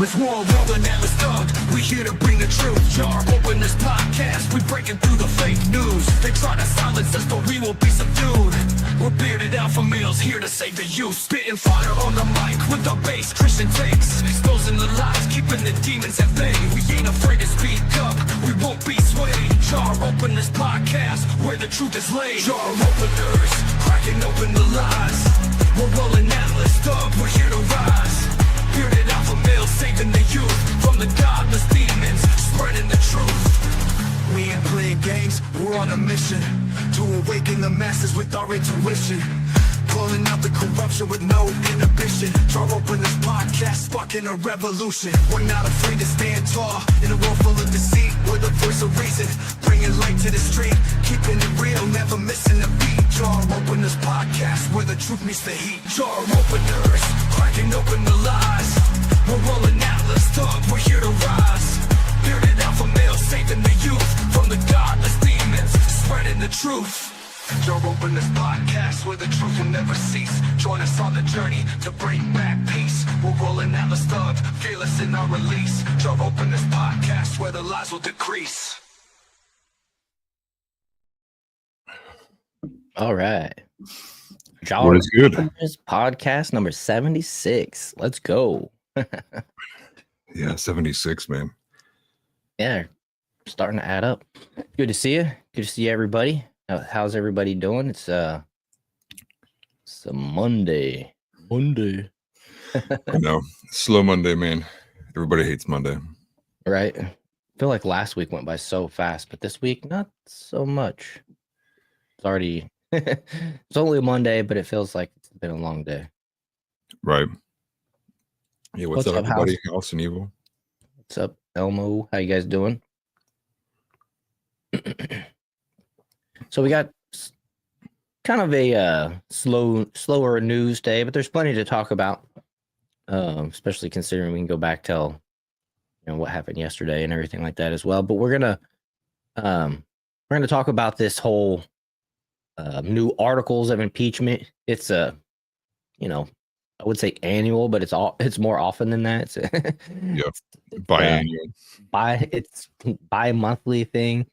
Let's roll, rolling and let's start. We here to bring the truth. Jar, open this podcast. We breaking through the fake news. They try to silence us, but we will be subdued. We're bearded alpha males here to save the youth. Spitting fire on the mic with our bass Christian takes. Exposing the lies, keeping the demons at bay. We ain't afraid to speak up. We won't be swayed. Jar, open this podcast where the truth is laid. Jar openers, cracking open the lies. We're rolling Atlas up, we're here to rise. Bearded alpha males saving the youth from the godless demons, spreading the truth. We ain't playing games, we're on a mission to awaken the masses with our intuition. Pulling out the corruption with no inhibition. Draw open this podcast, sparking a revolution. We're not afraid to stand tall in a world full of deceit. We're the voice of reason, bringing light to the street. Keeping it real, never missing a beat. Jar open this podcast where the truth meets the heat. Jar openers, cracking open the lies. We're rolling Atlas up, we're here to rise. Bearded alpha males saving the youth from the godless demons, spreading the truth. Jar open this podcast where the truth will never cease. Join us on the journey to bring back peace. We're rolling Atlas up, fearless in our release. Jar open this podcast where the lies will decrease. All right. What is good? Podcast number 76. Let's go. Yeah, 76, man. Yeah, starting to add up. Good to see you. Good to see everybody. How's everybody doing? It's a Monday. I know. Slow Monday, man. Everybody hates Monday. Right? I feel like last week went by so fast, but this week, not so much. It's already, it's only a Monday, but it feels like it's been a long day. Right. Yeah, what's up, everybody? House and Evil. What's up, Elmo? How you guys doing? So we got kind of a slower news day, but there's plenty to talk about, especially considering we can go back till what happened yesterday and everything like that as well. But we're gonna talk about this whole new articles of impeachment. It's I would say annual, but it's more often than that. It's, biannual. It's bi-monthly thing.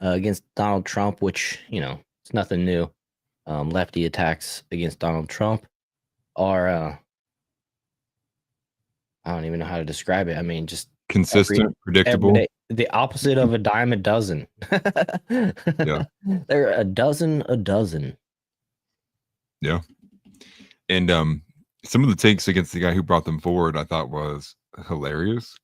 Against Donald Trump, which, it's nothing new. Lefty attacks against Donald Trump are, I don't even know how to describe it. I mean, just consistent, predictable. The opposite of a dime a dozen. Yeah. They're a dozen. Yeah. And some of the takes against the guy who brought them forward, I thought was hilarious.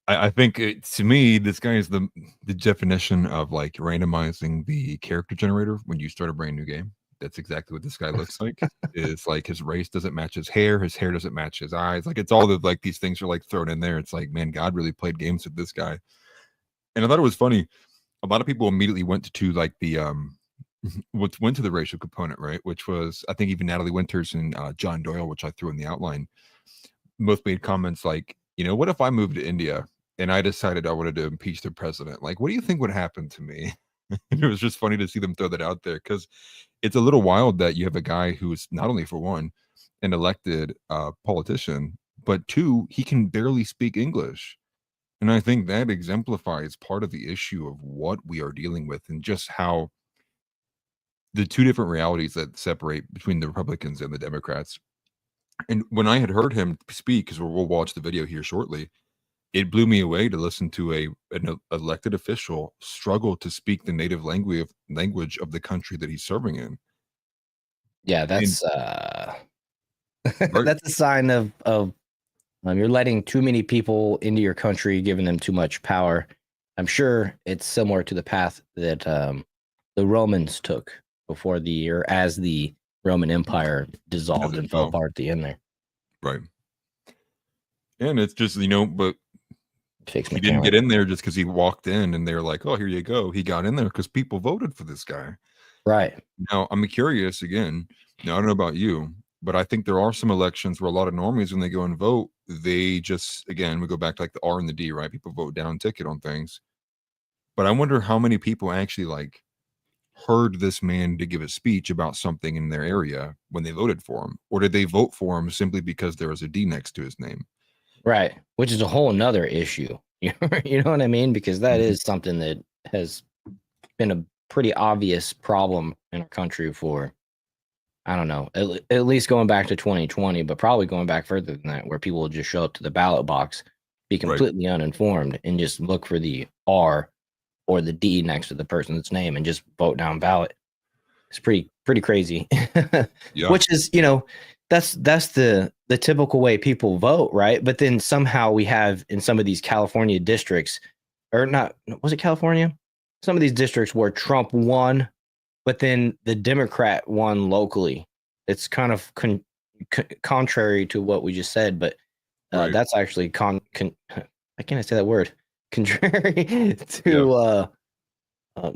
I think to me, this guy is the definition of like randomizing the character generator when you start a brand new game. That's exactly what this guy looks like. Is like his race doesn't match his hair doesn't match his eyes. Like it's all the like these things are like thrown in there. It's like, man, God really played games with this guy. And I thought it was funny. A lot of people immediately went to like the went to the racial component, right? Which was, I think even Natalie Winters and John Doyle, which I threw in the outline, both made comments like, what if I moved to India and I decided I wanted to impeach the president? Like, what do you think would happen to me? It was just funny to see them throw that out there because it's a little wild that you have a guy who is not only, for one, an elected politician, but two, he can barely speak English. And I think that exemplifies part of the issue of what we are dealing with and just how the two different realities that separate between the Republicans and the Democrats. And when I had heard him speak, because we'll watch the video here shortly, it blew me away to listen to an elected official struggle to speak the native language of the country that he's serving in. Yeah, that's that's a sign of you're letting too many people into your country, giving them too much power. I'm sure it's similar to the path that the Romans took as the Roman Empire dissolved and fell apart at the end there. Right. And it's just, but he didn't camera. get in there just because he walked in and they're like, oh, here you go. He got in there because people voted for this guy. Right. Now, I'm curious again. Now, I don't know about you, but I think there are some elections where a lot of normies, when they go and vote, they just, again, we go back to like the R and the D, right? People vote down ticket on things. But I wonder how many people actually like heard this man to give a speech about something in their area when they voted for him, or did they vote for him simply because there was a D next to his name? Right. Which is a whole nother issue. You know what I mean? Because that Mhm. is something that has been a pretty obvious problem in our country for, I don't know, at least going back to 2020, but probably going back further than that, where people will just show up to the ballot box, be Right. completely uninformed, and just look for the R or the D next to the person's name and just vote down ballot. It's pretty crazy. Yeah. Which is, that's the typical way people vote, right? But then somehow we have in some of these California districts, or not, was it California? Some of these districts where Trump won, but then the Democrat won locally. It's kind of contrary to what we just said, but Right. that's actually I can't say that word. Contrary Yeah. to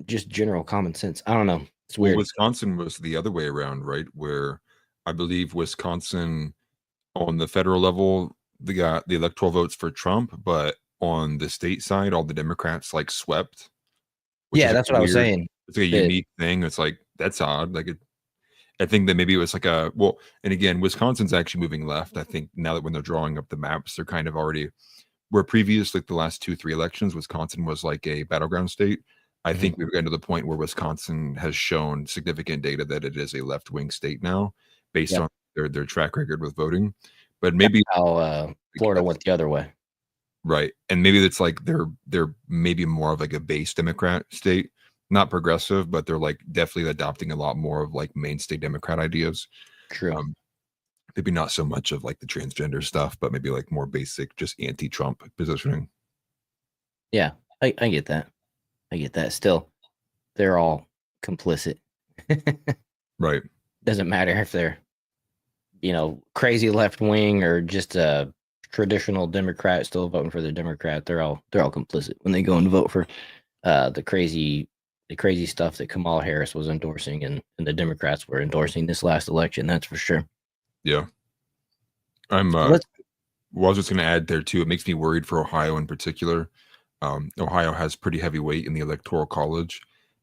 just general common sense. I don't know. It's Well, weird. Wisconsin was the other way around, right? Where I believe Wisconsin on the federal level, they got the electoral votes for Trump, but on the state side, all the Democrats like swept, which Yeah, is like that's a what I was weird, saying. it's like a That unique thing. It's like that's odd. Like I think that maybe it was like a well, and again, Wisconsin's actually moving left. I think now that when they're drawing up the maps, they're kind of already where previous, like the last 2, 3 elections, Wisconsin was like a battleground state. I Mhm. think we've gotten to the point where Wisconsin has shown significant data that it is a left wing state now, based Yep. on their track record with voting. But That's maybe how like, Florida went the other way. right, and maybe it's like they're maybe more of like a base Democrat state, not progressive, but they're like definitely adopting a lot more of like mainstay Democrat ideas. True. Um, maybe not so much of like the transgender stuff, but maybe like more basic, just anti-Trump positioning. Yeah, I get that. I get that. Still, they're all complicit. Right. Doesn't matter if they're, crazy left wing or just a traditional Democrat still voting for the Democrat. They're all complicit when they go and vote for the crazy stuff that Kamala Harris was endorsing and the Democrats were endorsing this last election. That's for sure. Yeah. I'm So let's well, I was just gonna add there too, it makes me worried for Ohio in particular. Ohio has pretty heavy weight in the electoral college.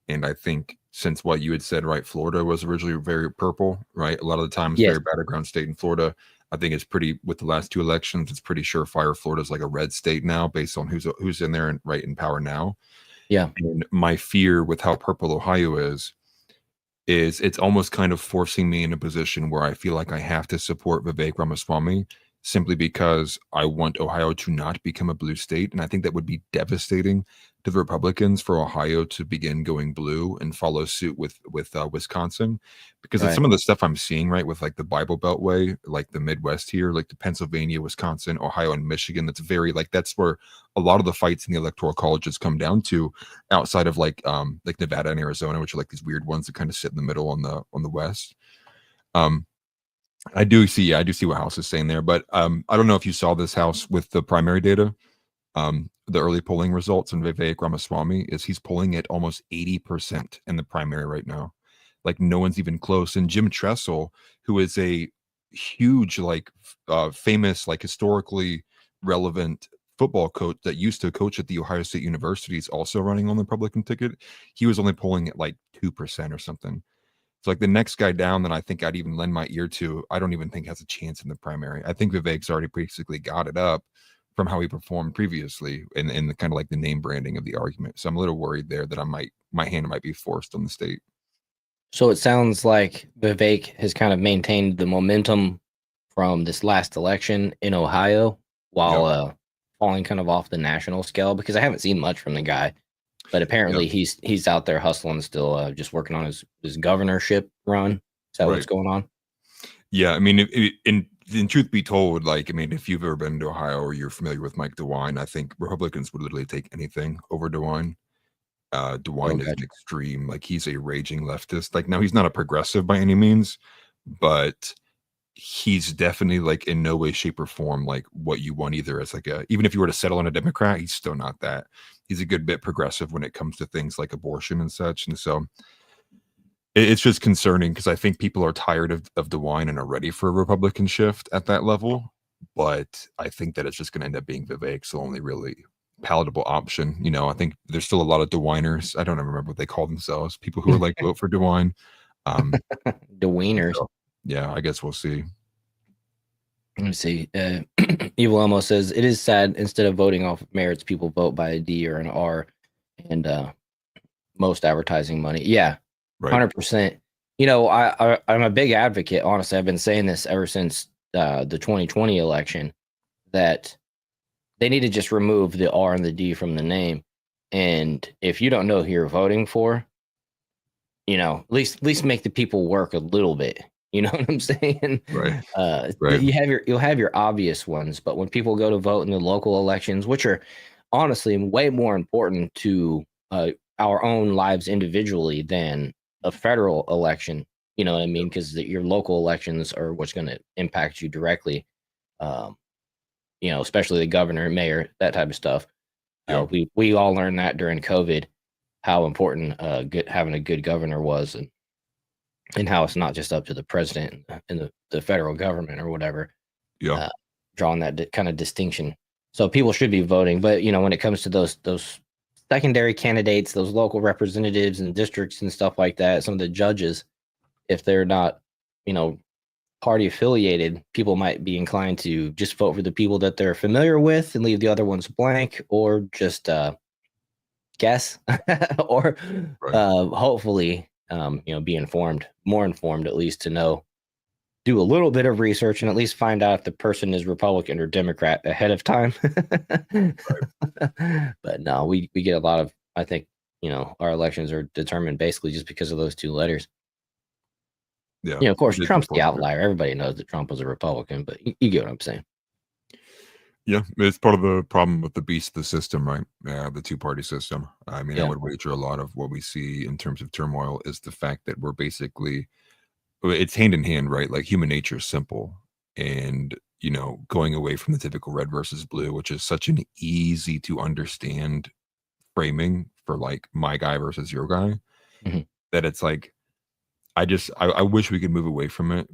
And I think since what you had said, right, Florida was originally very purple, right? A lot of the times Yes. very battleground state in Florida. I think it's pretty with the last 2 elections, it's pretty surefire Florida's like a red state now based on who's in there and right in power now. Yeah. And my fear with how purple Ohio is it's almost kind of forcing me in a position where I feel like I have to support Vivek Ramaswamy simply because I want Ohio to not become a blue state. And I think that would be devastating to the Republicans for Ohio to begin going blue and follow suit with Wisconsin, because of Right. some of the stuff I'm seeing, right, with like the Bible Beltway, like the Midwest here, like the Pennsylvania, Wisconsin, Ohio, and Michigan. That's very like that's where a lot of the fights in the electoral colleges come down to outside of like Nevada and Arizona, which are like these weird ones that kind of sit in the middle on the west. Um, I do see what House is saying there, but I don't know if you saw this House with the primary data. The early polling results in Vivek Ramaswamy is he's polling at almost 80% in the primary right now. Like no one's even close. And Jim Tressel, who is a huge, like famous, like historically relevant football coach that used to coach at the Ohio State University, is also running on the Republican ticket. He was only polling at like 2% or something. So like the next guy down that I think I'd even lend my ear to, I don't even think has a chance in the primary. I think Vivek's already basically got it up from how he performed previously in the kind of like the name branding of the argument. So I'm a little worried there that my hand might be forced on the state. So it sounds like Vivek has kind of maintained the momentum from this last election in Ohio while Yep. falling kind of off the national scale, because I haven't seen much from the guy, but Yep. apparently he's out there hustling still, just working on his governorship run. Is that Right. what's going on? Yeah. I mean, in truth be told, like, I mean, if you've ever been to Ohio or you're familiar with Mike DeWine, I think Republicans would literally take anything over DeWine. Oh, DeWine is an gotcha. extreme, like he's a raging leftist. Like now he's not a progressive by any means, but he's definitely like in no way, shape, or form like what you want either. As like a even if you were to settle on a Democrat, he's still not that. He's a good bit progressive when it comes to things like abortion and such. And so it's just concerning because I think people are tired of DeWine and are ready for a Republican shift at that level. But I think that it's just going to end up being Vivek's only really palatable option. You know, I think there's still a lot of DeWiners. I don't even remember what they call themselves. People who are like vote for DeWine. Um, The wieners. so, yeah, I guess we'll see. Let me see. Evil Elmo says it is sad. Instead of voting off merits, people vote by a D or an R, and most advertising money. Yeah, Right. 100%. You know, I'm a big advocate. Honestly, I've been saying this ever since the 2020 election that they need to just remove the R and the D from the name. And if you don't know who you're voting for, you know, at least make the people work a little bit. You know what I'm saying? Right. Right. You'll have your obvious ones, but when people go to vote in the local elections, which are honestly way more important to our own lives individually than a federal election, you know what I mean? Because your local elections are what's going to impact you directly. Um, you know, especially the governor, mayor, that type of stuff. Yeah. We all learned that during COVID how important having a good governor was, and how it's not just up to the president and the federal government or whatever, Yeah. drawing that kind of distinction. So people should be voting, but you know, when it comes to those secondary candidates, those local representatives and districts and stuff like that, some of the judges, if they're not, you know, party affiliated, people might be inclined to just vote for the people that they're familiar with and leave the other ones blank, or just guess, or Right. hopefully, you know, be informed, more informed at least, to know, do a little bit of research and at least find out if the person is Republican or Democrat ahead of time. But no, we get a lot of, I think, you know, our elections are determined basically just because of those two letters. Yeah. You know, of course, It is Trump's the unfortunate. outlier. Everybody knows that Trump was a Republican, but you get what I'm saying. Yeah, it's part of the problem with the beast of the system, right? The two-party system. I mean, I Yeah. would wager a lot of what we see in terms of turmoil is the fact that we're basically it's hand in hand, right? Like human nature is simple, and going away from the typical red versus blue, which is such an easy to understand framing for like my guy versus your guy, Mhm. that it's like I wish we could move away from it,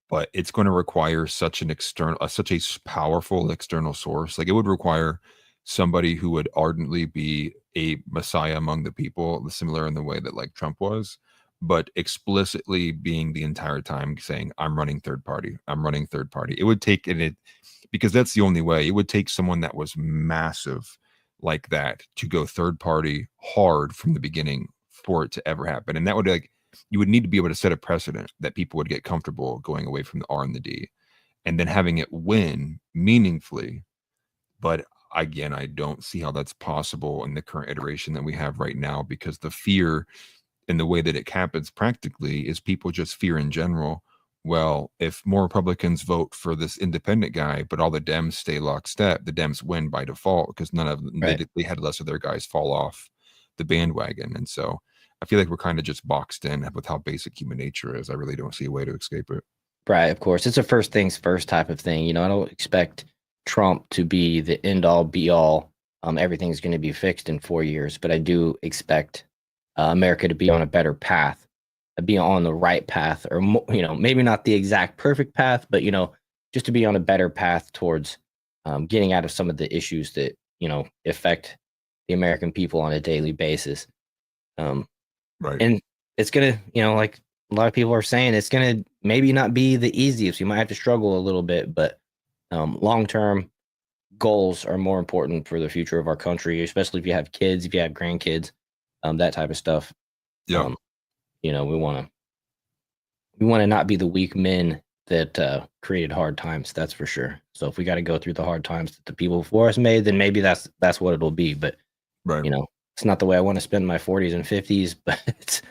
but it's going to require such an such a powerful external source. Like it would require somebody who would ardently be a messiah among the people, similar in the way that like Trump was, but explicitly being the entire time saying, I'm running third party. I'm running third party. It would take and it because that's the only way. It would take someone that was massive like that to go third party hard from the beginning for it to ever happen. And that would like you would need to be able to set a precedent that people would get comfortable going away from the R and the D and then having it win meaningfully. But again, I don't see how that's possible in the current iteration that we have right now, because the fear and the way that it happens practically is people just fear in general. Well, if more Republicans vote for this independent guy, but all the Dems stay lockstep, the Dems win by default because none of them, Right. they had less of their guys fall off the bandwagon. And so I feel like we're kind of just boxed in with how basic human nature is. I really don't see a way to escape it. Right, of course. It's a first things first type of thing. You know, I don't expect Trump to be the end all be all. Everything's going to be fixed in 4 years, but I do expect America to be on a better path, be on the right path, or you know, maybe not the exact perfect path, but you know, just to be on a better path towards getting out of some of the issues that you know affect the American people on a daily basis. Um, Right. and it's gonna, you know, like a lot of people are saying, it's gonna maybe not be the easiest. You might have to struggle a little bit, but long term goals are more important for the future of our country, especially if you have kids, if you have grandkids, that type of stuff. Yeah. Um, you know, we want to not be the weak men that created hard times. That's for sure. So if we got to go through the hard times that the people before us made, then maybe that's what it'll be. But Right. you know, it's not the way I want to spend my 40s and 50s. But it's,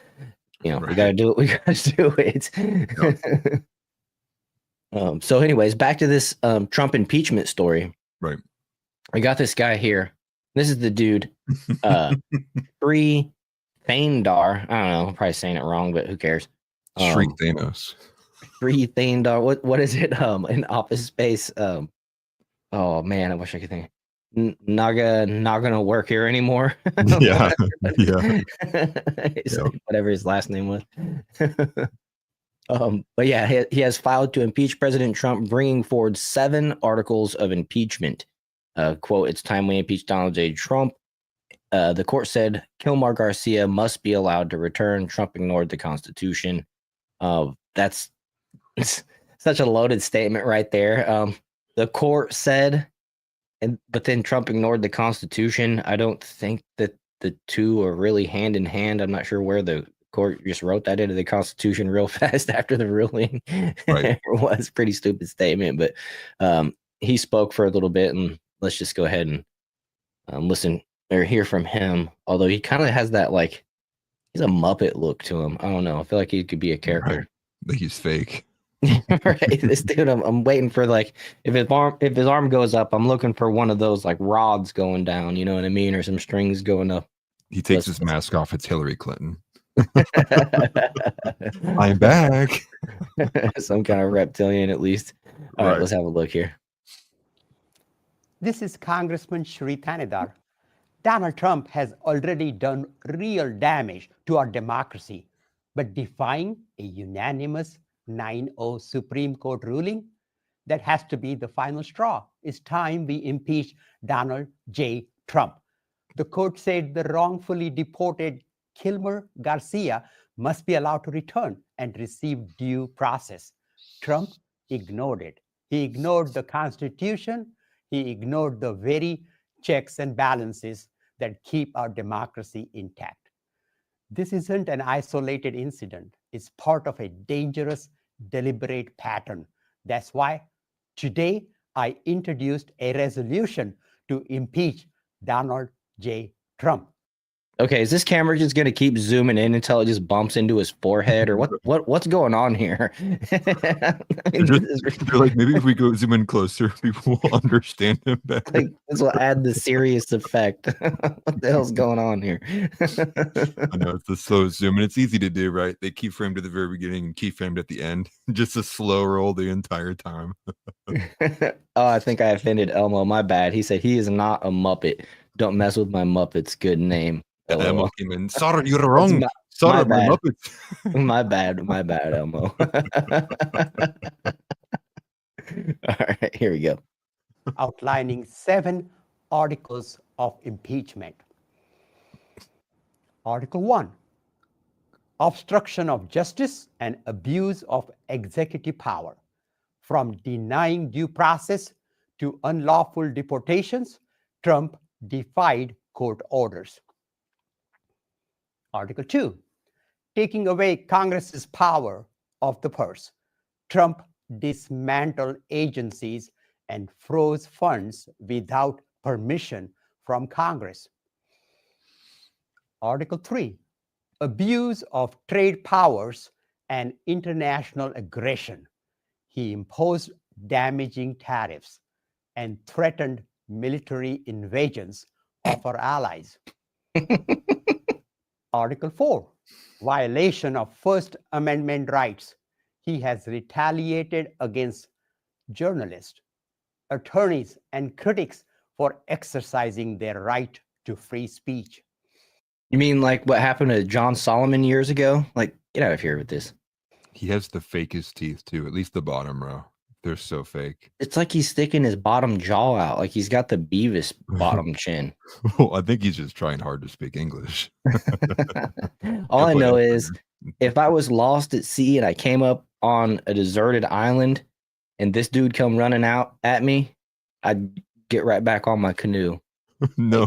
you know, we got Right. to do it. We got to do it. Yeah. So, anyways, back to this Trump impeachment story. Right. I got this guy here. This is the dude, Free Thaindar. I don't know. I'm probably saying it wrong, but who cares? Shriek Thanos. Free Thaindar. What is it? In Office Space. Oh man, I wish I could think. Naga not gonna work here anymore. Yeah. Yeah. Whatever his last name was. But yeah, he has filed to impeach President Trump, bringing forward 7 articles of impeachment. Quote, it's time we impeach Donald J. Trump. The court said Kilmar Garcia must be allowed to return. Trump ignored the Constitution. That's such a loaded statement right there. The court said, but then Trump ignored the Constitution. I don't think that the two are really hand in hand. I'm not sure where the court just wrote that into the Constitution real fast after the ruling. Right. It was a pretty stupid statement, but he spoke for a little bit, and let's just go ahead and listen or hear from him. Although he kind of has that like he's a Muppet look to him. I don't know. I feel like he could be a character. Right. Like he's fake. Right, this dude. I'm waiting for like if his arm goes up, I'm looking for one of those like rods going down. You know what I mean, or some strings going up. He takes his mask off. It's Hillary Clinton. I'm back. Some kind of reptilian, at least. All right, let's have a look here. This is Congressman Shri Thanedar. Donald Trump has already done real damage to our democracy, but defying a unanimous 9-0 Supreme Court ruling, that has to be the final straw. It's time we impeach Donald J. Trump. The court said the wrongfully deported Kilmer Garcia must be allowed to return and receive due process. Trump ignored it. He ignored the Constitution. He ignored the very checks and balances that keep our democracy intact. This isn't an isolated incident. It's part of a dangerous, deliberate pattern. That's why today I introduced a resolution to impeach Donald J. Trump. Okay, is this camera just going to keep zooming in until it just bumps into his forehead, or what's going on here? They're like, maybe if we go zoom in closer, people will understand him better. Like, this will add the serious effect. What the hell's going on here? I know it's the slow zoom, and it's easy to do, right? They keyframed at the very beginning and keyframed at the end. Just a slow roll the entire time. Oh, I think I offended Elmo. My bad. He said he is not a Muppet. Don't mess with my Muppets. Good name. Elmo came in. Sorry, you're wrong. Sorry, my Muppets. My bad, Elmo. All right, here we go. Outlining 7 articles of impeachment. Article 1, obstruction of justice and abuse of executive power. From denying due process to unlawful deportations, Trump defied court orders. Article 2, taking away Congress's power of the purse. Trump dismantled agencies and froze funds without permission from Congress. Article 3, abuse of trade powers and international aggression. He imposed damaging tariffs and threatened military invasions of our allies. Article 4, violation of First Amendment rights. He has retaliated against journalists, attorneys, and critics for exercising their right to free speech. You mean like what happened to John Solomon years ago? Like, get out of here with this. He has the fakest teeth, too. At least the bottom row. They're so fake. It's like he's sticking his bottom jaw out. Like he's got the Beavis bottom chin. Well, I think he's just trying hard to speak English. All I know is if I was lost at sea and I came up on a deserted island and this dude come running out at me, I'd get right back on my canoe. No.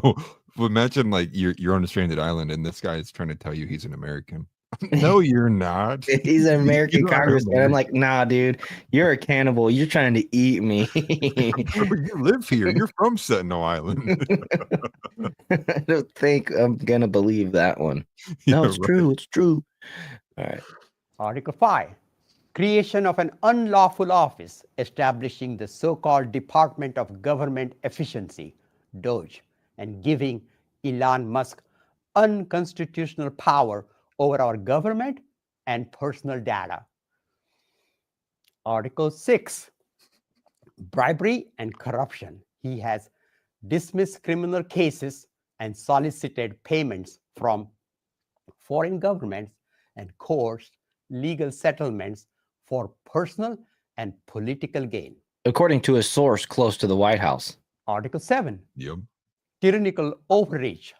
Well, imagine like you're on a stranded island and this guy is trying to tell you he's an American. No, you're not. He's an American congressman. I'm like, nah, dude, you're a cannibal. You're trying to eat me. You live here. You're from Sentinel Island. I don't think I'm going to believe that one. No, it's true. It's true. All right. Article 5, creation of an unlawful office establishing the so-called Department of Government Efficiency, DOGE, and giving Elon Musk unconstitutional power over our government and personal data. Article 6, bribery and corruption. He has dismissed criminal cases and solicited payments from foreign governments and coerced legal settlements for personal and political gain. According to a source close to the White House. Article 7, Yep. tyrannical overreach.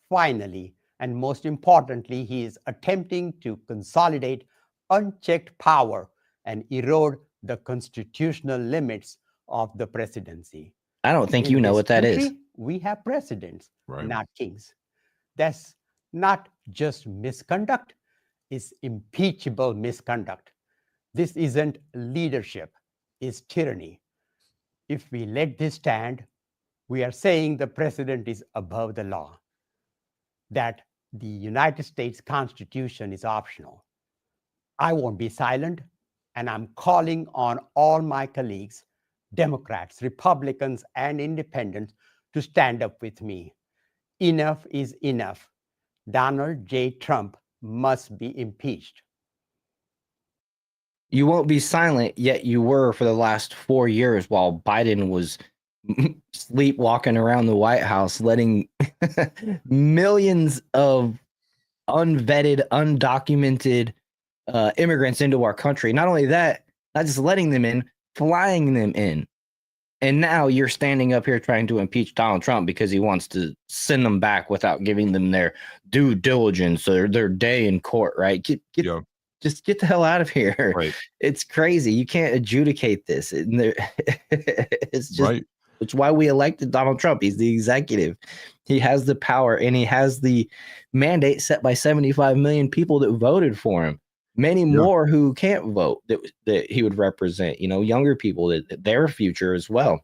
Finally, and most importantly, he is attempting to consolidate unchecked power and erode the constitutional limits of the presidency. I don't think In you know this what that is. country, we have presidents, Right. not kings. That's not just misconduct, it's impeachable misconduct. This isn't leadership, it's tyranny. If we let this stand, we are saying the president is above the law, that the United States Constitution is optional. I won't be silent, and I'm calling on all my colleagues, Democrats, Republicans, and independents, to stand up with me. Enough is enough. Donald J. Trump must be impeached. You won't be silent, yet you were for the last 4 years while Biden was sleepwalking around the White House, letting millions of unvetted, undocumented immigrants into our country. Not only that, not just letting them in, flying them in. And now you're standing up here trying to impeach Donald Trump because he wants to send them back without giving them their due diligence or their day in court, right? Just get the hell out of here. Right. It's crazy. You can't adjudicate this. It's just, Right. it's why we elected Donald Trump. He's the executive. He has the power and he has the mandate set by 75 million people that voted for him. Many more who can't vote that he would represent, you know, younger people, that their future as well.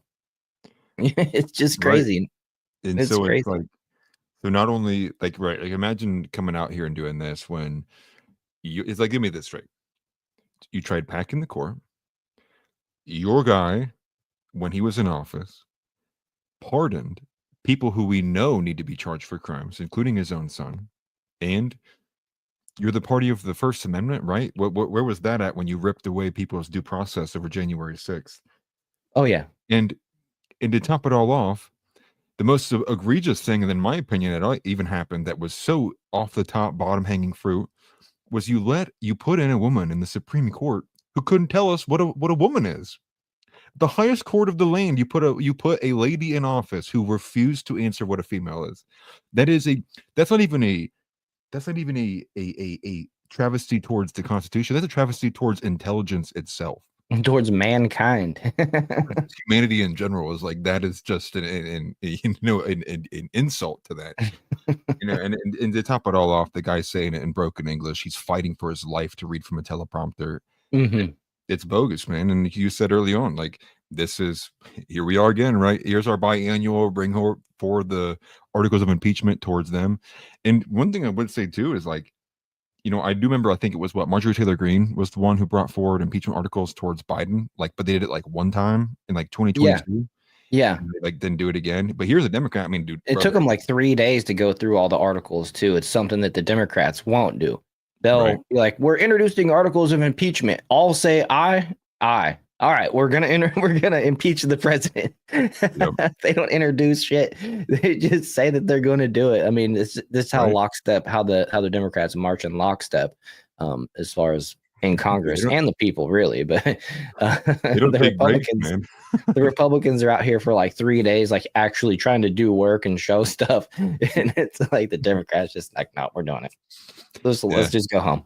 It's just crazy. Right. And it's so crazy. it's like, so not only like, right, like imagine coming out here and doing this when it's like, give me this straight. You tried packing the court. Your guy, when he was in office, pardoned people who we know need to be charged for crimes, including his own son. And you're the party of the First Amendment, right? Where was that at when you ripped away people's due process over January 6th? Oh, yeah. And to top it all off, the most egregious thing, in my opinion, that even happened that was so off the top, bottom hanging fruit, was you put in a woman in the Supreme Court who couldn't tell us what a woman is. The highest court of the land, you put a lady in office who refused to answer what a female is. That's not even a travesty towards the Constitution. That's a travesty towards intelligence itself. Towards mankind. Humanity in general is like, that is just an insult to that. You know, and to top it all off, the guy saying it in broken English, he's fighting for his life to read from a teleprompter. Mm-hmm. It's bogus, man. And you said early on, like, here we are again, right? Here's our biannual bring for the articles of impeachment towards them. And one thing I would say too is, like, you know, I do remember, I think it was Marjorie Taylor Greene was the one who brought forward impeachment articles towards Biden, like, but they did it like one time in like 2022. Yeah. And they, like, didn't do it again. But here's a Democrat. I mean, dude, it took them like 3 days to go through all the articles too. It's something that the Democrats won't do. They'll be like, we're introducing articles of impeachment. All say aye. All right, we're gonna impeach the president. They don't introduce shit. They just say that they're going to do it. I mean, this is how lockstep, how the Democrats march in lockstep, as far as in Congress and the people, really. But the Republicans, the Republicans are out here for like 3 days, like actually trying to do work and show stuff, and it's like the Democrats just like, no, we're doing it. Let's just go home.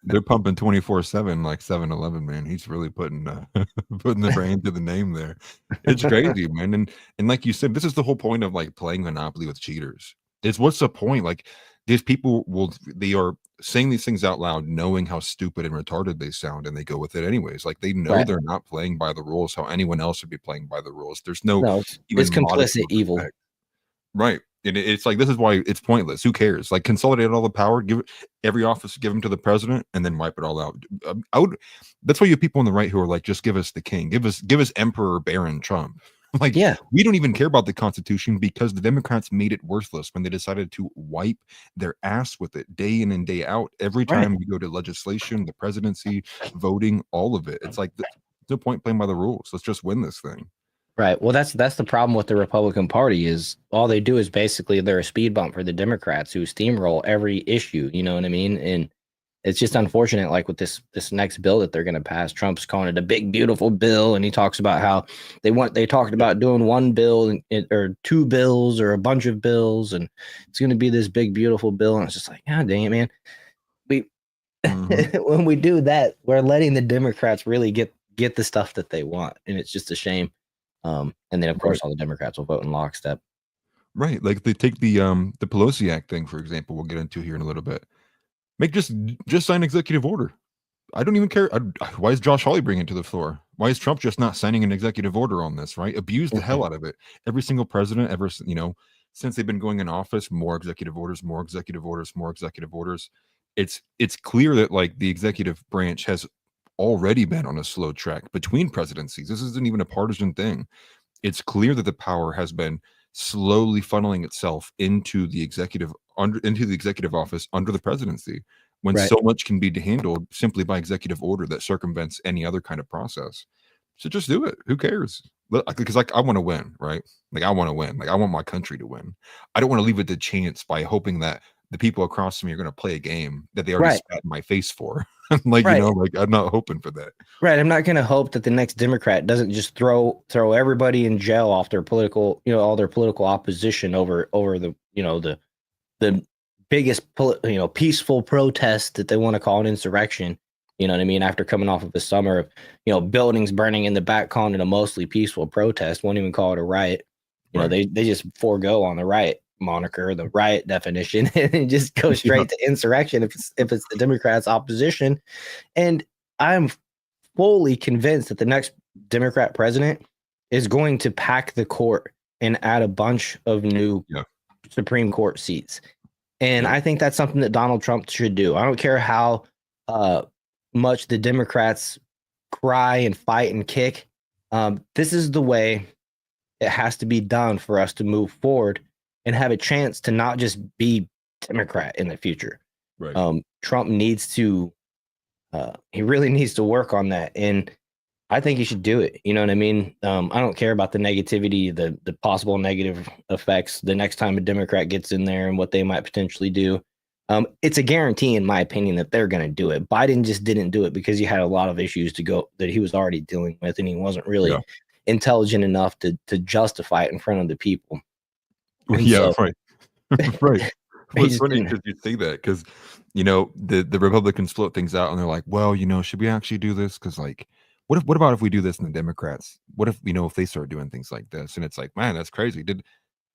They're pumping 24/7 like 7-Eleven, man. He's really putting the brand to the name there. It's crazy, man. And like you said, this is the whole point of like playing Monopoly with cheaters. It's what's the point? Like, these people they are saying these things out loud, knowing how stupid and retarded they sound, and they go with it anyways. Like, they know they're not playing by the rules how anyone else would be playing by the rules. There's no it's complicit evil. Right. And it's like, this is why it's pointless. Who cares? Like, consolidate all the power, give every office, give them to the president, and then wipe it all out. That's why you have people on the right who are like, just give us the king, give us Emperor Baron Trump. Like, we don't even care about the Constitution, because the Democrats made it worthless when they decided to wipe their ass with it day in and day out. Every time we go to legislation, the presidency, voting, all of it. It's like, there's no point playing by the rules. Let's just win this thing. Right. Well, that's the problem with the Republican Party, is all they do is basically they're a speed bump for the Democrats who steamroll every issue. You know what I mean? And it's just unfortunate, like with this next bill that they're going to pass. Trump's calling it a big, beautiful bill, and he talks about how they talked about doing one bill or two bills or a bunch of bills, and it's going to be this big, beautiful bill. And it's just like, God dang it, man. When we do that, we're letting the Democrats really get get the stuff that they want, and it's just a shame. And then of course all the Democrats will vote in lockstep. Right. Like they take the PELOSI Act thing, for example, we'll get into here in a little bit. Make just sign executive order. I don't even care. Why is Josh Hawley bringing it to the floor? Why is Trump just not signing an executive order on this, right? Abuse the hell out of it. Every single president ever, since they've been going in office, more executive orders, more executive orders, more executive orders. It's clear that like the executive branch has already been on a slow track between presidencies. This isn't even a partisan thing. It's clear that the power has been slowly funneling itself into the executive office under the presidency, when Right. so much can be handled simply by executive order that circumvents any other kind of process. So just do it. Who cares? Because like I want to win, right? Like I want to win. Like I want my country to win. I don't want to leave it to chance by hoping that the people across from me are going to play a game that they already Right. spat in my face for. Like, Right. like I'm not hoping for that. Right. I'm not going to hope that the next Democrat doesn't just throw everybody in jail off their political, all their political opposition over the, the biggest, peaceful protest that they want to call an insurrection. You know what I mean? After coming off of a summer of, buildings burning in the back, calling it a mostly peaceful protest, won't even call it a riot. Right. They just forego on the riot moniker, the riot definition, and just go straight to insurrection if it's the Democrats' opposition. And I'm fully convinced that the next Democrat president is going to pack the court and add a bunch of new Supreme Court seats. And I think that's something that Donald Trump should do. I don't care how much the Democrats cry and fight and kick. This is the way it has to be done for us to move forward and have a chance to not just be Democrat in the future. Right. Trump needs to, he really needs to work on that. And I think he should do it. You know what I mean? I don't care about the negativity, the possible negative effects the next time a Democrat gets in there and what they might potentially do. It's a guarantee, in my opinion, that they're going to do it. Biden just didn't do it because he had a lot of issues that he was already dealing with, and he wasn't really intelligent enough to justify it in front of the people. And right. Right. What's funny because you say that because the Republicans float things out and they're like, well, should we actually do this? Because like, what about if we do this in the Democrats? What if if they start doing things like this? And it's like, man, that's crazy. Did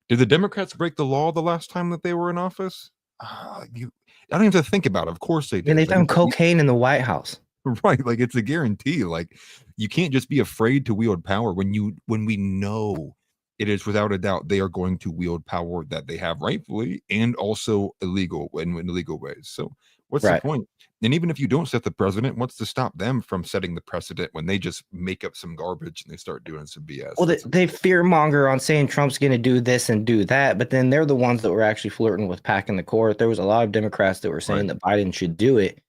the Democrats break the law the last time that they were in office? I don't even have to think about it. Of course they did. And they found cocaine in the White House. Right. Like it's a guarantee. Like you can't just be afraid to wield power when we know it is without a doubt they are going to wield power that they have rightfully and also illegal in illegal ways. So what's the point? And even if you don't set the president, what's to stop them from setting the precedent when they just make up some garbage and they start doing some BS? Well, they fearmonger on saying Trump's going to do this and do that, but then they're the ones that were actually flirting with packing the court. There was a lot of Democrats that were saying that Biden should do it,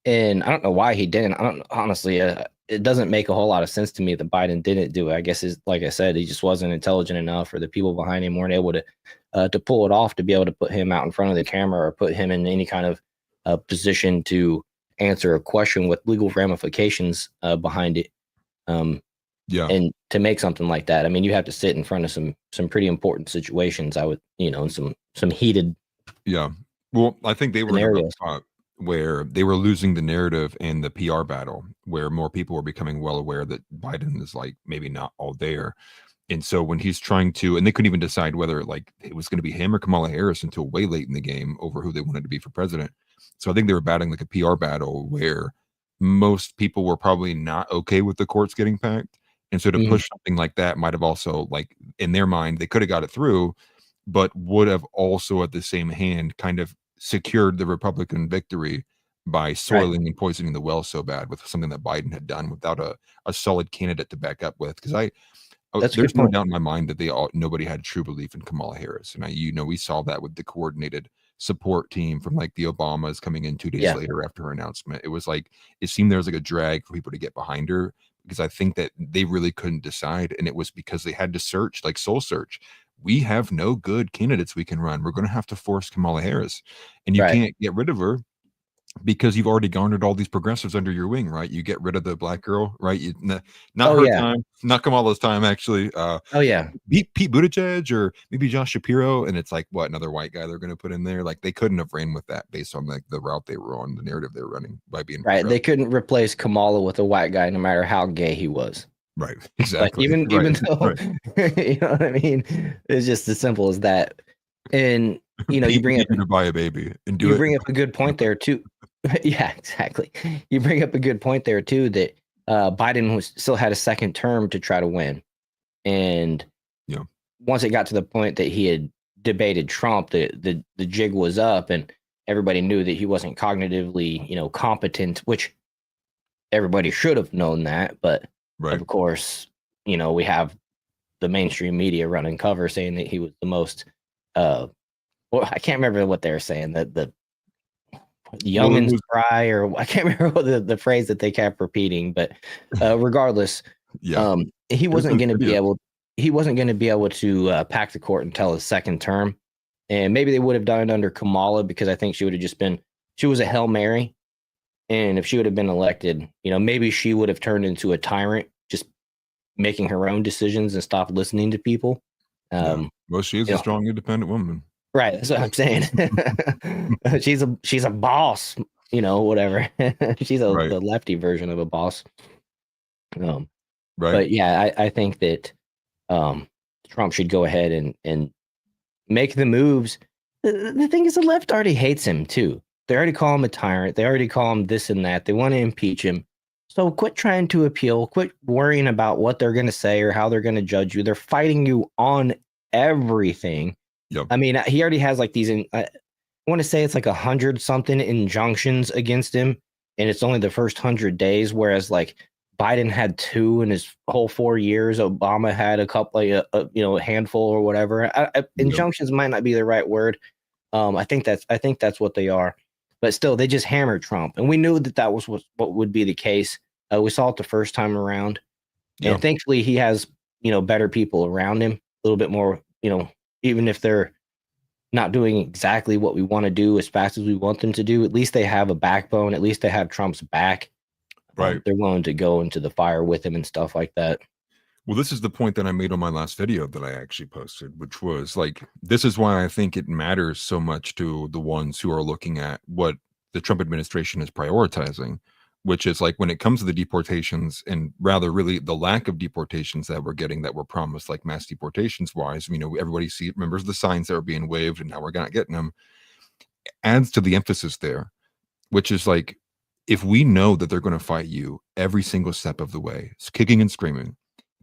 and I don't know why he didn't. Honestly, it doesn't make a whole lot of sense to me that Biden didn't do it. I guess, like I said, he just wasn't intelligent enough, or the people behind him weren't able to pull it off to be able to put him out in front of the camera or put him in any kind of position to answer a question with legal ramifications behind it. And to make something like that, I mean, you have to sit in front of some pretty important situations. I would, and some heated. Yeah. Well, I think they were in a spot where they were losing the narrative and the PR battle, where more people were becoming well aware that Biden is like maybe not all there. And so when he's trying to, and they couldn't even decide whether like it was going to be him or Kamala Harris until way late in the game over who they wanted to be for president. So I think they were battling like a PR battle where most people were probably not okay with the courts getting packed. And so to push something like that might have also, like in their mind, they could have got it through, but would have also at the same hand kind of secured the Republican victory by soiling and poisoning the well so bad with something that Biden had done without a solid candidate to back up with. Because there's no doubt in my mind that nobody had true belief in Kamala Harris. And we saw that with the coordinated support team from like the Obamas coming in 2 days later after her announcement. It was like, it seemed there was like a drag for people to get behind her, because I think that they really couldn't decide. And it was because they had to search, like soul search. We have no good candidates we can run. We're going to have to force Kamala Harris, and you can't get rid of her because you've already garnered all these progressives under your wing, right? You get rid of the black girl, right? Not Oh her yeah. time, not Kamala's time, actually. Oh yeah. Pete Buttigieg or maybe Josh Shapiro, and it's like, what, another white guy they're going to put in there? Like, they couldn't have ran with that based on like the route they were on, the narrative they were running by being Right. They couldn't replace Kamala with a white guy, no matter how gay he was. right. But Exactly. even Right. though, Right. you know what I mean, it's just as simple as that. And you know, you Pete bring up needed to buy a baby and do you it. bring up a good point there too. Yeah, exactly. You bring up a good point there too, that Biden was still had a second term to try to win, and Yeah. once it got to the point that he had debated Trump, the jig was up, and everybody knew that he wasn't cognitively, you know, competent, which everybody should have known that. But Right. of course, you know, we have the mainstream media running cover saying that he was the most, well, I can't remember what they were saying, that the young Well, it and was, spry, or I can't remember what the phrase that they kept repeating, but regardless, yeah. he It was wasn't going to be insidious. able to pack the court until his second term. And maybe they would have done it under Kamala, because I think she would have just been, she was a Hail Mary. And if she would have been elected, you know, maybe she would have turned into a tyrant, just making her own decisions and stopped listening to people. Yeah. Well, she is you a know, strong, independent woman. right. That's what I'm saying. she's a boss, you know, whatever. She's Right. the lefty version of a boss. Right. But yeah, I think that Trump should go ahead and make the moves. The thing is, the left already hates him too. They already call him a tyrant. They already call him this and that. They want to impeach him. So quit trying to appeal. Quit worrying about what they're going to say or how they're going to judge you. They're fighting you on everything. Yep. I mean, he already has like these. I want to say it's like 100 something injunctions against him, and it's only the first 100 days. Whereas like Biden had 2 in his whole 4 years. Obama had a couple, you know, a handful or whatever. Injunctions might not be the right word. I think that's what they are. But still, they just hammered Trump, and we knew that was what would be the case. We saw it the first time around, and thankfully he has, you know, better people around him, a little bit more, you know, even if they're not doing exactly what we want to do as fast as we want them to do. At least they have a backbone. At least they have Trump's back. Right. They're willing to go into the fire with him and stuff like that. Well, this is the point that I made on my last video that I actually posted, which was like, this is why I think it matters so much to the ones who are looking at what the Trump administration is prioritizing, which is like when it comes to the deportations, and rather really the lack of deportations that we're getting, that were promised, like mass deportations wise. You know, everybody remembers the signs that were being waved, and now we're not getting them. Adds to the emphasis there, which is like, if we know that they're going to fight you every single step of the way, it's kicking and screaming,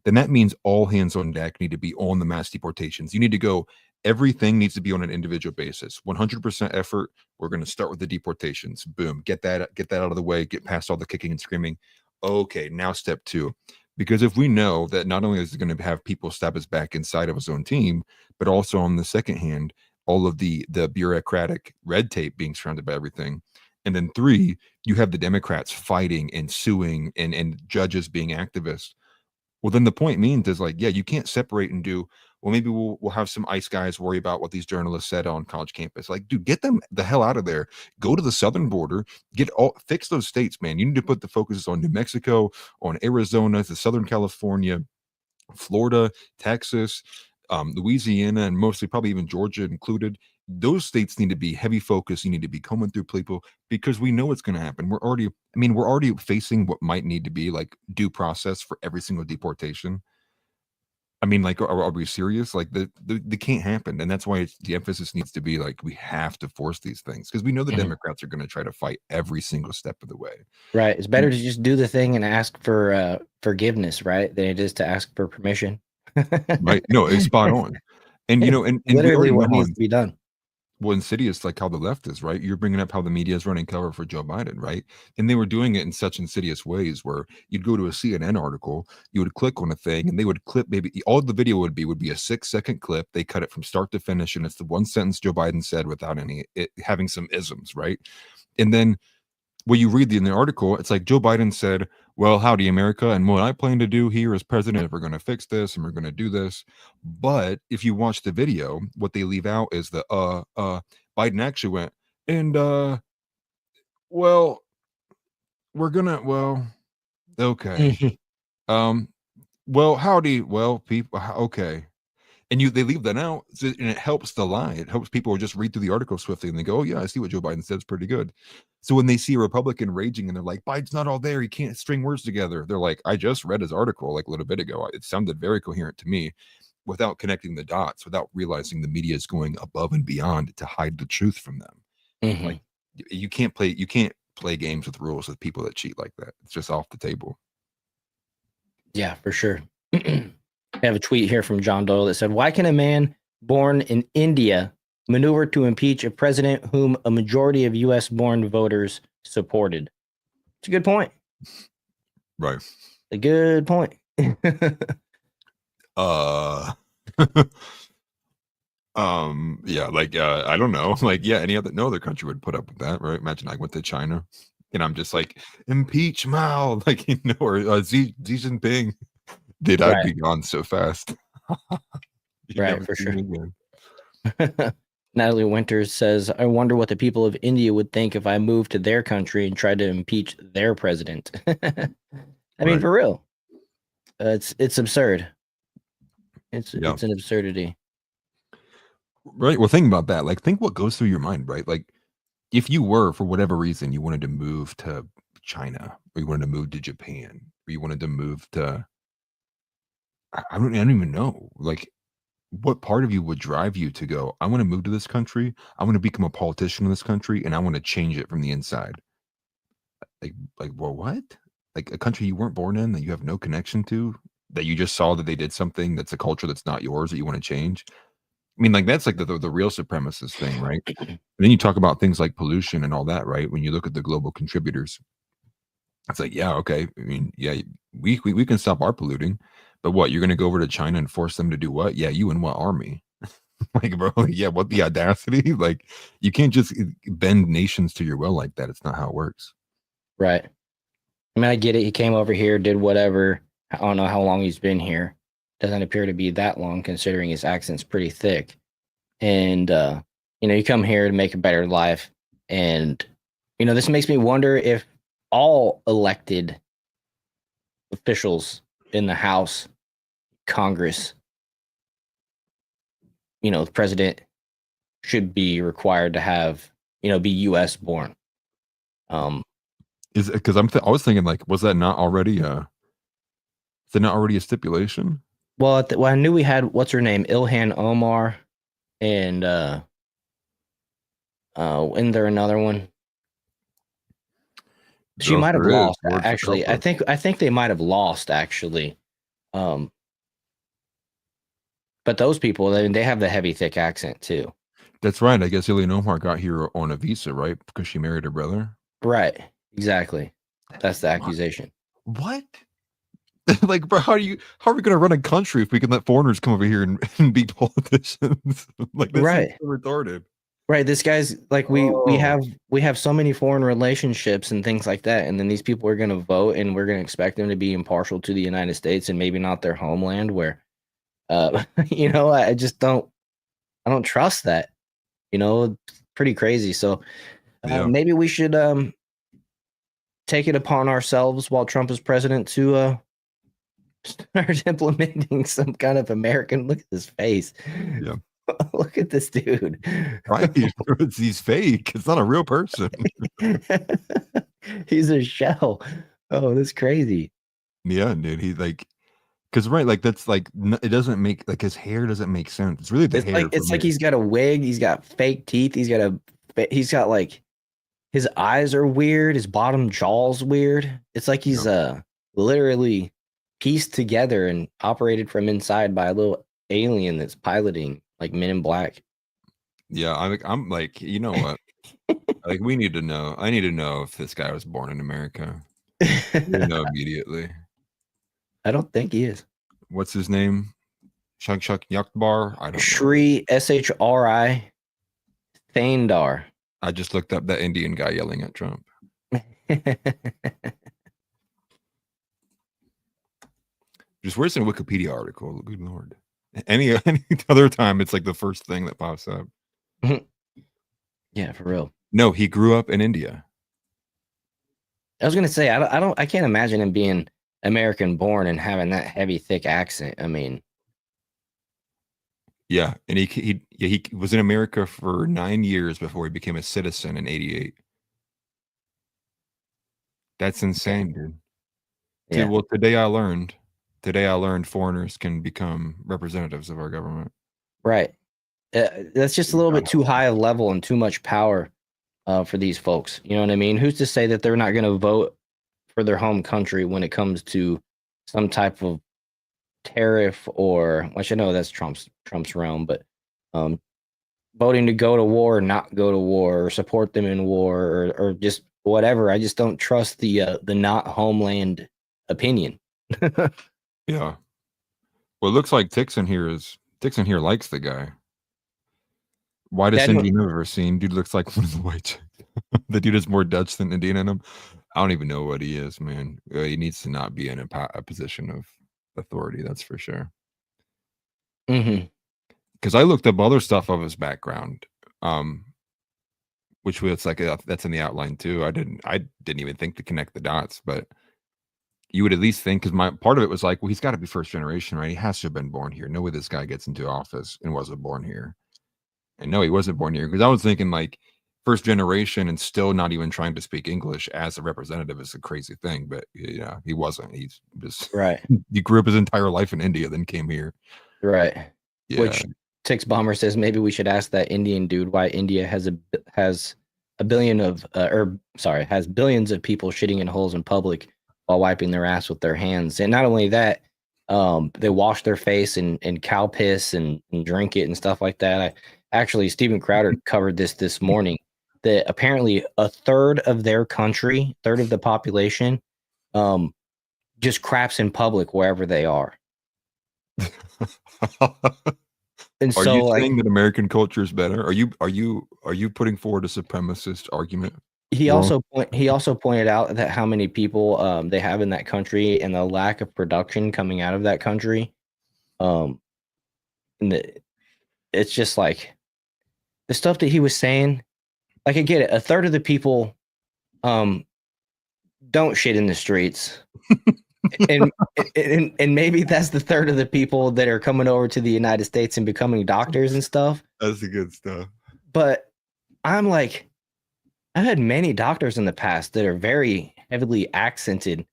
then that means all hands on deck need to be on the mass deportations. You need to go, everything needs to be on an individual basis. 100% effort. We're going to start with the deportations. Boom. Get that out of the way. Get past all the kicking and screaming. Okay, now step 2. Because if we know that not only is it going to have people stab us back inside of his own team, but also on the second hand, all of the bureaucratic red tape being surrounded by everything. And then 3, you have the Democrats fighting and suing and judges being activists. Well, then the point means is like, yeah, you can't separate and do, well, maybe we'll have some ICE guys worry about what these journalists said on college campus. Like, dude, get them the hell out of there. Go to the southern border, fix those states, man. You need to put the focus on New Mexico, on Arizona, to Southern California, Florida, Texas, Louisiana, and mostly probably even Georgia included. Those states need to be heavy focus. You need to be combing through people, because we know what's going to happen. We're already facing what might need to be like due process for every single deportation. I mean, like, are we serious? Like, they can't happen. And that's why the emphasis needs to be like, we have to force these things, because we know the Democrats are going to try to fight every single step of the way. Right. It's better to just do the thing and ask for forgiveness, right, than it is to ask for permission. Right. No, it's spot on. And, you know, and we literally already what know needs to be done. well, insidious, like how the left is, right? You're bringing up how the media is running cover for Joe Biden, right? And they were doing it in such insidious ways where you'd go to a CNN article, you would click on a thing, and they would clip, maybe all the video would be a 6-second clip. They cut it from start to finish, and it's the one sentence Joe Biden said without having some isms, right? And then when you read in the article, it's like Joe Biden said, well, howdy, America. And what I plan to do here as president, we're going to fix this and we're going to do this. But if you watch the video, what they leave out is the Biden actually went, and Well, we're gonna. Well, okay. Well, howdy. Well, people. Okay. And they leave that out, and it helps the lie. It helps people just read through the article swiftly, and they go, "Oh yeah, I see what Joe Biden said. It's pretty good." So when they see a Republican raging, and they're like, "Biden's not all there. He can't string words together," they're like, "I just read his article like a little bit ago. It sounded very coherent to me," without connecting the dots, without realizing the media is going above and beyond to hide the truth from them. Mhm. Like you can't play games with rules with people that cheat like that. It's just off the table. Yeah, for sure. I have a tweet here from John Doyle that said, "Why can a man born in India maneuver to impeach a president whom a majority of U.S. born voters supported?" It's a good point. Right. A good point. Yeah, like I don't know. Like, yeah, no other country would put up with that, right? Imagine I went to China and I'm just like, impeach Mao, like or Xi Jinping. I'd Right. be gone so fast. You Right, never for see sure. me again. Natalie Winters says, "I wonder what the people of India would think if I moved to their country and tried to impeach their president." I mean, Right. for real, it's absurd. It's Yeah. it's an absurdity. Right. Well, think about that. Like, think what goes through your mind, right? Like, if you were, for whatever reason, you wanted to move to China, or you wanted to move to Japan, or you wanted to move to, I don't even know. Like, what part of you would drive you to go, I want to move to this country, I want to become a politician in this country, and I want to change it from the inside? Well, what? Like a country you weren't born in, that you have no connection to, that you just saw that they did something that's a culture that's not yours that you want to change? I mean, like that's like the real supremacist thing, right? And then you talk about things like pollution and all that, right? When you look at the global contributors, it's like, yeah, okay. I mean, yeah, we can stop our polluting, but what, you're gonna go over to China and force them to do what? Yeah, you and what army? Like, bro, yeah, what the audacity? Like, you can't just bend nations to your will like that. It's not how it works. Right. I mean, I get it. He came over here, did whatever. I don't know how long he's been here. Doesn't appear to be that long, considering his accent's pretty thick. And you come here to make a better life. And this makes me wonder if all elected officials in the House, Congress, the president should be required to have, be U.S. born. Is because I was thinking, like, was that not already is that not already a stipulation? Well, I knew we had, what's her name, Ilhan Omar, and isn't there another one? She might have lost, actually. I think they might have lost, actually. But those people, they have the heavy, thick accent too. That's right. I guess Ilhan Omar got here on a visa, right? Because she married her brother. Right. Exactly. That's the accusation. What? Like, bro, how are we going to run a country if we can let foreigners come over here and be politicians? Like, this Right. is so retarded. Right. This guy's like, we have so many foreign relationships and things like that, and then these people are going to vote, and we're going to expect them to be impartial to the United States and maybe not their homeland, where, I just don't trust that. Pretty crazy. So Yeah. maybe we should take it upon ourselves while Trump is president to start implementing some kind of American. Look at his face. Yeah. Look at this dude. Right. He's fake. It's not a real person. He's a shell. Oh, that's crazy. Yeah, dude. He like, because right, like that's like it doesn't make, like, his hair doesn't make sense. It's really the hair. It's like he's got a wig. He's got fake teeth. He's got like, his eyes are weird. His bottom jaw's weird. It's like he's literally pieced together and operated from inside by a little alien that's piloting, like Men in Black. Yeah, I'm like, you know what? Like, we need to know. I need to know if this guy was born in America. Immediately. I don't think he is. What's his name? Chuck Yakbar? I don't know. Shri Shri Thandar. I just looked up that Indian guy yelling at Trump. Just where's the Wikipedia article? Good Lord. Any other time, it's like the first thing that pops up. Yeah, for real. No, he grew up in India. I was gonna say I can't imagine him being American born and having that heavy, thick accent. I mean, Yeah, and he was in America for 9 years before he became a citizen in '88. That's insane, dude. yeah, Well, today I learned foreigners can become representatives of our government. right. That's just a little God bit too high a level and too much power for these folks. You know what I mean? Who's to say that they're not going to vote for their home country when it comes to some type of tariff or, which I know that's Trump's realm, but um, voting to go to war or not go to war or support them in war or just whatever. I just don't trust the not homeland opinion. Yeah. Well, it looks like Tixon here likes the guy. Whitest That Indian I've ever seen. Dude looks like one of the white chicks. The dude is more Dutch than Indian in him. I don't even know what he is, man. He needs to not be in a position of authority. That's for sure. mm-hmm. Because I looked up other stuff of his background, which was like that's in the outline too. I didn't even think to connect the dots, but you would at least think, because my part of it was like, well, he's got to be first generation, right? He has to have been born here. No way this guy gets into office and wasn't born here. And no, he wasn't born here, because I was thinking like first generation and still not even trying to speak English as a representative is a crazy thing. But yeah, he wasn't. He's just Right. He grew up his entire life in India, then came here. Right. Yeah. Which Tix Bomber says maybe we should ask that Indian dude why India has a billion of has billions of people shitting in holes in public while wiping their ass with their hands. And not only that, they wash their face in cow piss and drink it and stuff like that. Actually, Steven Crowder covered this morning, that apparently a third of their country, third of the population, just craps in public wherever they are. And Are so, you like, saying that American culture is better? Are you putting forward a supremacist argument? he Well, also pointed out that how many people they have in that country and the lack of production coming out of that country. And it's just like the stuff that he was saying. Like, I get it. A third of the people don't shit in the streets. and maybe that's the third of the people that are coming over to the United States and becoming doctors and stuff. that's the good stuff. But I'm like, I've had many doctors in the past that are very heavily accented,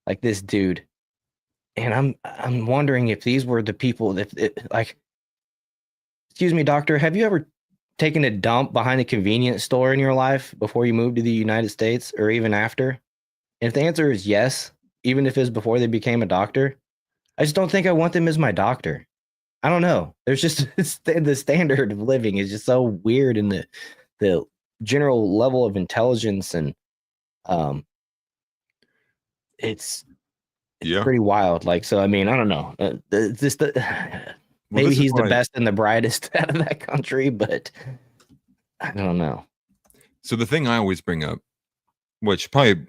like this dude, and I'm wondering if these were the people that like, excuse me, doctor, have you ever taken a dump behind a convenience store in your life before you moved to the United States or even after? And if the answer is yes, even if it's before they became a doctor, I just don't think I want them as my doctor. I don't know. There's just the standard of living is just so weird, and the general level of intelligence, and it's Yeah. pretty wild. Like, so I mean, I don't know. Maybe he's the best and the brightest out of that country, but I don't know. So the thing I always bring up, which probably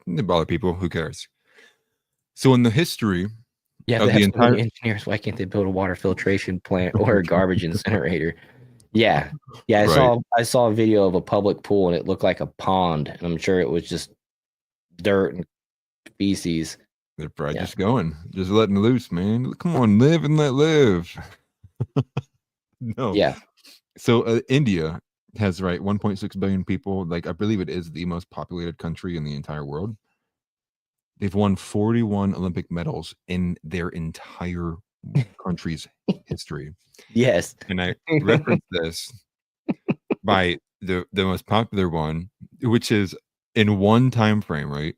bother people, who cares? So in the history Yeah, of they have the so many entire engineers. Why can't they build a water filtration plant or a garbage incinerator? Yeah. I Right. saw a video of a public pool and it looked like a pond, and I'm sure it was just dirt and feces. They're probably Yeah. just letting loose, man. Come on, live and let live. No. Yeah. So India has 1.6 billion people. Like, I believe it is the most populated country in the entire world. They've won 41 Olympic medals in their entire country's history. Yes. And I reference this by the most popular one, which is in one time frame, right?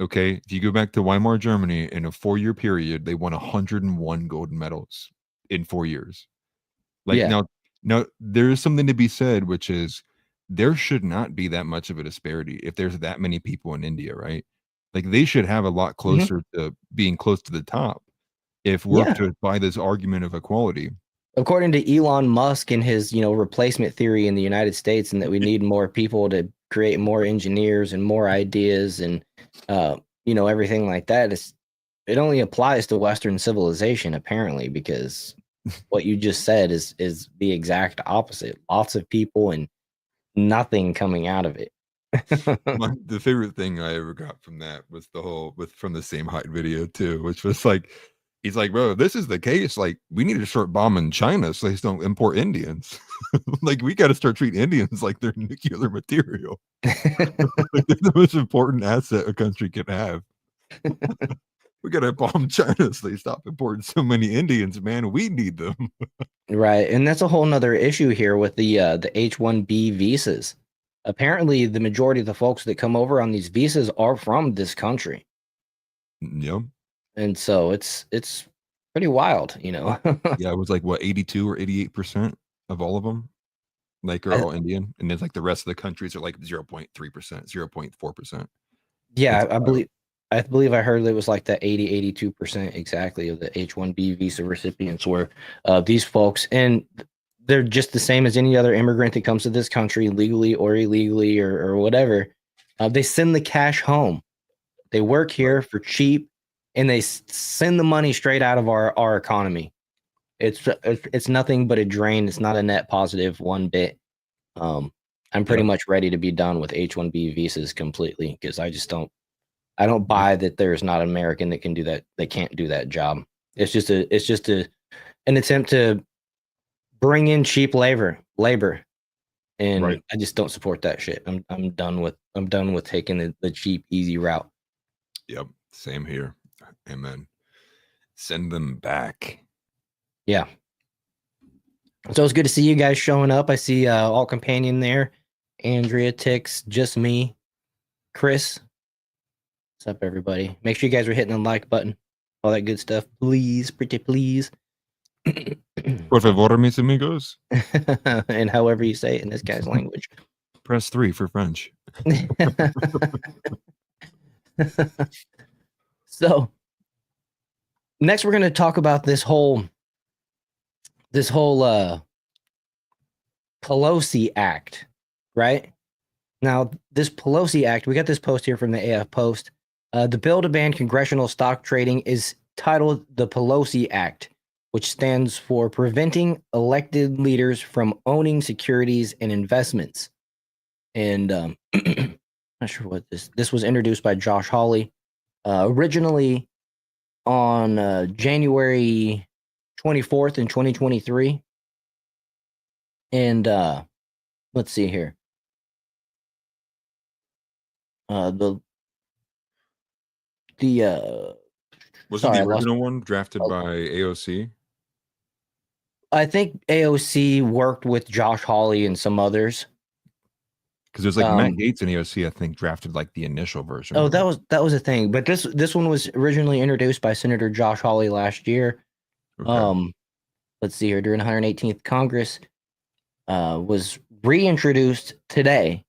Okay, if you go back to Weimar Germany, in a 4-year period, they won 101 gold medals in 4 years. Like, Yeah. now there is something to be said, which is there should not be that much of a disparity if there's that many people in India, right? Like, they should have a lot closer to being close to the top if we're Yeah. to apply this argument of equality. According to Elon Musk and his, replacement theory in the United States, and that we need more people to create more engineers and more ideas and everything like that, it only applies to Western civilization, apparently, because what you just said is the exact opposite. Lots of people and nothing coming out of it. The favorite thing I ever got from that was from the same Hyde video too, which was like, he's like, bro, if this is the case, like, we need to start bombing China so they don't import Indians. Like, we got to start treating Indians like they're nuclear material. Like, they're the most important asset a country can have. We got to bomb China so they stop importing so many Indians, man. We need them. Right. And that's a whole nother issue here with the H-1B visas. Apparently, the majority of the folks that come over on these visas are from this country. Yep. And so it's pretty wild, you know. Yeah, it was like what, 82 or 88% of all of them like are all Indian, and then like the rest of the countries are like 0.3%, 0.4%. Yeah, It's I wild. believe I heard it was like the 82% exactly of the H-1B visa recipients were these folks, and they're just the same as any other immigrant that comes to this country legally or illegally or whatever. They send the cash home. They work here for cheap, and they send the money straight out of our economy. It's nothing but a drain. It's not a net positive one bit. I'm pretty much ready to be done with H-1B visas completely, because I don't buy that there's not an American that can do that. They can't do that job. It's just an attempt to bring in cheap labor, and Right. I just don't support that shit. I'm done with taking the cheap, easy route. Yep. Same here. Amen. Send them back. Yeah. So it's good to see you guys showing up. I see All Companion there, Andrea, Tix, just me, Chris. What's up, everybody? Make sure you guys are hitting the like button, all that good stuff, please, pretty please. Por favor, mis amigos. And however you say it in this guy's language. Press 3 for French. So next we're going to talk about this whole PELOSI Act, right? Now, this PELOSI Act, we got this post here from the AF Post. The bill to ban congressional stock trading is titled the PELOSI Act, which stands for Preventing Elected Leaders from Owning Securities and Investments. And not sure what this was introduced by Josh Hawley, originally on January 24th in 2023. And let's see here. Was it the original one drafted by AOC? I think AOC worked with Josh Hawley and some others. Because there's like Matt Gaetz and AOC, I think, drafted like the initial version. Oh, that was a thing. But this one was originally introduced by Senator Josh Hawley last year. Okay. Let's see here. During the 118th Congress, was reintroduced today,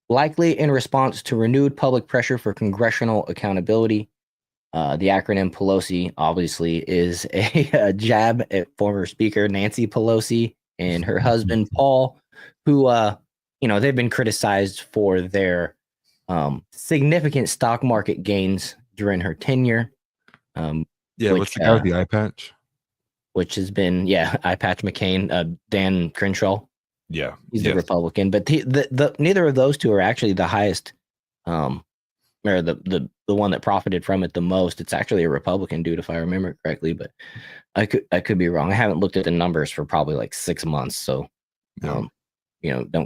likely in response to renewed public pressure for congressional accountability. The acronym PELOSI obviously is a jab at former Speaker Nancy Pelosi and her husband Paul, who they've been criticized for their significant stock market gains during her tenure. What's the guy with the eye patch? Which has been eye patch McCain, Dan Crenshaw. Yeah, he's a Republican, but the neither of those two are actually the highest, or the one that profited from it the most. It's actually a Republican dude, if I remember correctly, but I could be wrong. I haven't looked at the numbers for probably like 6 months, so don't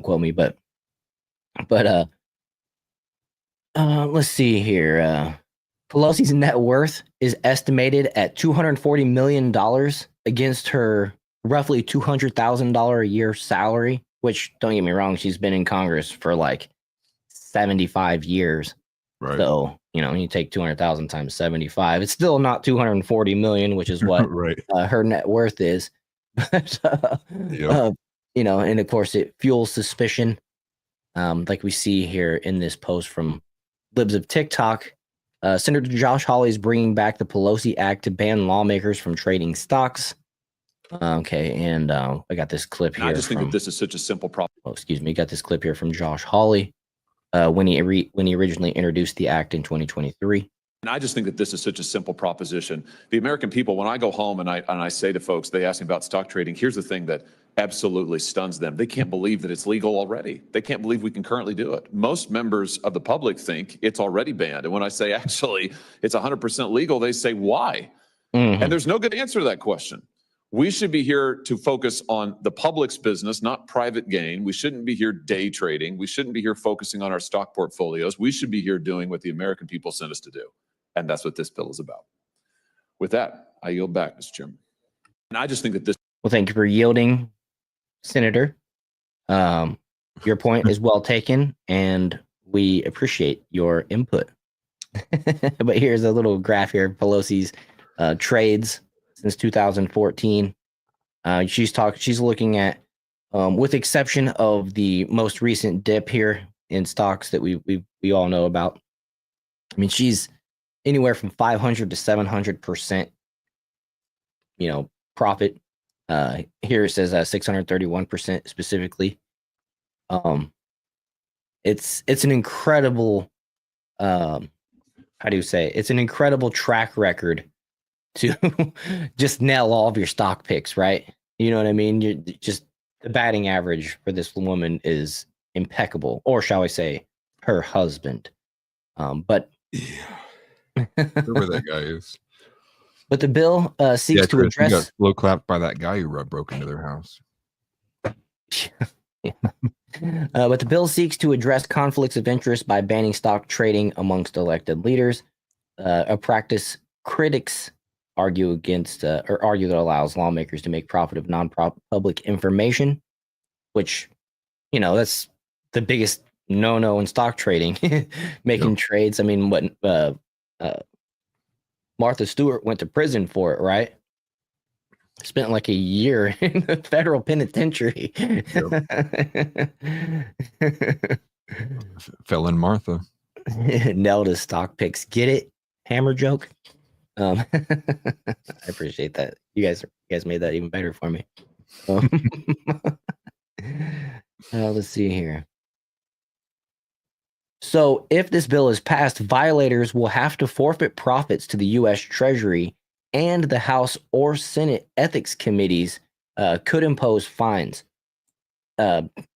quote me. But let's see here. Pelosi's net worth is estimated at $240 million against her roughly $200,000 a year salary, which, don't get me wrong, she's been in Congress for like 75 years. Right. So, you take 200,000 times 75, it's still not 240 million, which is what right. Her net worth is. But, and of course it fuels suspicion. Like we see here in this post from Libs of TikTok. Senator Josh Hawley is bringing back the PELOSI Act to ban lawmakers from trading stocks. Okay, and I got this clip here. I just think that this is such a simple problem. Oh, excuse me. Got this clip here from Josh Hawley when he originally introduced the act in 2023. And I just think that this is such a simple proposition. The American people, when I go home and I say to folks, they ask me about stock trading. Here's the thing that absolutely stuns them. They can't believe that it's legal already. They can't believe we can currently do it. Most members of the public think it's already banned. And when I say actually it's 100% legal, they say why? Mhm. And there's no good answer to that question. We should be here to focus on the public's business, not private gain. We shouldn't be here day trading. We shouldn't be here focusing on our stock portfolios. We should be here doing what the American people sent us to do. And that's what this bill is about. With that, I yield back, Mr. Chairman. And I just think that this. Well, thank you for yielding, Senator. Your point is well taken, and we appreciate your input. But here's a little graph here: Pelosi's trades since 2014. She's looking at, with exception of the most recent dip here in stocks that we all know about. I mean, she's anywhere from 500 to 700%, profit. Here it says 631% specifically. It's an incredible, how do you say? It's an incredible track record to just nail all of your stock picks, right? You know what I mean? You're just, the batting average for this woman is impeccable, or shall I say, her husband. But Yeah. Whoever that guy is. But the bill seeks to Chris, you got address. slow clapped by that guy who broke into their house. But the bill seeks to address conflicts of interest by banning stock trading amongst elected leaders, a practice critics argue against, or argue that allows lawmakers to make profit of non-public information, which, that's the biggest no-no in stock trading, making trades. I mean, what Martha Stewart went to prison for it, right? Spent like a year in the federal penitentiary. Felon Martha. Nailed his stock picks. Get it? Hammer joke. I appreciate that. You guys made that even better for me. Let's see here. So if this bill is passed, violators will have to forfeit profits to the U.S. Treasury, and the House or Senate ethics committees could impose fines.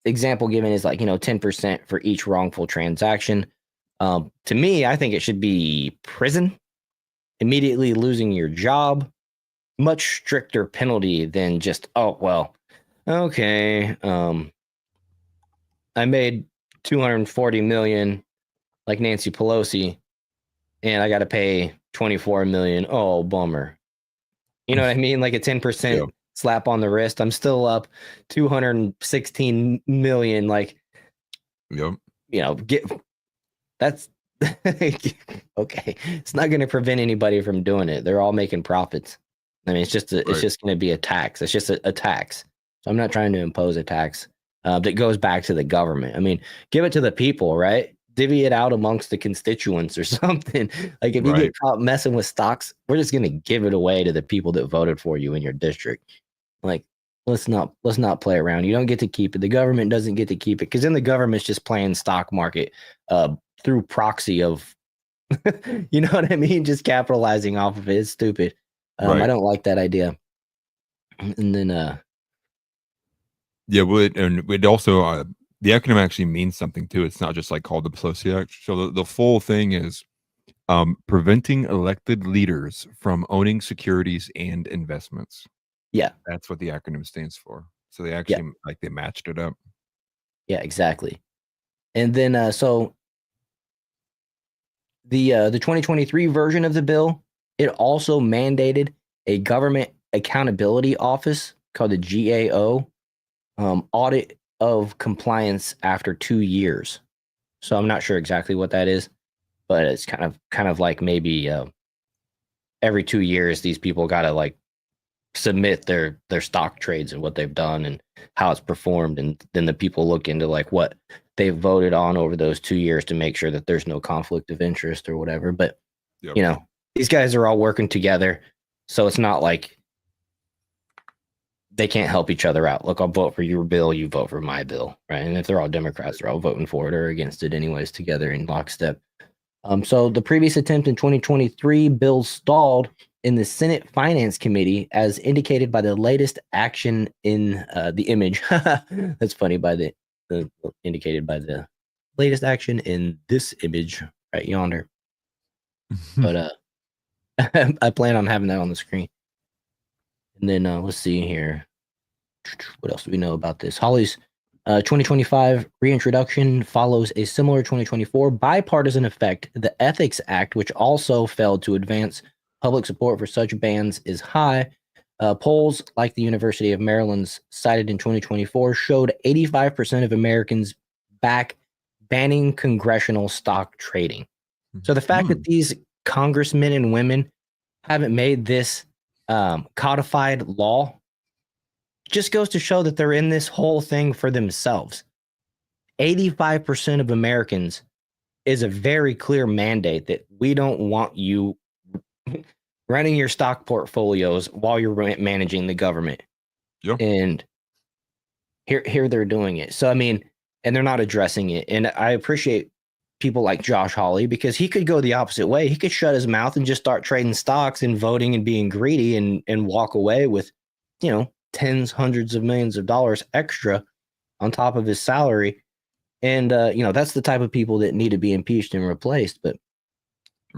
Example given is 10% for each wrongful transaction. To me, I think it should be prison, immediately losing your job, much stricter penalty than just, okay, I made $240 million like Nancy Pelosi, and I got to pay $24 million. Oh, bummer. You know what I mean? Like a 10% slap on the wrist. I'm still up $216 million. Like, that's okay. It's not going to prevent anybody from doing it. They're all making profits. I mean, it's just going to be a tax. It's just a tax. So I'm not trying to impose a tax that goes back to the government. I mean, give it to the people, right? Divvy it out amongst the constituents or something. Like if you get caught messing with stocks, we're just going to give it away to the people that voted for you in your district. Like, let's not play around. You don't get to keep it. The government doesn't get to keep it, because then the government's just playing stock market through proxy of, you know what I mean? Just capitalizing off of it. It's stupid. I don't like that idea. And then, it also, the acronym actually means something too. It's not just called the Pelosi Act. So the full thing is preventing elected leaders from owning securities and investments. Yeah, that's what the acronym stands for. So they actually they matched it up. Yeah, exactly. And then so the 2023 version of the bill, it also mandated a government accountability office called the GAO audit of compliance after 2 years. So I'm not sure exactly what that is, but it's kind of like maybe every 2 years these people got to submit their stock trades and what they've done and how it's performed, and then the people look into what they voted on over those 2 years to make sure that there's no conflict of interest or whatever. But these guys are all working together, so it's not like they can't help each other out. Look, I'll vote for your bill, you vote for my bill, right? And if they're all Democrats, they're all voting for it or against it anyways, together in lockstep. So the previous attempt in 2023, bill stalled in the Senate Finance Committee, as indicated by the latest action in the image. That's funny, by the indicated by the latest action in this image right yonder. But I plan on having that on the screen. And then let's see here. What else do we know about this? Hawley's 2025 reintroduction follows a similar 2024 bipartisan effect. The Ethics Act, which also failed to advance public support for such bans, is high. Polls like the University of Maryland's cited in 2024 showed 85% of Americans back banning congressional stock trading. So the fact that these congressmen and women haven't made this codified law just goes to show that they're in this whole thing for themselves. 85% of Americans is a very clear mandate that we don't want you running your stock portfolios while you're managing the government. Yeah. And here they're doing it. So, I mean, and they're not addressing it. And I appreciate people like Josh Hawley, because he could go the opposite way. He could shut his mouth and just start trading stocks and voting and being greedy and walk away with, tens, hundreds of millions of dollars extra on top of his salary. And, that's the type of people that need to be impeached and replaced. But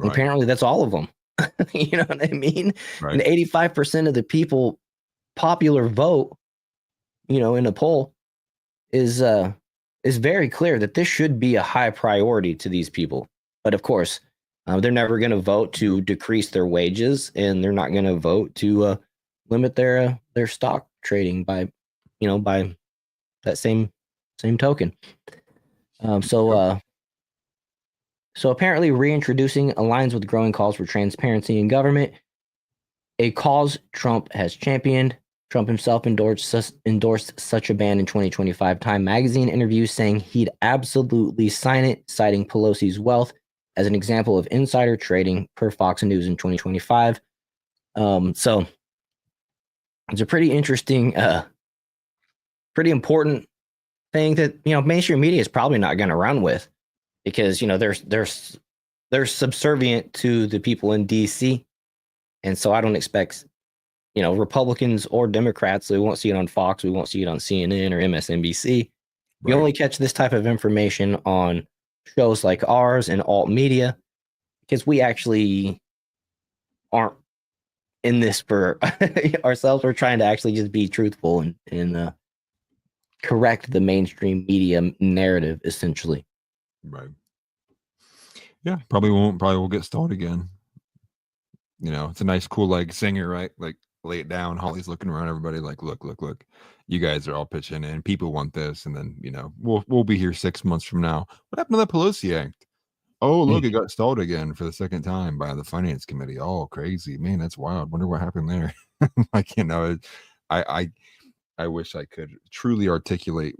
apparently that's all of them. You know what I mean? Right. And 85% of the people popular vote, in a poll is very clear that this should be a high priority to these people. But of course, they're never going to vote to decrease their wages, and they're not going to vote to limit their stock trading by that same token. So apparently reintroducing aligns with growing calls for transparency in government, a cause Trump has championed. Trump himself endorsed such a ban in 2025 Time magazine interview, saying he'd absolutely sign it, citing Pelosi's wealth as an example of insider trading per Fox News in 2025. So it's a pretty interesting, pretty important thing that, mainstream media is probably not going to run with, because, they're subservient to the people in DC. And so I don't expect, Republicans or Democrats, we won't see it on Fox, we won't see it on CNN or MSNBC. We only catch this type of information on shows like ours and alt media, because we actually aren't in this for ourselves. We're trying to actually just be truthful and correct the mainstream media narrative, essentially. Right. Yeah, probably will get stalled again. It's a nice, cool, singer, right? Lay it down. Holly's looking around, everybody look. You guys are all pitching in. People want this, and then we'll be here 6 months from now. What happened to the Pelosi Act? Oh, look, it got stalled again for the second time by the Finance Committee. Oh, crazy, man, that's wild. Wonder what happened there. I wish I could truly articulate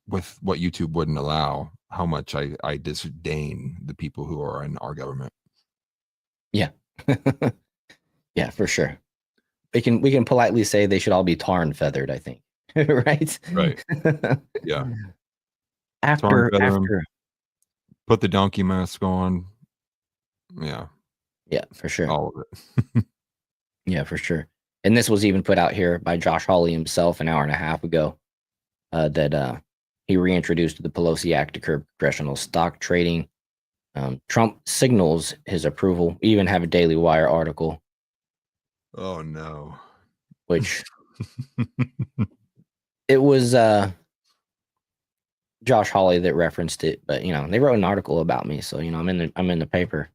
with what YouTube wouldn't allow how much I disdain the people who are in our government. Yeah. Yeah, for sure. We can politely say they should all be tar and feathered, I think. Right? Right. Yeah. After put the donkey mask on. Yeah. Yeah, for sure. All of it. Yeah, for sure. And this was even put out here by Josh Hawley himself an hour and a half ago, that he reintroduced the Pelosi Act to curb congressional stock trading. Trump signals his approval. We even have a Daily Wire article. Oh no. Which it was Josh Hawley that referenced it, but they wrote an article about me, so I'm in the paper.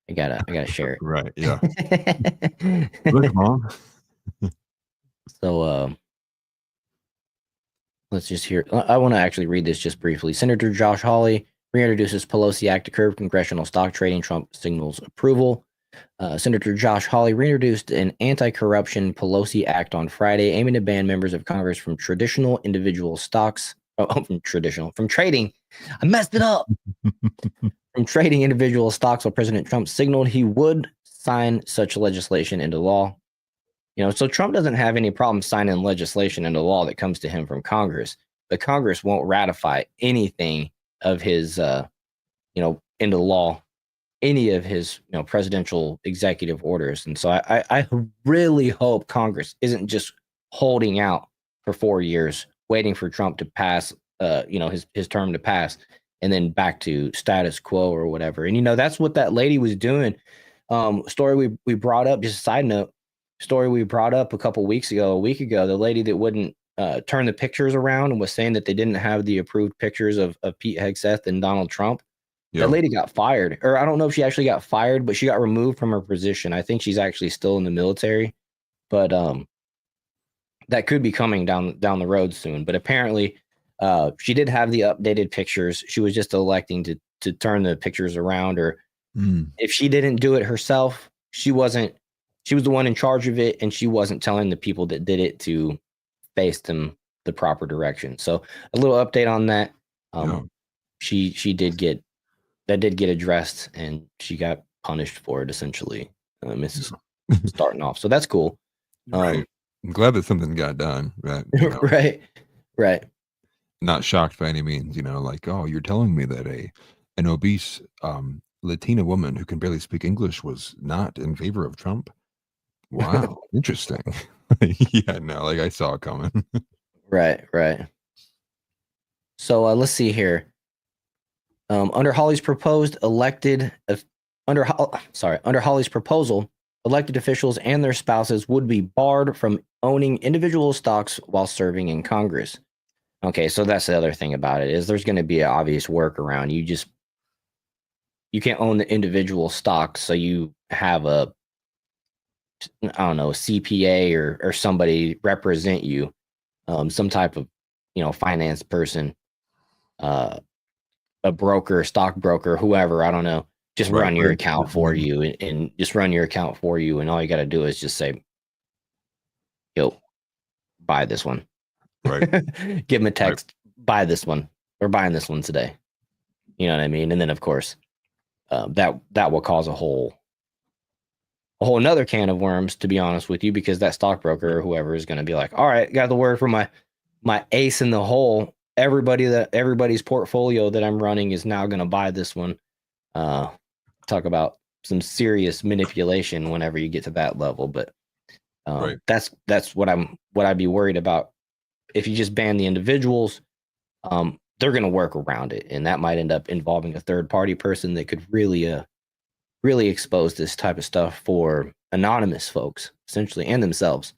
I gotta share it. Right. Yeah. Look, Mom. So let's just hear. I want to actually read this just briefly. Senator Josh Hawley reintroduces Pelosi Act to curb congressional stock trading. Trump signals approval. Senator Josh Hawley reintroduced an anti-corruption Pelosi Act on Friday, aiming to ban members of Congress from traditional individual stocks. From trading. I messed it up. From trading individual stocks, while President Trump signaled he would sign such legislation into law. So Trump doesn't have any problem signing legislation into law that comes to him from Congress, but Congress won't ratify anything of his, into law any of his presidential executive orders. And so I really hope Congress isn't just holding out for 4 years, waiting for Trump to pass, his term to pass, and then back to status quo or whatever. And that's what that lady was doing. Story we brought up, just a side note, story we brought up a week ago, the lady that wouldn't turn the pictures around and was saying that they didn't have the approved pictures of Pete Hegseth and Donald Trump. That lady got fired, or I don't know if she actually got fired, but she got removed from her position. I think she's actually still in the military, but that could be coming down the road soon. But apparently, she did have the updated pictures. She was just electing to turn the pictures around, or if she didn't do it herself, she was the one in charge of it, and she wasn't telling the people that did it to face them the proper direction. So a little update on that. She did get addressed, and she got punished for it, essentially. Mrs. starting off. So that's cool. Right. I'm glad that something got done. Right. Right. Not shocked by any means, like, oh, you're telling me that an obese Latina woman who can barely speak English was not in favor of Trump. Wow. Interesting. Yeah, no, like I saw it coming. Right. So let's see here. Under Hawley's proposal, elected officials and their spouses would be barred from owning individual stocks while serving in Congress. Okay, so that's the other thing about it, is there's going to be an obvious workaround. You can't own the individual stocks, so you have a CPA or somebody represent you, some type of finance person, a broker, stockbroker, whoever, I don't know, just run your account for you and just run your account for you. And all you got to do is just say, yo, buy this one. Right. Give them a text, buy this one. We're buying this one today. You know what I mean? And then of course, that will cause a whole another can of worms, to be honest with you, because that stockbroker or whoever is going to be like, all right, got the word for my ace in the hole. Everybody's portfolio that I'm running is now going to buy this one. Talk about some serious manipulation whenever you get to that level. But that's what I'd be worried about. If you just ban the individuals, they're going to work around it, and that might end up involving a third party person that could really expose this type of stuff for anonymous folks, essentially, and themselves.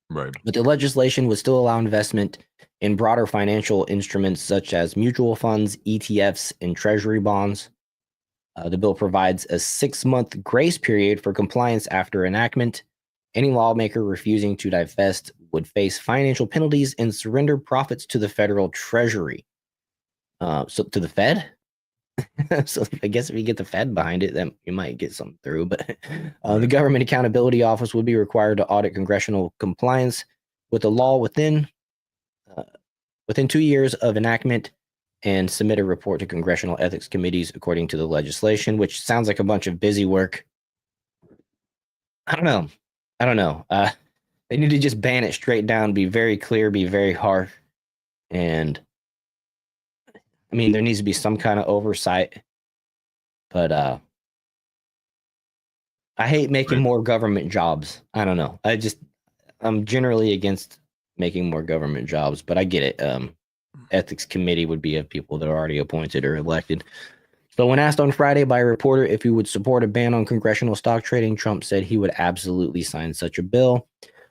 Right. But the legislation would still allow investment in broader financial instruments such as mutual funds, ETFs, and treasury bonds. The bill provides a 6-month grace period for compliance after enactment. Any lawmaker refusing to divest would face financial penalties and surrender profits to the federal treasury. So to the Fed? So I guess if you get the Fed behind it, then you might get something through. But the Government Accountability Office would be required to audit congressional compliance with the law within 2 years of enactment and submit a report to congressional ethics committees according to the legislation, which sounds like a bunch of busy work. I don't know. They need to just ban it straight down, be very clear, be very harsh. And I mean, there needs to be some kind of oversight, but I hate making more government jobs. I don't know. I'm generally against making more government jobs, but I get it. Ethics committee would be of people that are already appointed or elected. So when asked on Friday by a reporter if he would support a ban on congressional stock trading, Trump said he would absolutely sign such a bill.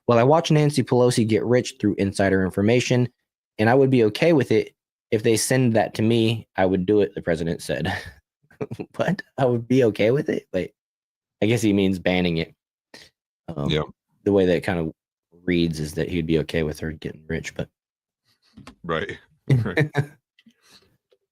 Well, I watched Nancy Pelosi get rich through insider information, and I would be okay with it. If they send that to me, I would do it, the president said. What? I would be okay with it? Like, I guess he means banning it. The way that it kind of reads is that he'd be okay with her getting rich, but right.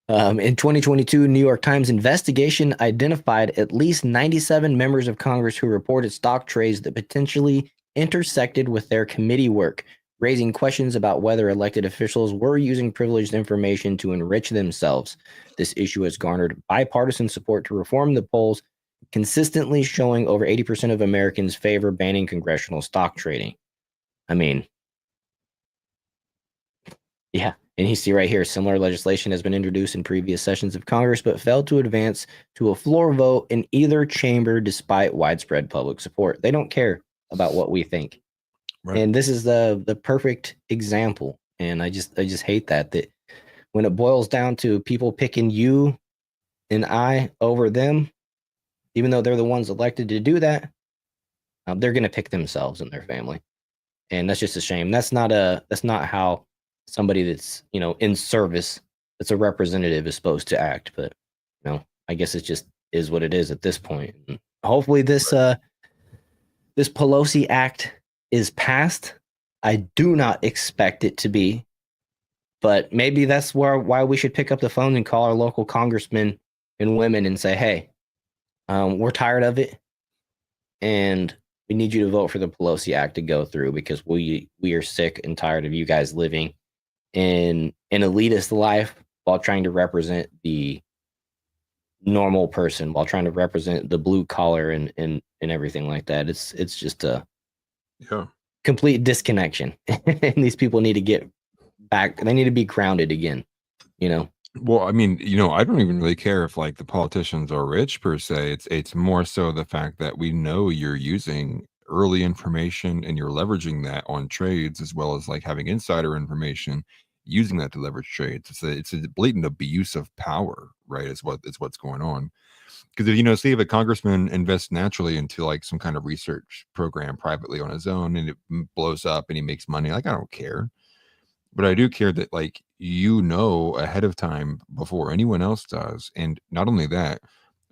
In 2022, New York Times investigation identified at least 97 members of Congress who reported stock trades that potentially intersected with their committee work, raising questions about whether elected officials were using privileged information to enrich themselves. This issue has garnered bipartisan support to reform the polls, consistently showing over 80% of Americans favor banning congressional stock trading. I mean, yeah, And you see right here, similar legislation has been introduced in previous sessions of Congress, but failed to advance to a floor vote in either chamber despite widespread public support. They don't care about what we think. Right. And this is the perfect example. And I just hate that when it boils down to people picking you and I over them, even though they're the ones elected to do that, they're going to pick themselves and their family. And that's just a shame. That's not how somebody that's, in service, that's a representative, is supposed to act. But I guess it just is what it is at this point. And hopefully this Pelosi Act is passed. I do not expect it to be, but maybe that's why we should pick up the phone and call our local congressmen and women and say, hey, we're tired of it, and we need you to vote for the Pelosi Act to go through, because we are sick and tired of you guys living in an elitist life while trying to represent the normal person, while trying to represent the blue collar and everything like that. It's just a complete disconnection. And these people need to get back. They need to be grounded again, Well, I mean, I don't even really care if like the politicians are rich per se. It's more so the fact that we know you're using early information and you're leveraging that on trades, as well as like having insider information, using that to leverage trades. It's a blatant abuse of power, right? Is what's going on. Because if say if a congressman invests naturally into like some kind of research program privately on his own and it blows up and he makes money, like I don't care. But I do care that like ahead of time before anyone else does. And not only that,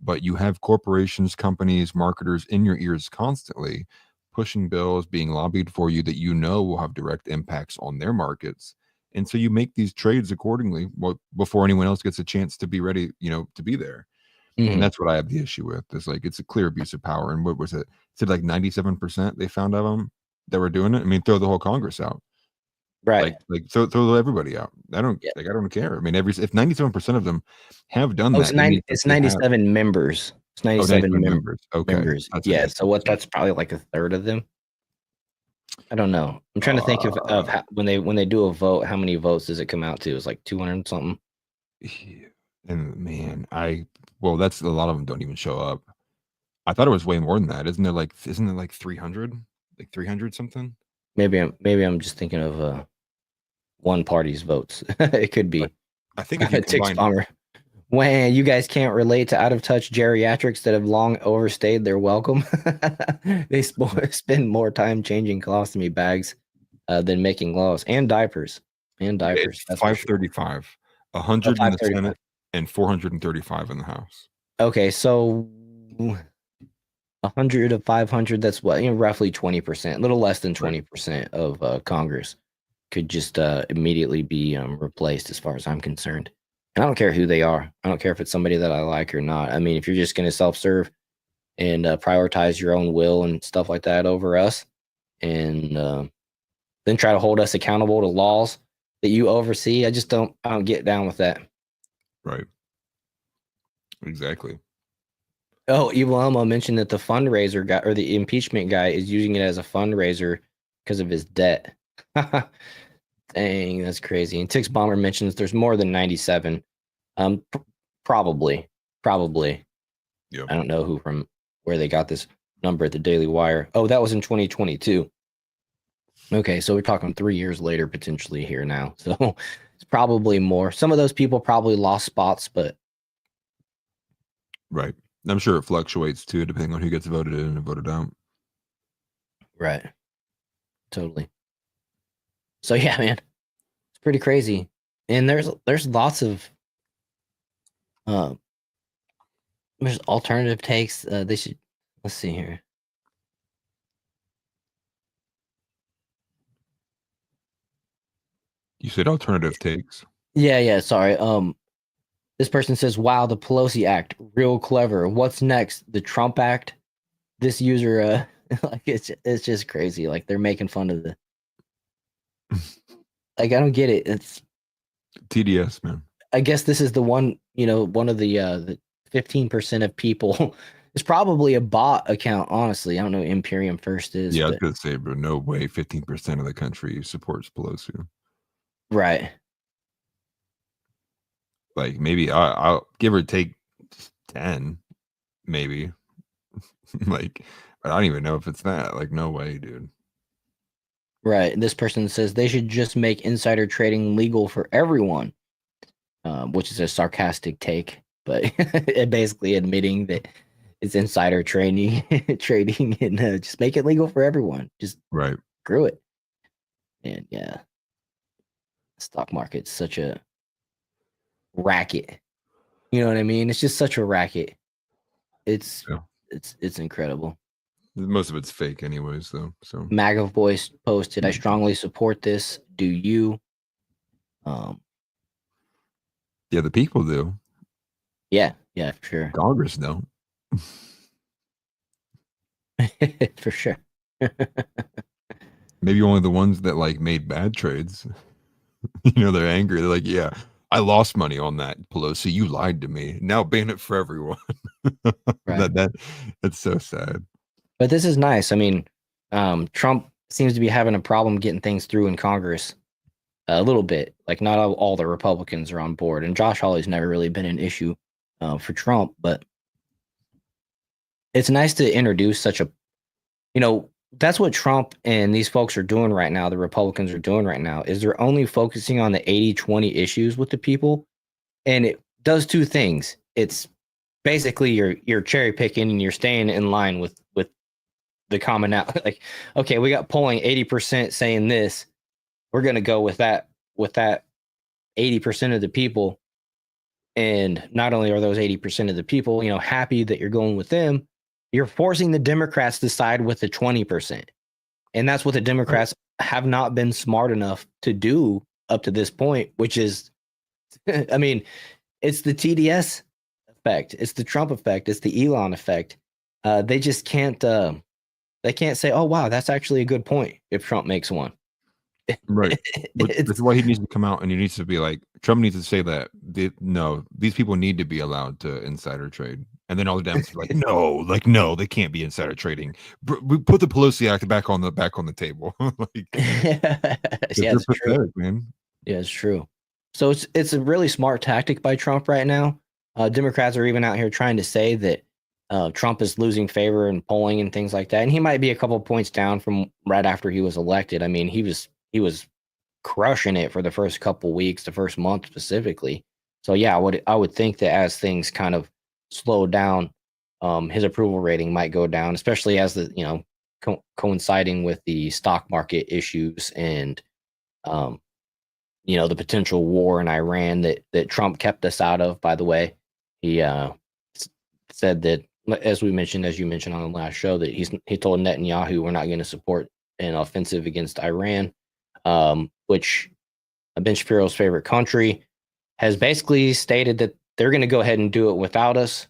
but you have corporations, companies, marketers in your ears constantly pushing bills, being lobbied for you that will have direct impacts on their markets. And so you make these trades accordingly before anyone else gets a chance to be ready, to be there. Mm-hmm. And that's what I have the issue with. It's a clear abuse of power. And what was it? Said like 97% they found of them that were doing it. I mean, throw the whole Congress out. Right. Like throw everybody out. I don't care. I mean, if 97% of them have done that, it's 97 members. It's 97 members. Okay. Members. Yeah. So that's probably like a third of them. I don't know. I'm trying to think of how, when they do a vote, how many votes does it come out to? It's like 200 something. And man, that's a lot of them don't even show up. I thought it was way more than that. Isn't it like 300? Like 300 something? Maybe I'm just thinking of one party's votes. It could be. I think if you Tix Bomber. When you guys can't relate to out of touch geriatrics that have long overstayed their welcome. They spend more time changing colostomy bags than making laws and diapers. It's 535, 100 in the Senate, and 435 in the House. Okay, so 100 of 500. That's what, roughly 20%, a little less than 20% of Congress could just immediately be replaced, as far as I'm concerned. And I don't care who they are. I don't care if it's somebody that I like or not. I mean, if you're just going to self-serve and prioritize your own will and stuff like that over us, and then try to hold us accountable to laws that you oversee, I don't get down with that. Right. Exactly. Oh, Evil Elmo mentioned that the fundraiser guy, or the impeachment guy, is using it as a fundraiser because of his debt. Dang, that's crazy. And Tix Bomber mentions there's more than 97. Probably. Yep. I don't know from where they got this number at the Daily Wire. Oh, that was in 2022. Okay, so we're talking 3 years later potentially here now. So it's probably more. Some of those people probably lost spots, but right. I'm sure it fluctuates too, depending on who gets voted in and voted out. Right. Totally. So yeah, man, it's pretty crazy. And there's lots of there's alternative takes. Let's see here. You said alternative takes? Yeah, sorry. This person says, wow, the Pelosi Act, real clever. What's next? The Trump Act? This user like it's just crazy. Like they're making fun of the like, I don't get it. It's TDS, man. I guess this is the one, one of the 15% of people. It's probably a bot account, honestly. I don't know what Imperium First is. Yeah, I was going to say, but no way 15% of the country supports Pelosi. Right. Like maybe I'll give or take 10, maybe. Like, but I don't even know if it's that. Like, no way, dude. Right. This person says they should just make insider trading legal for everyone, which is a sarcastic take, but basically admitting that it's insider trading, trading, and just make it legal for everyone. Just Right. screw it. And yeah, the stock market's such a racket. You know what I mean? It's just such a racket. It's Yeah. it's incredible. Most of it's fake, anyways, though. So MAGA voice posted, I strongly support this. Do you? yeah, the people do. Yeah, for sure. Congress don't. For sure. Maybe only the ones that like made bad trades. You know, they're angry. They're like, yeah, I lost money on that, Pelosi. You lied to me. Now ban it for everyone. Right. That's so sad. But this is nice. I mean, Trump seems to be having a problem getting things through in Congress a little bit. Like not all the Republicans are on board, and Josh Hawley's never really been an issue for Trump. But it's nice to introduce such a, that's what Trump and these folks are doing right now. The Republicans are doing right now is they're only focusing on the 80-20 issues with the people, and it does two things. It's basically you're cherry picking and you're staying in line with the commonality. Like, okay, we got polling 80% saying this, we're going to go with that 80% of the people. And not only are those 80% of the people, happy that you're going with them, you're forcing the Democrats to side with the 20%. And that's what the Democrats have not been smart enough to do up to this point, which is, I mean, it's the TDS effect. It's the Trump effect. It's the Elon effect. They just can't, they can't say, oh, wow, that's actually a good point if Trump makes one. Right. That's why he needs to come out and he needs to be like, Trump needs to say that, no, these people need to be allowed to insider trade. And then all the Dems are like, no, they can't be insider trading. We put the Pelosi Act back on the table. Like, yeah, it's pathetic, true, man. Yeah, it's true. So it's a really smart tactic by Trump right now. Democrats are even out here trying to say that Trump is losing favor in polling and things like that, and he might be a couple points down from right after he was elected. I mean, he was crushing it for the first couple weeks, the first month specifically. So yeah, I would think that as things kind of slow down, his approval rating might go down, especially as the coinciding with the stock market issues and the potential war in Iran that Trump kept us out of. By the way, he said that, as you mentioned on the last show, that he told Netanyahu we're not going to support an offensive against Iran, which Ben Shapiro's favorite country has basically stated that they're going to go ahead and do it without us.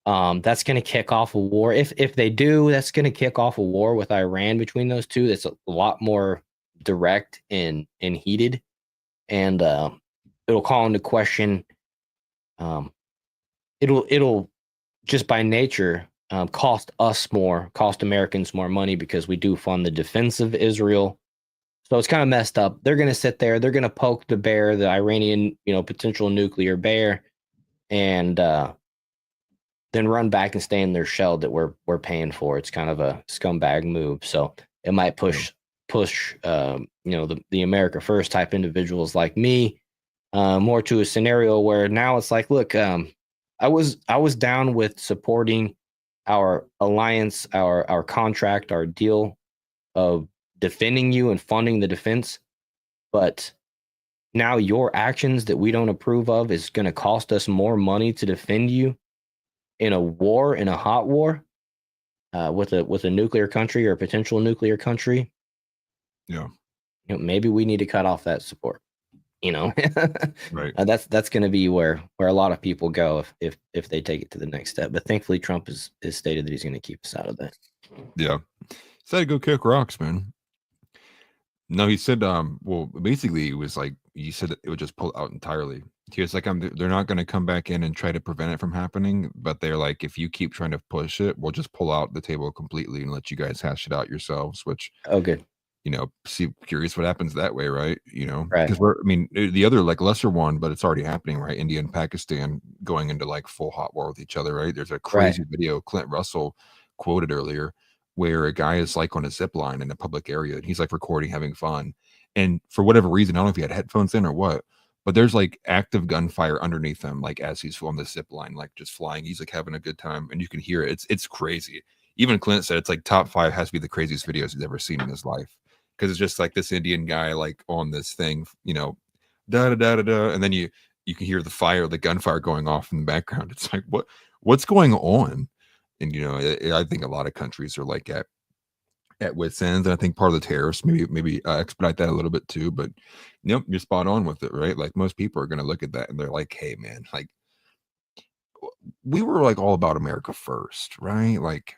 That's going to kick off a war. If they do, that's going to kick off a war with Iran between those two. That's a lot more direct and heated, and it'll call into question. It'll just by nature cost Americans more money because we do fund the defense of Israel. So it's kind of messed up. They're going to sit there. They're going to poke the bear, the Iranian, potential nuclear bear, and then run back and stay in their shell that we're paying for. It's kind of a scumbag move. So it might push the America First type individuals like me more to a scenario where now it's like, look, I was down with supporting our alliance, our contract, our deal of defending you and funding the defense, but now your actions that we don't approve of is going to cost us more money to defend you in a hot war with a nuclear country or a potential nuclear country. Yeah, maybe we need to cut off that support. Right. That's going to be where a lot of people go if they take it to the next step. But thankfully, Trump has stated that he's going to keep us out of that. Yeah, said to go kick rocks, man. No, he said, well, basically it was like, he said that it would just pull out entirely. He was like, they're not going to come back in and try to prevent it from happening, but they're like, if you keep trying to push it, we'll just pull out the table completely and let you guys hash it out yourselves, which, oh, good. curious what happens that way, right? Right. Because the other like lesser one, but it's already happening, right? India and Pakistan going into like full hot war with each other, right? There's a crazy video Clint Russell quoted earlier where a guy is like on a zip line in a public area and he's like recording, having fun. And for whatever reason, I don't know if he had headphones in or what, but there's like active gunfire underneath him, like as he's on the zip line, like just flying. He's like having a good time and you can hear it. It's crazy. Even Clint said it's like top 5 has to be the craziest videos he's ever seen in his life. Because it's just like this Indian guy like on this thing, da da da da da, and then you can hear the gunfire going off in the background. It's like what's going on? And I think a lot of countries are like at wit's ends, and I think part of the tariffs maybe expedite that a little bit too. But you're spot on with it, right? Like most people are going to look at that and they're like, hey man, like we were like all about America first, right? Like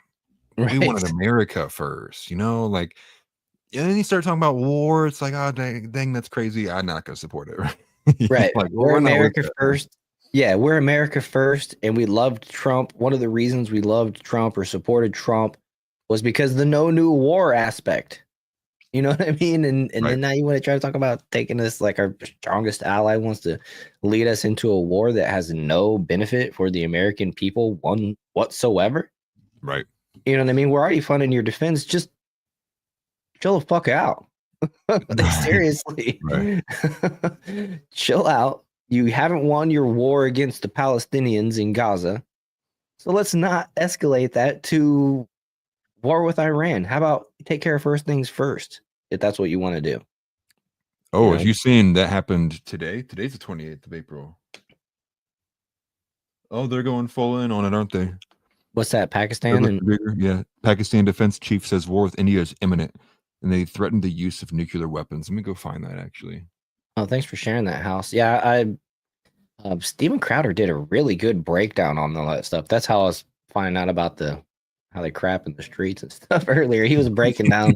we wanted America first, like. And then you start talking about war. It's like, oh, dang, that's crazy. I'm not going to support it. Right. Like, we're America first. Yeah, we're America first. And we loved Trump. One of the reasons we loved Trump or supported Trump was because the no new war aspect. You know what I mean? And then now you want to try to talk about taking us, like our strongest ally wants to lead us into a war that has no benefit for the American people one whatsoever. Right. You know what I mean? We're already funding your defense. Just chill the fuck out. Seriously. Chill out. You haven't won your war against the Palestinians in Gaza. So let's not escalate that to war with Iran. How about take care of first things first, if that's what you want to do? Oh, as you seen that happened today? Today's the 28th of April. Oh, they're going full in on it, aren't they? What's that? Pakistan? Yeah. Pakistan defense chief says war with India is imminent. And they threatened the use of nuclear weapons. Let me go find that, actually. Oh, thanks for sharing that, House. Yeah, Steven Crowder did a really good breakdown on all that stuff. That's how I was finding out about how they crap in the streets and stuff earlier. He was breaking down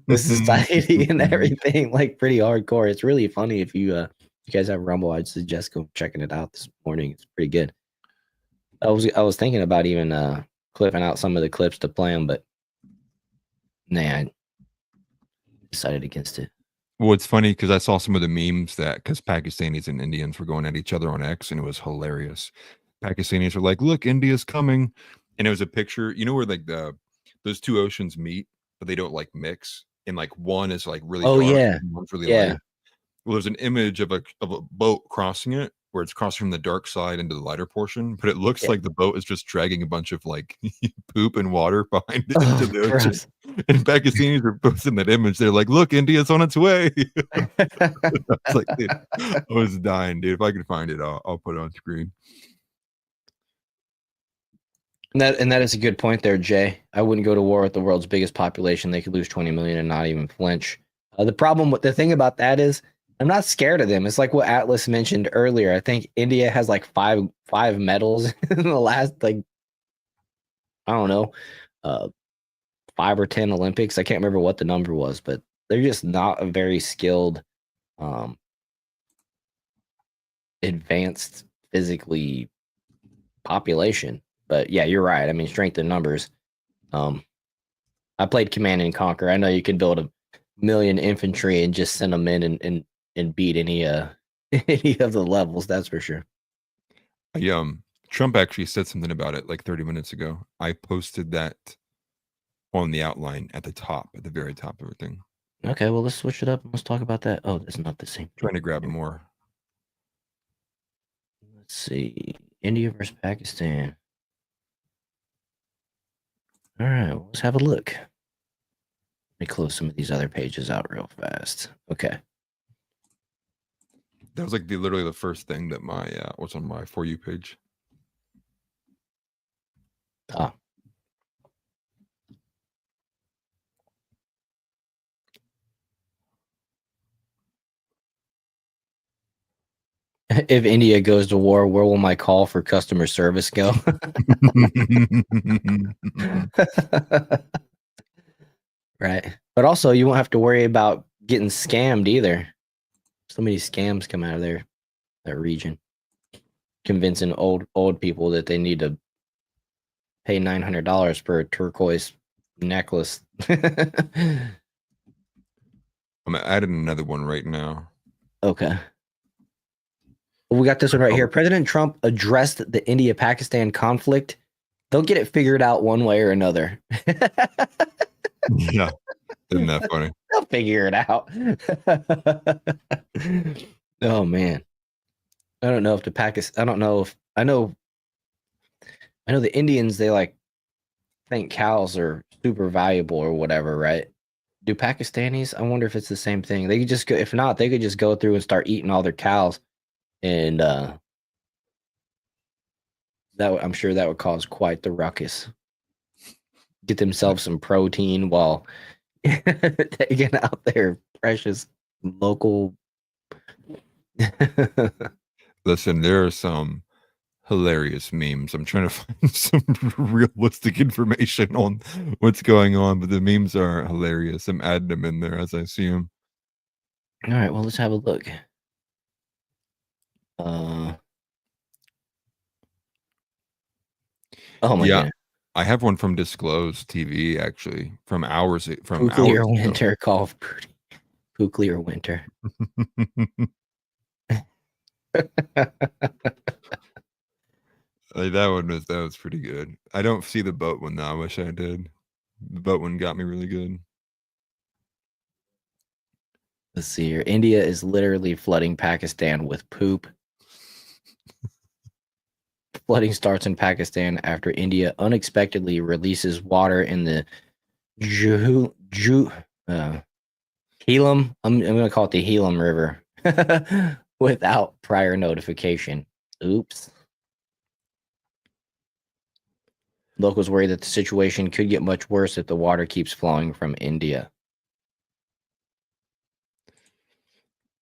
the society and everything, like pretty hardcore. It's really funny. If you guys have Rumble, I'd suggest go checking it out this morning. It's pretty good. I was thinking about even clipping out some of the clips to play them, but nah. Decided against it. Well, it's funny because I saw some of the memes because Pakistanis and Indians were going at each other on X, and it was hilarious. Pakistanis were like, "Look, India's coming," and it was a picture, where like those two oceans meet, but they don't like mix, and like one is like really dark, and one's really light. Well, there's an image of a boat crossing it, where it's crossing from the dark side into the lighter portion, but it looks like the boat is just dragging a bunch of like poop and water behind it into the ocean. And Pakistanis are posting that image. They're like, "Look, India's on its way." It's like, dude, I was dying, dude. If I can find it, I'll put it on screen. And that is a good point there, Jay. I wouldn't go to war with the world's biggest population. They could lose 20 million and not even flinch. The thing about that is, I'm not scared of them. It's like what Atlas mentioned earlier. I think India has like five medals in the last, like, I don't know, 5 or 10 Olympics. I can't remember what the number was, but they're just not a very skilled, advanced physically population. But yeah, you're right. I mean, strength in numbers. I played Command and Conquer. I know you can build 1 million infantry and just send them in and beat any of the levels. That's for sure. Trump actually said something about it like 30 minutes ago. I posted that on the outline at the very top of everything. Okay, well, let's switch it up and let's talk about that. Oh, that's not the same. Trying to grab more. Let's see. India versus Pakistan. All right, well, let's have a look. Let me close some of these other pages out real fast. Okay. That was like literally the first thing that what's on my For You page. Ah. If India goes to war, where will my call for customer service go? Right. But also, you won't have to worry about getting scammed either. So many scams come out of that region, convincing old people that they need to pay $900 for a turquoise necklace. I'm adding another one right now. Okay. We got this one right here. Oh. President Trump addressed the India-Pakistan conflict. They'll get it figured out one way or another. Yeah. Isn't that funny? They'll figure it out. Oh man. I don't know if the Pakistan, I don't know if I know the Indians, they like think cows are super valuable or whatever, right? Do Pakistanis? I wonder if it's the same thing. They could just go, if not, they could just go through and start eating all their cows, and I'm sure that would cause quite the ruckus. Get themselves some protein while taking out their precious local. Listen, there are some hilarious memes. I'm trying to find some realistic information on what's going on, but the memes are hilarious. I'm adding them in there as I see them. All right, well, let's have a look. Oh my Yeah. goodness. I have one from Disclosed TV, actually, from hours from Nuclear hours ago. winter, Call of Duty. Nuclear winter. Like, that was pretty good. I don't see the boat one though. I wish I did. The boat one got me really good. Let's see here. India is literally flooding Pakistan with poop. Flooding starts in Pakistan after India unexpectedly releases water in the Helam. I'm going to call it the Helam River without prior notification. Oops. Locals worry that the situation could get much worse if the water keeps flowing from India.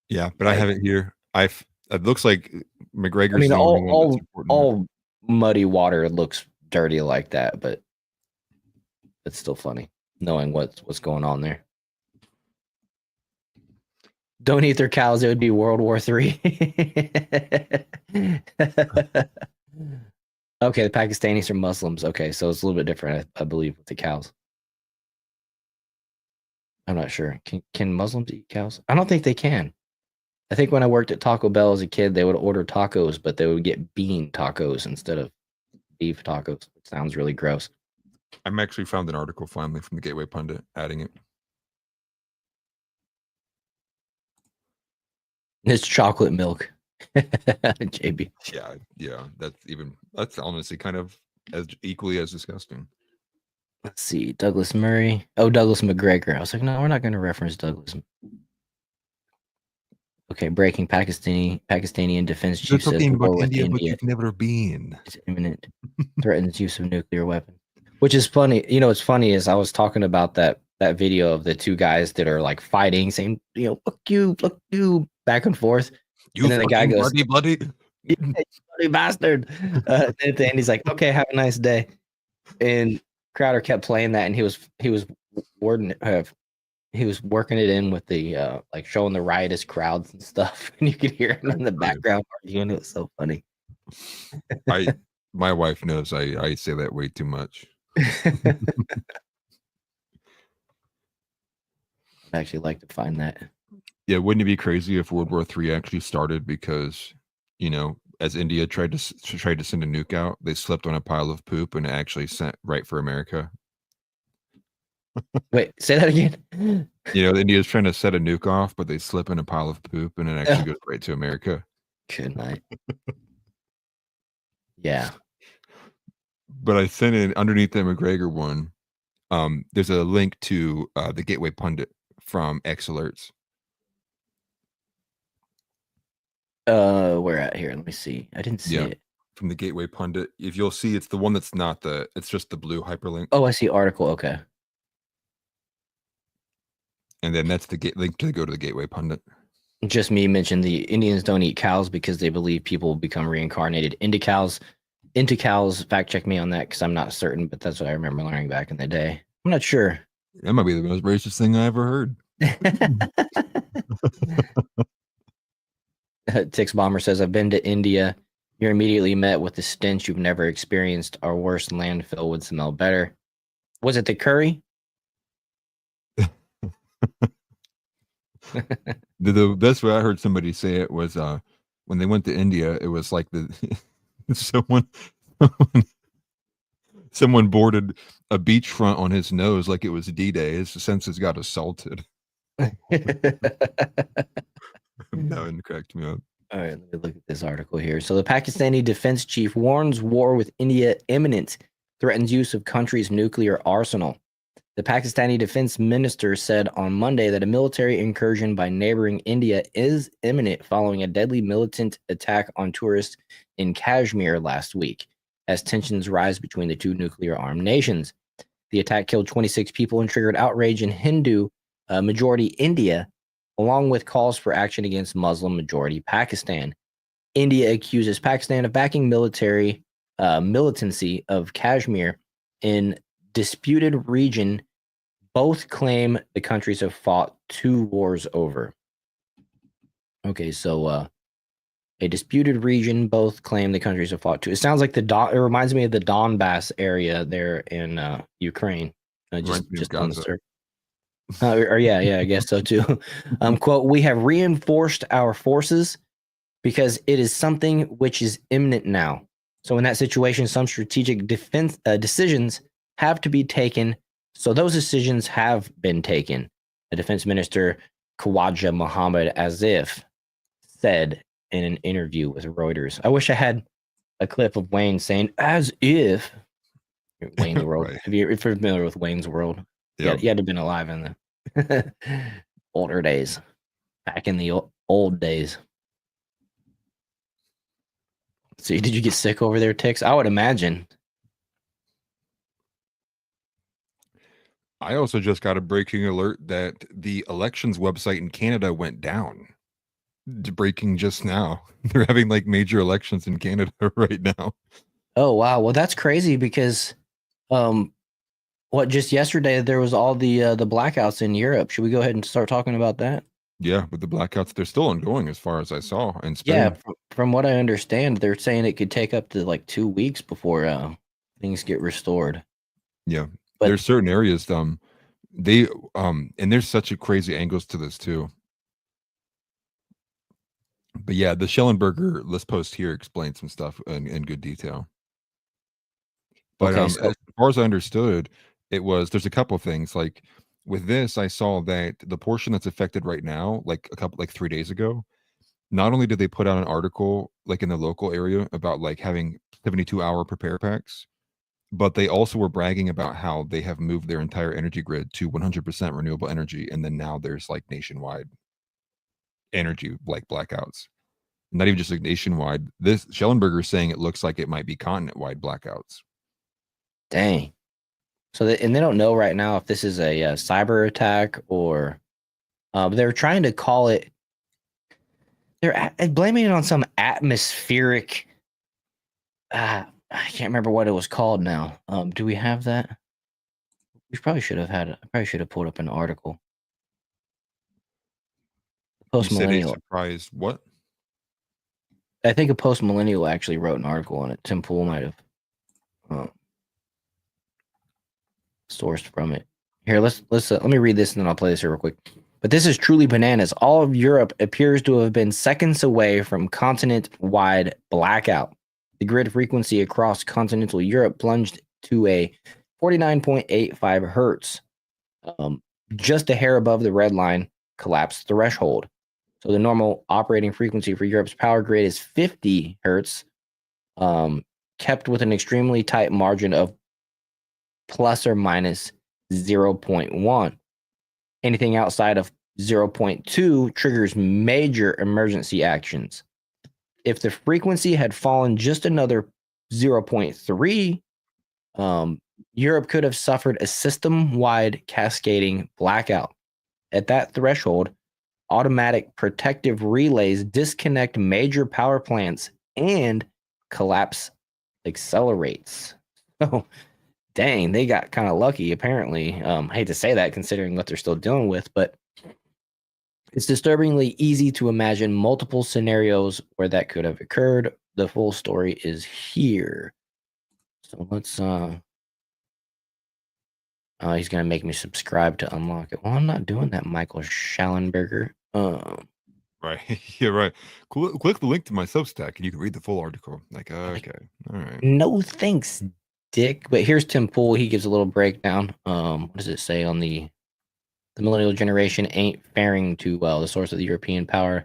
Yeah, but I have it here. It looks like McGregor's I mean, the only one that's important. all muddy water looks dirty like that, but it's still funny knowing what's going on there. Don't eat their cows; it would be World War III. Okay, the Pakistanis are Muslims. Okay, so it's a little bit different, I believe, with the cows. I'm not sure. Can Muslims eat cows? I don't think they can. I think when I worked at Taco Bell as a kid, they would order tacos, but they would get bean tacos instead of beef tacos. It sounds really gross. I'm actually found an article finally from the Gateway Pundit adding it. It's chocolate milk. JB. Yeah. That's honestly kind of as equally as disgusting. Let's see. Douglas Murray. Oh, Douglas McGregor. I was like, no, we're not going to reference Douglas. Okay, breaking Pakistani defense chief says war with India. But you've never been. It's imminent. Threatens use of nuclear weapon. Which is funny. You know, what's funny is I was talking about that video of the two guys that are like fighting, saying, fuck you, back and forth. You and then the guy goes, bloody. You bloody bastard. And at the end, he's like, okay, have a nice day. And Crowder kept playing that, and he was working it in with the like showing the riotous crowds and stuff, and you could hear him in the background arguing. It was so funny. My wife knows I say that way too much. I'd actually like to find that. Yeah, wouldn't it be crazy if World War III actually started because, as India tried to send a nuke out, they slept on a pile of poop and it actually sent right for America. Wait, say that again. India's trying to set a nuke off, but they slip in a pile of poop and it actually goes right to America. Good night. Yeah. But I sent it underneath the McGregor one. There's a link to the Gateway Pundit from X Alerts. Where at here? Let me see. I didn't see it. From the Gateway Pundit. If you'll see, it's the one that's not it's just the blue hyperlink. Oh, I see article. Okay. And then that's the link to go to the Gateway Pundit. Just me mentioned the Indians don't eat cows because they believe people will become reincarnated into cows. Fact check me on that because I'm not certain, but that's what I remember learning back in the day. I'm not sure. That might be the most racist thing I ever heard. Tix Bomber says, I've been to India. You're immediately met with the stench you've never experienced. Our worst landfill would smell better. Was it the curry? The best way I heard somebody say it was when they went to India, it was like someone someone boarded a beachfront on his nose like it was D-Day. His senses got assaulted. That one cracked me up. All right, let me look at this article here. So the Pakistani defense chief warns war with India imminent, threatens use of country's nuclear arsenal. The Pakistani defense minister said on Monday that a military incursion by neighboring India is imminent following a deadly militant attack on tourists in Kashmir last week, as tensions rise between the two nuclear-armed nations. The attack killed 26 people and triggered outrage in Hindu majority India, along with calls for action against Muslim majority Pakistan. India accuses Pakistan of backing military militancy of Kashmir in disputed region. Both claim the countries have fought 2 wars over. Okay, so a disputed region, both claim the countries have fought 2. It sounds like it reminds me of the Donbass area there in Ukraine. Just on the surface. Yeah, I guess so too. Quote, we have reinforced our forces because it is something which is imminent now. So in that situation, some strategic defense decisions have to be taken. So those decisions have been taken. The defense minister, Khawaja Mohammed Azif, said in an interview with Reuters. I wish I had a clip of Wayne saying, as if. Wayne's World. Right. If you're familiar with Wayne's World, Yep. you had to have been alive in the older days, back in the old days. So did you get sick over there, Tix? I would imagine. I also just got a breaking alert that the elections website in Canada went down. Breaking just now. They're having like major elections in Canada right now. Oh wow, well that's crazy because just yesterday there was all the blackouts in Europe. Should we go ahead and start talking about that? Yeah, but the blackouts, they're still ongoing as far as I saw in Spain. Yeah, from what I understand, they're saying it could take up to like 2 weeks before things get restored. Yeah. But there's certain areas they and there's such a crazy angles to this too. But yeah, the Schellenberger list post here explains some stuff in good detail. But okay, so as far as I understood, there's a couple of things. Like with this, I saw that the portion that's affected right now, like 3 days ago, not only did they put out an article like in the local area about like having 72-hour prepare packs, but they also were bragging about how they have moved their entire energy grid to 100% renewable energy, and then now there's like nationwide energy like blackouts. Not even just like nationwide. This Schellenberger is saying it looks like it might be continent-wide blackouts. dang. So and they don't know right now if this is a cyber attack or they're trying to call it. They're blaming it on some atmospheric. I can't remember what it was called now. Do we have that? We probably should have had it. I probably should have pulled up an article. You said a Post-millennial. surprise what? I think a post-millennial actually wrote an article on it. Tim Pool might have sourced from it. Here, let me read this and then I'll play this here real quick. But this is truly bananas. All of Europe appears to have been seconds away from continent-wide blackout. The grid frequency across continental Europe plunged to a 49.85 hertz, just a hair above the red line collapse threshold. So the normal operating frequency for Europe's power grid is 50 hertz, kept with an extremely tight margin of plus or minus 0.1. Anything outside of 0.2 triggers major emergency actions. If the frequency had fallen just another 0.3, Europe could have suffered a system-wide cascading blackout. At that threshold, automatic protective relays disconnect major power plants and collapse accelerates. So, dang, they got kind of lucky, apparently. I hate to say that considering what they're still dealing with, but it's disturbingly easy to imagine multiple scenarios where that could have occurred. The full story is here. So let's he's gonna make me subscribe to unlock it. Well, I'm not doing that, Michael Schellenberger. Right. Yeah, right. Click the link to my Substack and you can read the full article. Like, okay. All right. No thanks, Dick. But here's Tim Pool. He gives a little breakdown. What does it say on the millennial generation ain't faring too well? The source of the European power,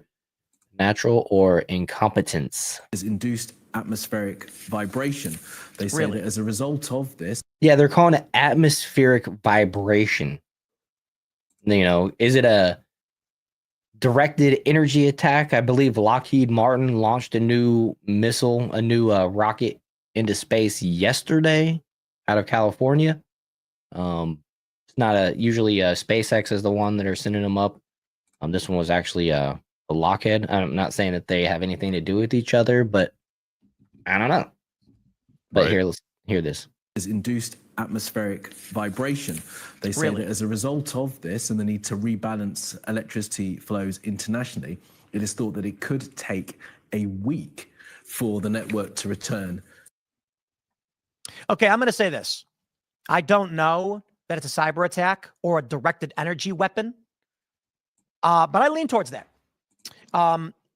natural or incompetence? Is induced atmospheric vibration. They say that as a result of this. Yeah, they're calling it atmospheric vibration. You know, is it a directed energy attack? I believe Lockheed Martin launched a new missile, a new rocket into space yesterday out of California. It's not usually SpaceX is the one that are sending them up. This one was actually a Lockheed. I'm not saying that they have anything to do with each other, but I don't know. But Right. here, let's hear this. Is induced atmospheric vibration. They say that as a result of this and the need to rebalance electricity flows internationally, it is thought that it could take a week for the network to return. Okay, I'm going to say this. I don't know that it's a cyber attack or a directed energy weapon, but I lean towards that.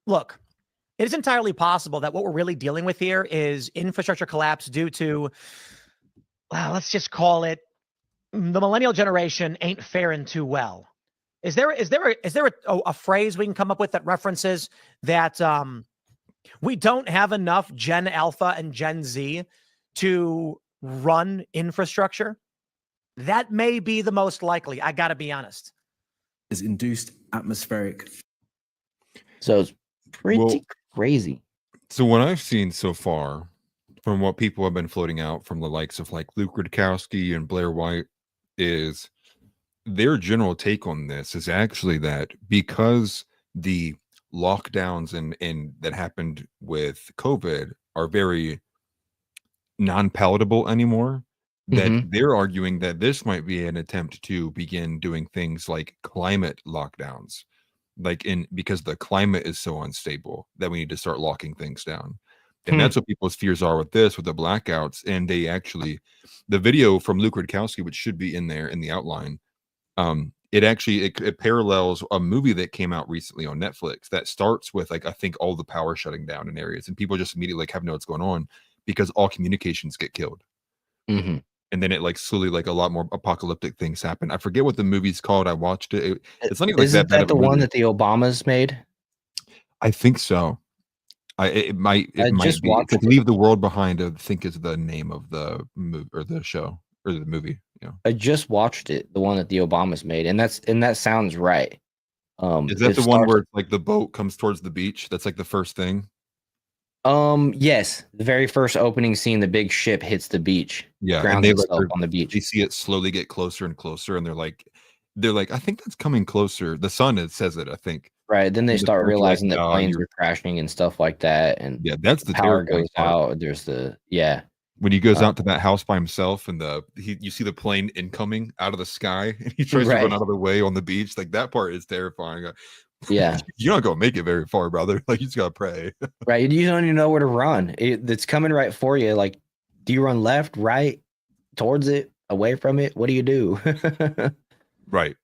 Look, it is entirely possible that what we're really dealing with here is infrastructure collapse due to, well, let's just call it the millennial generation ain't faring too well. Is there a phrase we can come up with that references that we don't have enough Gen Alpha and Gen Z to run infrastructure? That may be the most likely. I got to be honest. Is induced atmospheric. So it's pretty crazy. So what I've seen so far from what people have been floating out from the likes of like Luke Rudkowski and Blair White is their general take on this is actually that because the lockdowns and that happened with COVID are very non-palatable anymore, that they're arguing that this might be an attempt to begin doing things like climate lockdowns, like because the climate is so unstable that we need to start locking things down. And that's what people's fears are with this, with the blackouts. And they actually, the video from Luke Rudkowski, which should be in there in the outline, it parallels a movie that came out recently on Netflix that starts with like, I think all the power shutting down in areas and people just immediately like have no what's going on because all communications get killed. And then it like slowly like a lot more apocalyptic things happen. I forget what the movie's called. I watched it. It's not even like Isn't that bad that of the a one movie. that the Obamas made? I think so. It might just be. watched It's it. Leave the World Behind, I think is the name of the movie or the show or the movie. You know. I just watched it, the one that the Obamas made, and that sounds right. Is that the one where it's like the boat comes towards the beach? That's like the first thing. Yes, the very first opening scene, the big ship hits the beach. Yeah, grounds and they itself on the beach. You see it slowly get closer and closer, and they're like, I think that's coming closer. The sun says it, I think. Right. Then they start realizing that planes you're are crashing and stuff like that, and yeah, that's the power terrifying goes part. out. There's When he goes out to that house by himself, and you see the plane incoming out of the sky, and he tries to run out of the way on the beach. Like that part is terrifying. Yeah, you're not gonna make it very far, brother. Like you just gotta pray. Right. You don't even know where to run. It's coming right for you. Like, do you run left, right, towards it, away from it? What do you do? Right.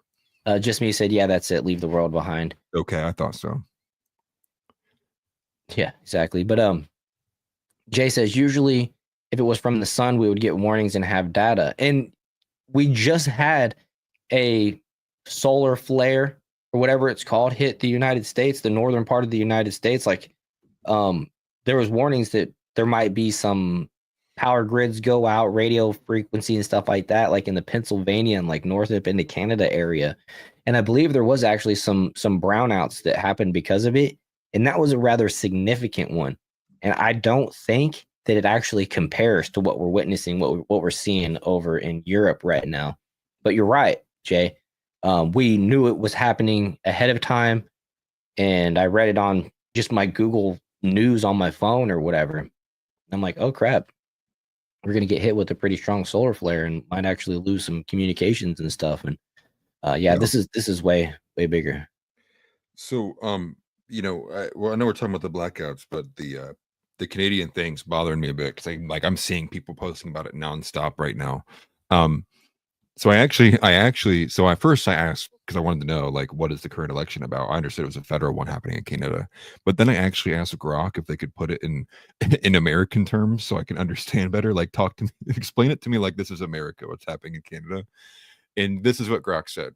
Just me said, yeah, that's it. Leave the world behind. Okay, I thought so. Yeah, exactly. But Jay says usually if it was from the sun, we would get warnings and have data. And we just had a solar flare or whatever it's called hit the United States, the northern part of the United States. Like, there was warnings that there might be some power grids go out, radio frequency and stuff like that, like in the Pennsylvania and like north up into Canada area. And I believe there was actually some brownouts that happened because of it. And that was a rather significant one. And I don't think that it actually compares to what we're witnessing, what we're seeing over in Europe right now. But you're right, Jay. We knew it was happening ahead of time. And I read it on just my Google News on my phone or whatever. I'm like, oh, crap. We're going to get hit with a pretty strong solar flare and might actually lose some communications and stuff. And this is way bigger. So, I know we're talking about the blackouts, but the Canadian thing's bothering me a bit because I'm seeing people posting about it nonstop right now. So I asked because I wanted to know, like, what is the current election about? I understood it was a federal one happening in Canada, but then I actually asked Grok if they could put it in in American terms so I can understand better. Like, talk to me, explain it to me like this is America, what's happening in Canada. And this is what Grok said.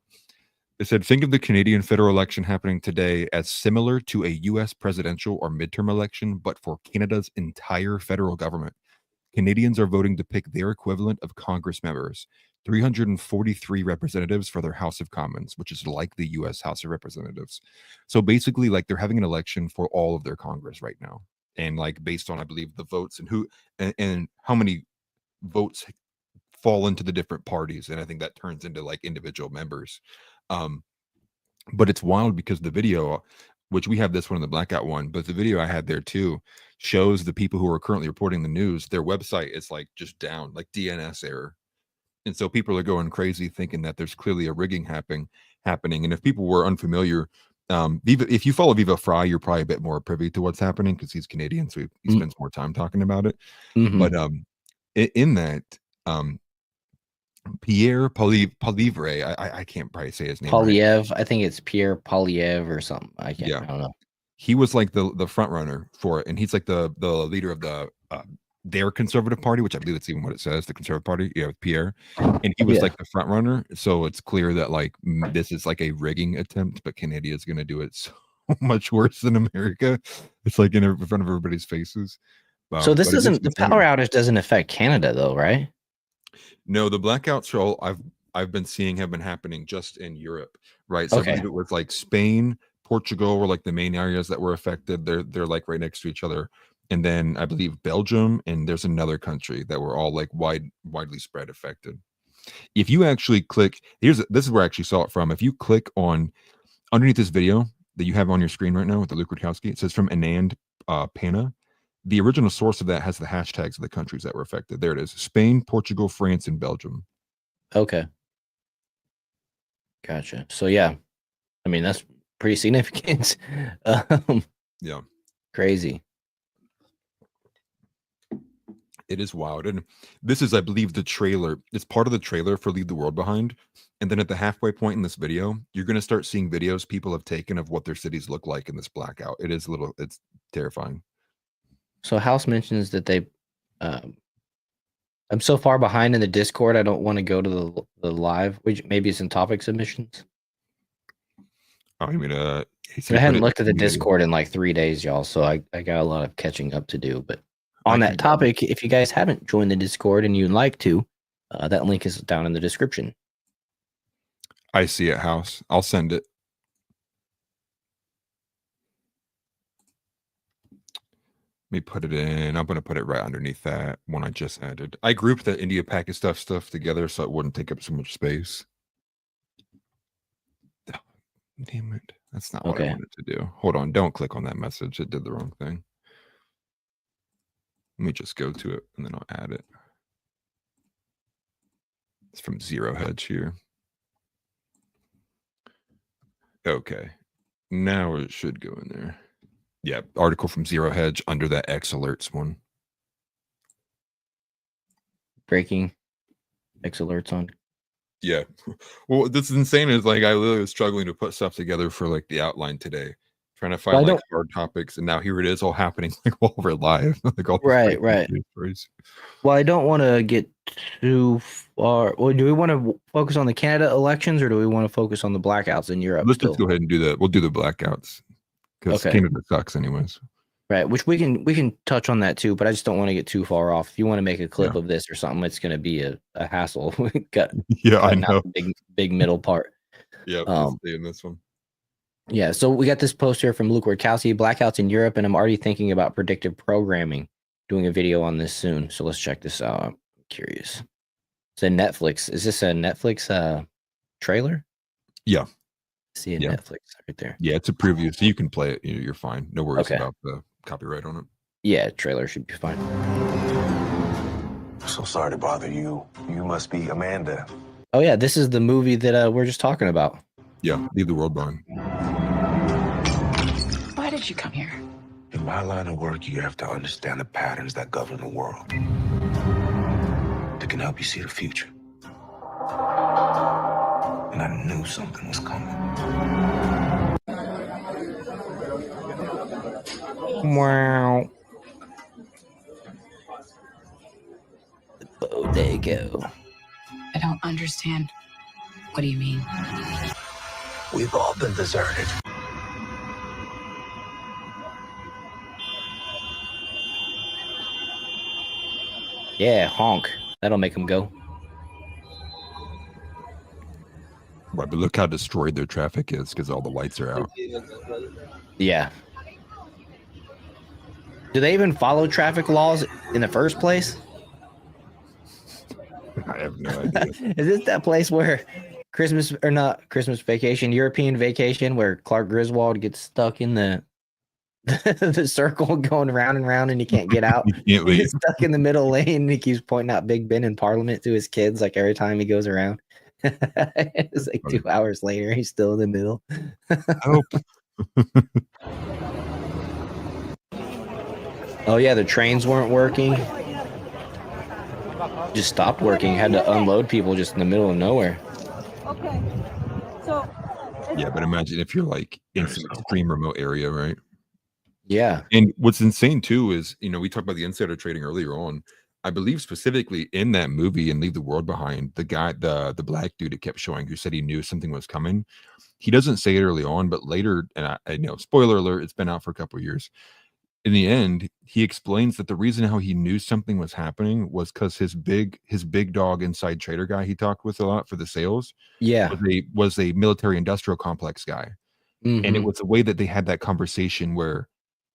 It said, think of the Canadian federal election happening today as similar to a U.S. presidential or midterm election, but for Canada's entire federal government. Canadians are voting to pick their equivalent of Congress members, 343 representatives for their House of Commons, which is like the U.S. House of Representatives. So basically, like, they're having an election for all of their Congress right now. And like, based on, I believe, the votes and who and how many votes fall into the different parties. And I think that turns into like individual members. But it's wild because the video, which we have this one in the blackout one, but the video I had there too shows the people who are currently reporting the news, their website is like just down, like DNS error. And so people are going crazy thinking that there's clearly a rigging happening. And if people were unfamiliar, if you follow Viva Fry, you're probably a bit more privy to what's happening because he's Canadian, so he spends more time talking about it. But in that, Pierre Poilievre, I can't probably say his name. Polyev, right. I think it's Pierre Polyev or something. I don't know. He was like the front runner for it, and he's like the leader of the their Conservative Party, which I believe that's even what it says, the Conservative Party. Yeah, with Pierre, and he was like the front runner. So it's clear that like this is like a rigging attempt, but Canada is going to do it so much worse than America. It's like in front of everybody's faces. So this doesn't, the power outage doesn't affect Canada though, right? No, the blackouts I've been seeing have been happening just in Europe, right? So I believe it was like Spain, Portugal were like the main areas that were affected. They're like right next to each other. And then I believe Belgium and there's another country that were all like widely spread affected. If you actually click, this is where I actually saw it from. If you click on underneath this video that you have on your screen right now with the Luke Rutkowski, it says from Anand Pana. The original source of that has the hashtags of the countries that were affected. There it is. Spain, Portugal, France, and Belgium. Okay. Gotcha. So yeah, I mean, that's pretty significant. Yeah. Crazy. It is wild. And this is, I believe, the trailer. It's part of the trailer for Leave the World Behind. And then at the halfway point in this video, you're going to start seeing videos people have taken of what their cities look like in this blackout. It's terrifying. So House mentions that they, I'm so far behind in the Discord, I don't want to go to the live, which maybe it's in topic submissions. Oh, you mean, I hadn't looked at the Discord in like 3 days, y'all. So I got a lot of catching up to do. But on that topic, if you guys haven't joined the Discord and you'd like to, that link is down in the description. I see it, House. I'll send it. Let me put it in. I'm going to put it right underneath that one I just added. I grouped the India-Pakistan stuff together so it wouldn't take up so much space. Oh, damn it. That's not what I wanted to do. Hold on. Don't click on that message. It did the wrong thing. Let me just go to it and then I'll add it. It's from Zero Hedge here. Okay. Now it should go in there. Yeah, article from Zero Hedge under that X alerts one. Breaking X alerts on. Yeah. Well, this is insane. Is like I literally was struggling to put stuff together for like the outline today, trying to find like hard topics, and now here it is all happening like while we're live. Like all right. Well, I don't want to get too far. Well, do we want to focus on the Canada elections or do we want to focus on the blackouts in Europe? Let's just go ahead and do that. We'll do the blackouts. Because Canada sucks anyways. Right, which we can touch on that too, but I just don't want to get too far off. If you want to make a clip of this or something, it's going to be a hassle. I know. Big middle part. Yeah, stay in this one. Yeah, so we got this post here from Luke Rutkowski, blackouts in Europe, and I'm already thinking about predictive programming, doing a video on this soon. So let's check this out. I'm curious. It's a Netflix. Is this a Netflix trailer? Yeah. See it Netflix right there. Yeah, it's a preview, so you can play it. You're fine. No worries about the copyright on it. Yeah, trailer should be fine. So sorry to bother you. You must be Amanda. Oh yeah, this is the movie that we're just talking about. Yeah, Leave the World Behind. Why did you come here? In my line of work, you have to understand the patterns that govern the world. That can help you see the future. And I knew something was coming. Wow. Bodego. I don't understand. What do you mean? We've all been deserted. Yeah, honk. That'll make them go. Right, but look how destroyed their traffic is because all the lights are out. Yeah. Do they even follow traffic laws in the first place? I have no idea. Is this that place where Christmas or not Christmas vacation, European vacation, where Clark Griswold gets stuck in the the circle going round and round and he can't get out? You can't leave. He's stuck in the middle lane and he keeps pointing out Big Ben in Parliament to his kids like every time he goes around. It's like 2 hours later, he's still in the middle. Hope. Oh yeah, the trains weren't working. Just stopped working. Had to unload people just in the middle of nowhere. Okay. So. Yeah, but imagine if you're like in some extreme remote area, right? Yeah. And what's insane too is, you know, we talked about the insider trading earlier on. I believe specifically in that movie and Leave the World Behind, the guy, the black dude it kept showing who said he knew something was coming. He doesn't say it early on, but later, and I know, spoiler alert, it's been out for a couple of years. In the end, he explains that the reason how he knew something was happening was because his big dog inside trader guy he talked with a lot for the sales, Yeah. was a military industrial complex guy. Mhm. And it was the way that they had that conversation where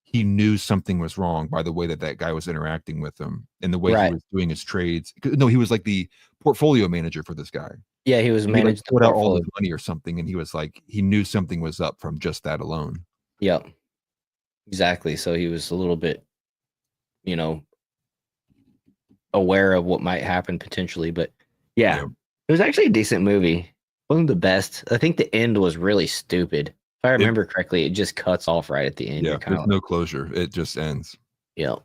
he knew something was wrong by the way that that guy was interacting with him and the way Right. he was doing his trades. No, he was like the portfolio manager for this guy. Yeah, he was And he, like, managed put out all his money or something, and he was like, he knew something was up from just that alone. Yep. Exactly. So he was a little bit, you know, aware of what might happen potentially. But yeah, it was actually a decent movie. Wasn't the best. I think the end was really stupid. If I remember correctly, it just cuts off right at the end. Yeah, there's no closure. It just ends. Yep.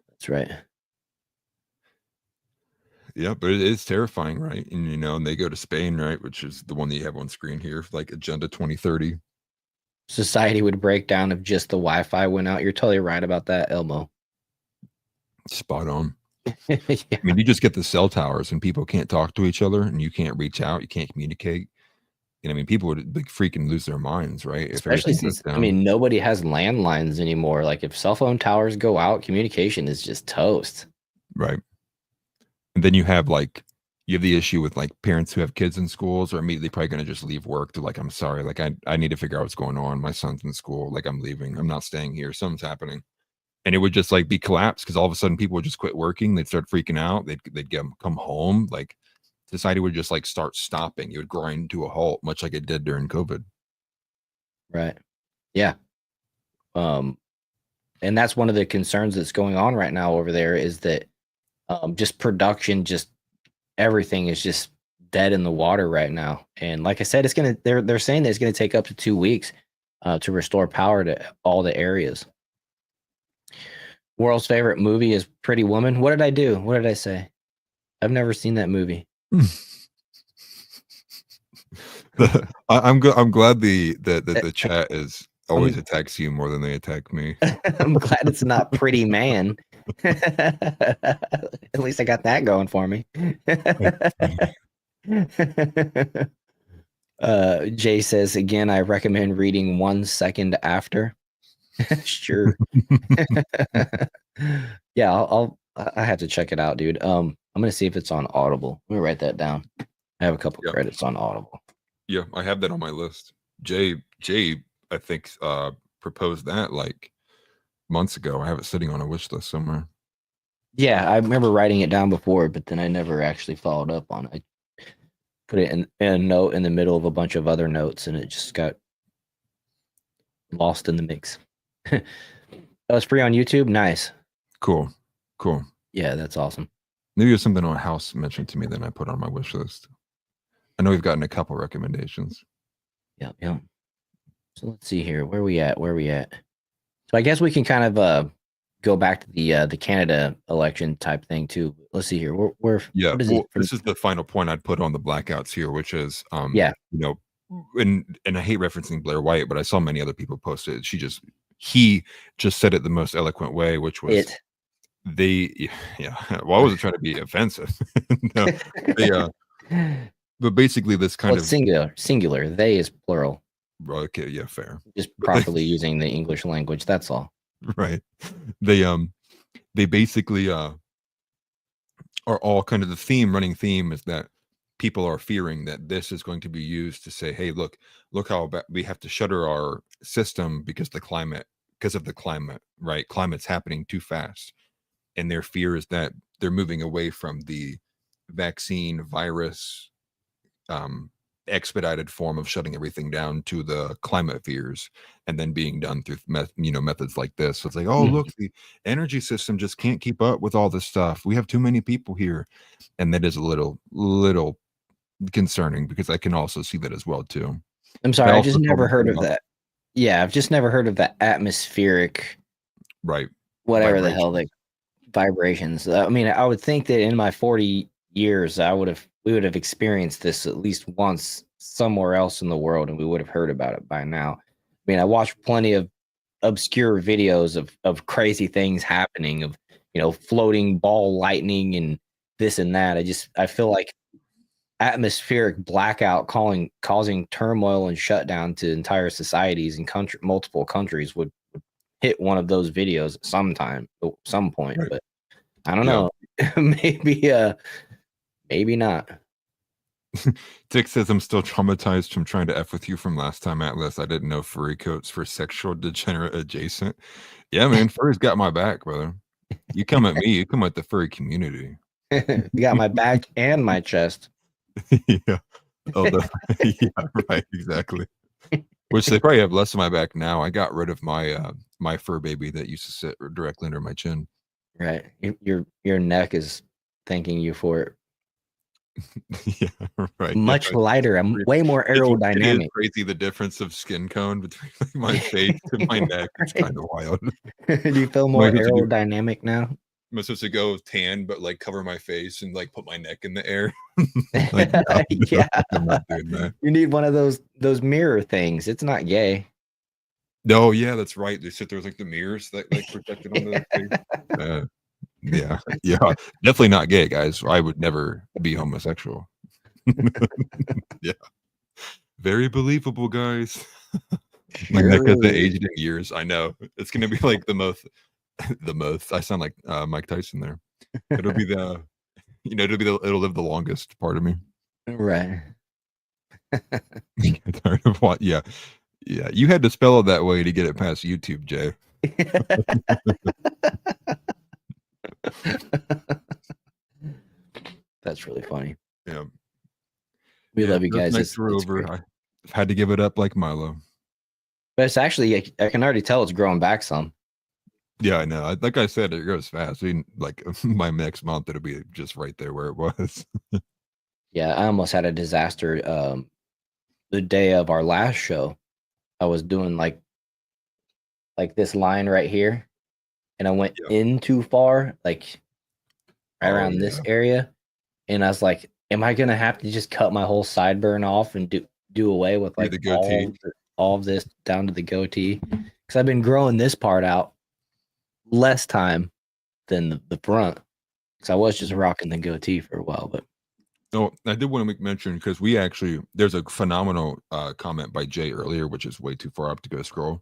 That's right. Yeah, but it's terrifying, right? And you know, and they go to Spain, right, which is the one that you have on screen here, like Agenda 2030. Society would break down if just the Wi-Fi went out. You're totally right about that, Elmo. Spot on. Yeah. I mean, you just get the cell towers and people can't talk to each other and you can't reach out, you can't communicate. And I mean, people would like freaking lose their minds, right? Especially since, I mean, nobody has landlines anymore. Like if cell phone towers go out, communication is just toast. Right. And then you have the issue with like parents who have kids in schools are immediately probably going to just leave work. They're like, I'm sorry. Like I need to figure out what's going on. My son's in school. Like I'm leaving. I'm not staying here. Something's happening. And it would just like be collapsed because all of a sudden people would just quit working. They'd start freaking out. They'd come home. Like society would just like start stopping. It would grind to a halt, much like it did during COVID. Right. Yeah. And that's one of the concerns that's going on right now over there is that just production, just everything is just dead in the water right now. And like I said, they're saying that it's gonna take up to 2 weeks to restore power to all the areas. World's favorite movie is Pretty Woman. What did I do? What did I say? I've never seen that movie. I'm glad the chat is always attacks you more than they attack me. I'm glad it's not Pretty Man. At least I got that going for me. Jay says again, I recommend reading 1 second after. Sure. Yeah, I have to check it out, dude. I'm gonna see if it's on Audible. Let me write that down. I have a couple credits on Audible. Yeah, I have that on my list. Jay, I think proposed that like months ago. I have it sitting on a wish list somewhere. Yeah, I remember writing it down before, but then I never actually followed up on it. I put it in a note in the middle of a bunch of other notes, and it just got lost in the mix. That was free on YouTube. Nice. Cool. Yeah, that's awesome. Maybe there's something on House mentioned to me that I put on my wish list. I know we've gotten a couple recommendations. Yep. So let's see here. Where we at? So I guess we can kind of go back to the Canada election type thing too. Let's see here. We're Yeah, what is well, it? this is the final point I'd put on the blackouts here, which is, Yeah. you know, and I hate referencing Blair White, but I saw many other people post it. He just said it the most eloquent way, which was yeah. Well, I wasn't trying to be offensive. No, but basically this kind Well, of it's singular. They is plural. okay, yeah, fair. Just But they- properly using the English language. That's all. right. They basically are all kind of the running theme is that people are fearing that this is going to be used to say, hey, look how we have to shutter our system because of the climate, right? Climate's happening too fast. And their fear is that they're moving away from the vaccine virus expedited form of shutting everything down to the climate fears, and then being done through methods like this. So it's like, oh, look, the energy system just can't keep up with all this stuff. We have too many people here. And that is a little concerning, because I can also see that as well too. I'm sorry, I just never heard of that. Yeah, I've just never heard of the atmospheric, right? Whatever the hell, like vibrations. I mean, I would think that in my 40 years, we would have experienced this at least once somewhere else in the world, and we would have heard about it by now. I mean, I watched plenty of obscure videos of crazy things happening, of floating ball lightning and this and that. I feel like atmospheric blackout causing turmoil and shutdown to entire societies and multiple countries would hit one of those videos at some point. Right. But I don't know. maybe not. Dick says, I'm still traumatized from trying to F with you from last time, Atlas. I didn't know furry coats for sexual degenerate adjacent. Yeah, man, furry's got my back, brother. You come at me, you come at the furry community. You got my back and my chest. Yeah. Oh, yeah, right, exactly. Which they probably have less of my back now. I got rid of my my fur baby that used to sit directly under my chin. Right. Your neck is thanking you for it. Yeah, right. Much lighter. I'm way more aerodynamic. It is crazy the difference of skin cone between my face and my neck. It's kind of wild. Do you feel more aerodynamic now? I'm supposed to go tan, but like cover my face and like put my neck in the air. Like, yeah, I'm not doing that. You need one of those mirror things. It's not gay. No, yeah, that's right. They sit there with like the mirrors that like protected on the face. Yeah, definitely not gay, guys. I would never be homosexual. Yeah, very believable, guys. My neck has aged in years. I know it's gonna be like the most. I sound like Mike Tyson there. It'll be it'll live the longest part of me. Right. Tired of what? Yeah. You had to spell it that way to get it past YouTube, Jay. That's really funny. Yeah. We love you guys. It's over. I've had to give it up like Milo. But it's actually, I can already tell it's growing back some. Yeah, I know. Like I said, it goes fast. I mean, like by next month, it'll be just right there where it was. Yeah, I almost had a disaster. The day of our last show, I was doing like this line right here, and I went in too far, like right around this area, and I was like, "Am I gonna have to just cut my whole sideburn off and do away with like the goatee, all of this down to the goatee?" Because I've been growing this part out less time than the front, because I was just rocking the goatee for a while. But I did want to make mention, because there's a phenomenal comment by Jay earlier, which is way too far up to go scroll,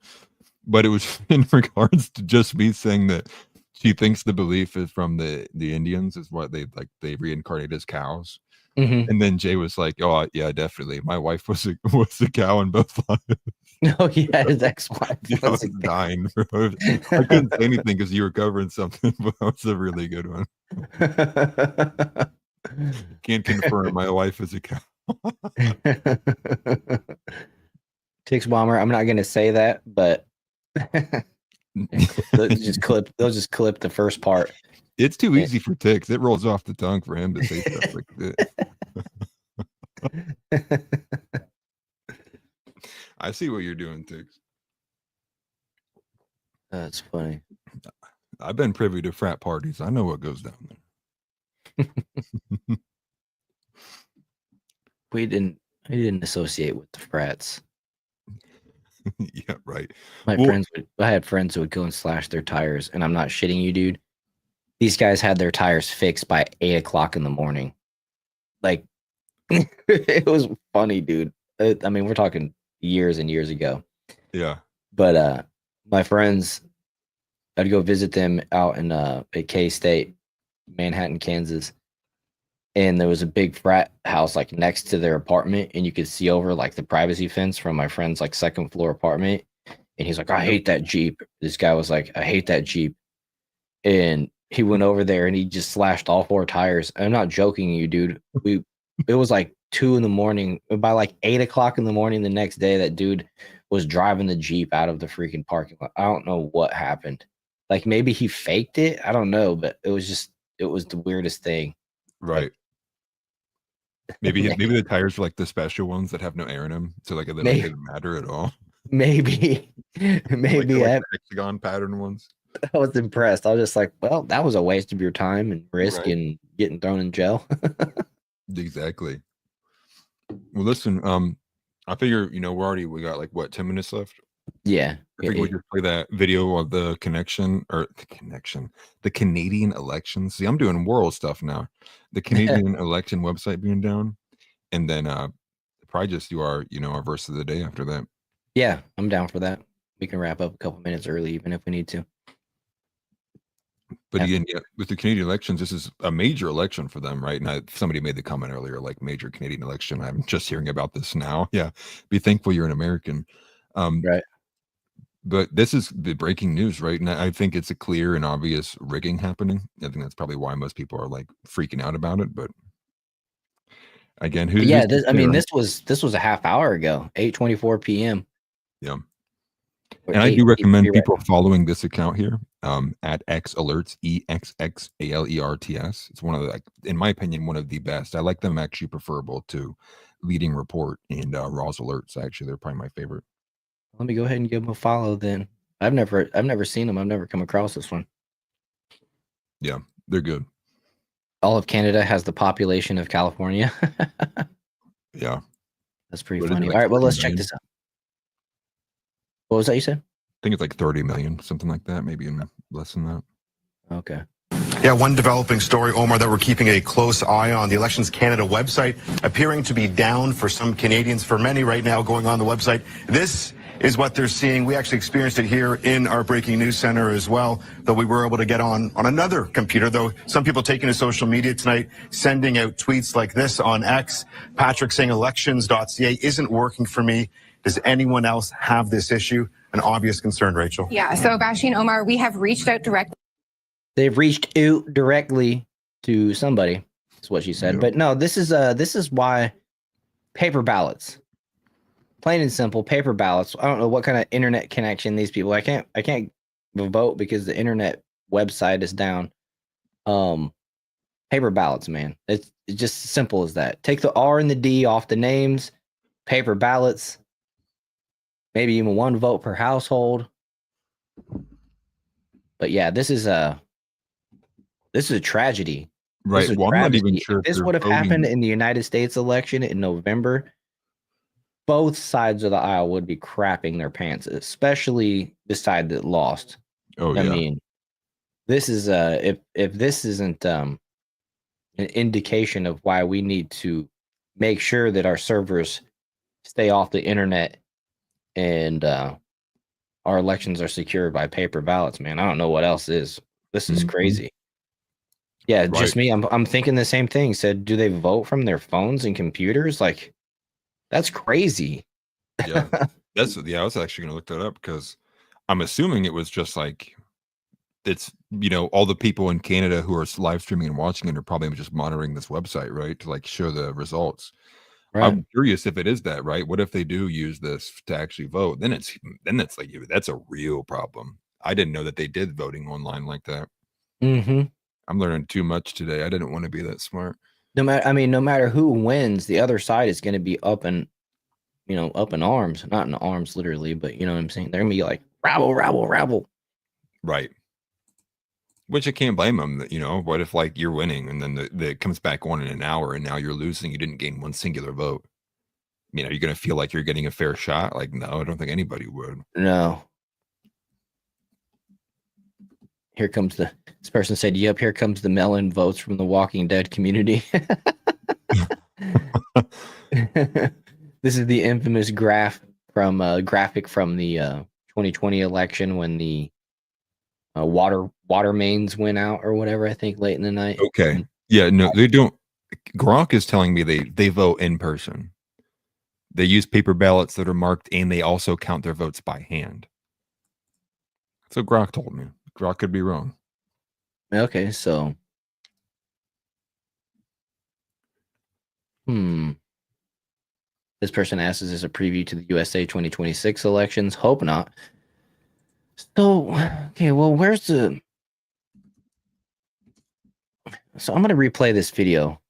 but it was in regards to just me saying that she thinks the belief is from the Indians, is what they reincarnate as cows. Mm-hmm. And then Jay was like, "Oh yeah, definitely. My wife was a cow in both lives." Oh yeah, his ex-wife. I was dying. Bro. I couldn't say anything because you were covering something, but that was a really good one. Can't confirm my wife is a cow. Tix Bomber, I'm not gonna say that, but they'll just clip the first part. It's too easy for Tix. It rolls off the tongue for him to say stuff like that. I see what you're doing, Tix. That's funny. I've been privy to frat parties. I know what goes down there. We didn't associate with the frats. Yeah, right. I had friends who would go and slash their tires, and I'm not shitting you, dude. These guys had their tires fixed by 8 o'clock in the morning. Like, it was funny, dude. I mean, we're talking years and years ago. Yeah. But my friends, I'd go visit them out in at K-State, Manhattan, Kansas. And there was a big frat house like next to their apartment, and you could see over like the privacy fence from my friend's like second floor apartment. And he's like, I hate that Jeep. This guy was like, I hate that Jeep. And he went over there and he just slashed all 4 tires. I'm not joking you, dude. It was like 2 in the morning. By like 8 o'clock in the morning the next day, that dude was driving the Jeep out of the freaking parking lot. I don't know what happened. Like maybe he faked it. I don't know, but it was the weirdest thing. Right. Maybe the tires are like the special ones that have no air in them, so like it didn't matter at all. Maybe Like the hexagon pattern ones. I was impressed. I was just like, well, that was a waste of your time and risk Right. and getting thrown in jail. Exactly. Well, listen, I figure we got like what 10 minutes left. Yeah. I think we just play that video of the Canadian election. See, I'm doing world stuff now. The Canadian election website being down, and then probably just do our verse of the day after that. Yeah, I'm down for that. We can wrap up a couple minutes early, even if we need to. But again, yeah, with the Canadian elections, this is a major election for them, right? And somebody made the comment earlier, like major Canadian election. I'm just hearing about this now. Yeah, be thankful you're an American. Right. But this is the breaking news, right? And I think it's a clear and obvious rigging happening. I think that's probably why most people are like freaking out about it. But again, this was a half hour ago, 8:24 p.m. Yeah. And I do recommend people following this account here, at X Alerts, EXXALERTS. It's one of the, in my opinion, one of the best. I like them actually preferable to Leading Report and Raw's Alerts. Actually, they're probably my favorite. Let me go ahead and give them a follow then. I've never seen them. I've never come across this one. Yeah, they're good. All of Canada has the population of California. Yeah. That's pretty funny. All right, well, let's check this out. What was that you said? I think it's like 30 million, something like that, maybe even less than that. Okay. Yeah, one developing story, Omar, that we're keeping a close eye on. The Elections Canada website appearing to be down for some Canadians, for many right now going on the website. This is what they're seeing. We actually experienced it here in our breaking news center as well, though we were able to get on another computer, though some people taking to social media tonight, sending out tweets like this on X. Patrick saying elections.ca isn't working for me. Does anyone else have this issue? An obvious concern, Rachel. Yeah, so Gashi and Omar, we have reached out directly. They've reached out directly to somebody, is what she said. Yep. But no, this is why paper ballots. Plain and simple, paper ballots. I don't know what kind of internet connection these people. I can't vote because the internet website is down. Paper ballots, man. It's just as simple as that. Take the R and the D off the names. Paper ballots. Maybe even 1 vote per household. But yeah, this is a tragedy. Right. Well, I'm not even sure if this would have happened in the United States election in November, both sides of the aisle would be crapping their pants, especially the side that lost. Oh, yeah. I mean, this is if this isn't an indication of why we need to make sure that our servers stay off the internet and our elections are secured by paper ballots, man. I don't know what else is. This is crazy. Yeah, Right. just me. I'm thinking the same thing. Said, do they vote from their phones and computers? Like, that's crazy. Yeah. I was actually going to look that up because I'm assuming it was just like it's all the people in Canada who are live streaming and watching it are probably just monitoring this website, right, to like show the results. Right. I'm curious if it is that, right? What if they do use this to actually vote? Then it's like that's a real problem. I didn't know that they did voting online like that. Mm-hmm. I'm learning too much today. I didn't want to be that smart. No matter who wins, the other side is going to be up in arms, not in arms literally, but you know what I'm saying. They're gonna be like rabble, rabble, rabble. Right. Which I can't blame them. You know, what if like you're winning and then it comes back on in an hour and now you're losing? You didn't gain one singular vote. You know, you're going to feel like you're getting a fair shot. Like, no, I don't think anybody would. No. Here comes this person said, yep, here comes the melon votes from the Walking Dead community. This is the infamous graphic from the 2020 election when the water mains went out or whatever, I think late in the night. Okay. Yeah, no, they don't. Gronk is telling me they vote in person. They use paper ballots that are marked and they also count their votes by hand. So Gronk told me. Gronk could be wrong. Okay, so this person asks, is this a preview to the USA 2026 elections? Hope not. So, okay, well, so I'm going to replay this video.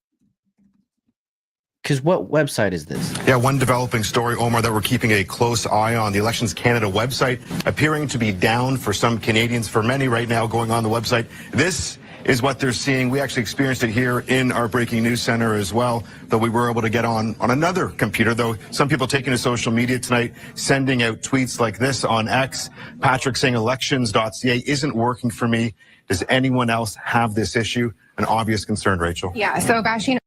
Because what website is this? Yeah, one developing story, Omar, that we're keeping a close eye on. The Elections Canada website appearing to be down for some Canadians. For many right now going on the website. This is what they're seeing. We actually experienced it here in our breaking news center as well, though we were able to get on another computer, though some people taking to social media tonight, sending out tweets like this on X. Patrick saying elections.ca isn't working for me. Does anyone else have this issue? An obvious concern, Rachel. Yeah, so bashing.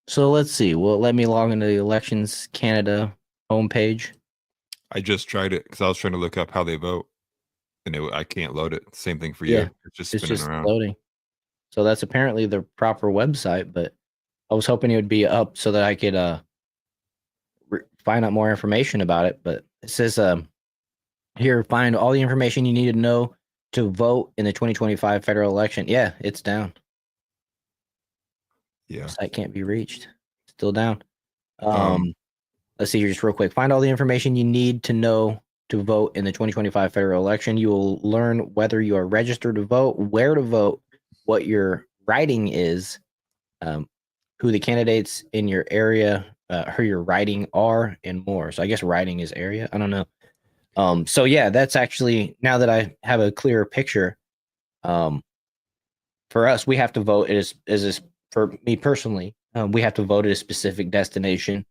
So let's see. Well, let me log into the Elections Canada homepage. I just tried it because I was trying to look up how they vote, and I can't load it. Same thing for Yeah, you. It's just spinning around. loading. So that's apparently the proper website, but I was hoping it would be up so that I could find out more information about it. But it says here, find all the information you need to know to vote in the 2025 federal election. Yeah, it's down. Yeah. Site can't be reached. Still down. Let's see here just real quick. Find all the information you need to know to vote in the 2025 federal election. You will learn whether you are registered to vote, where to vote, what your riding is, who the candidates in your area, who your riding are, and more. So I guess riding is area. I don't know. So yeah, that's actually, now that I have a clearer picture, for us, we have to vote for me personally, we have to vote at a specific destination,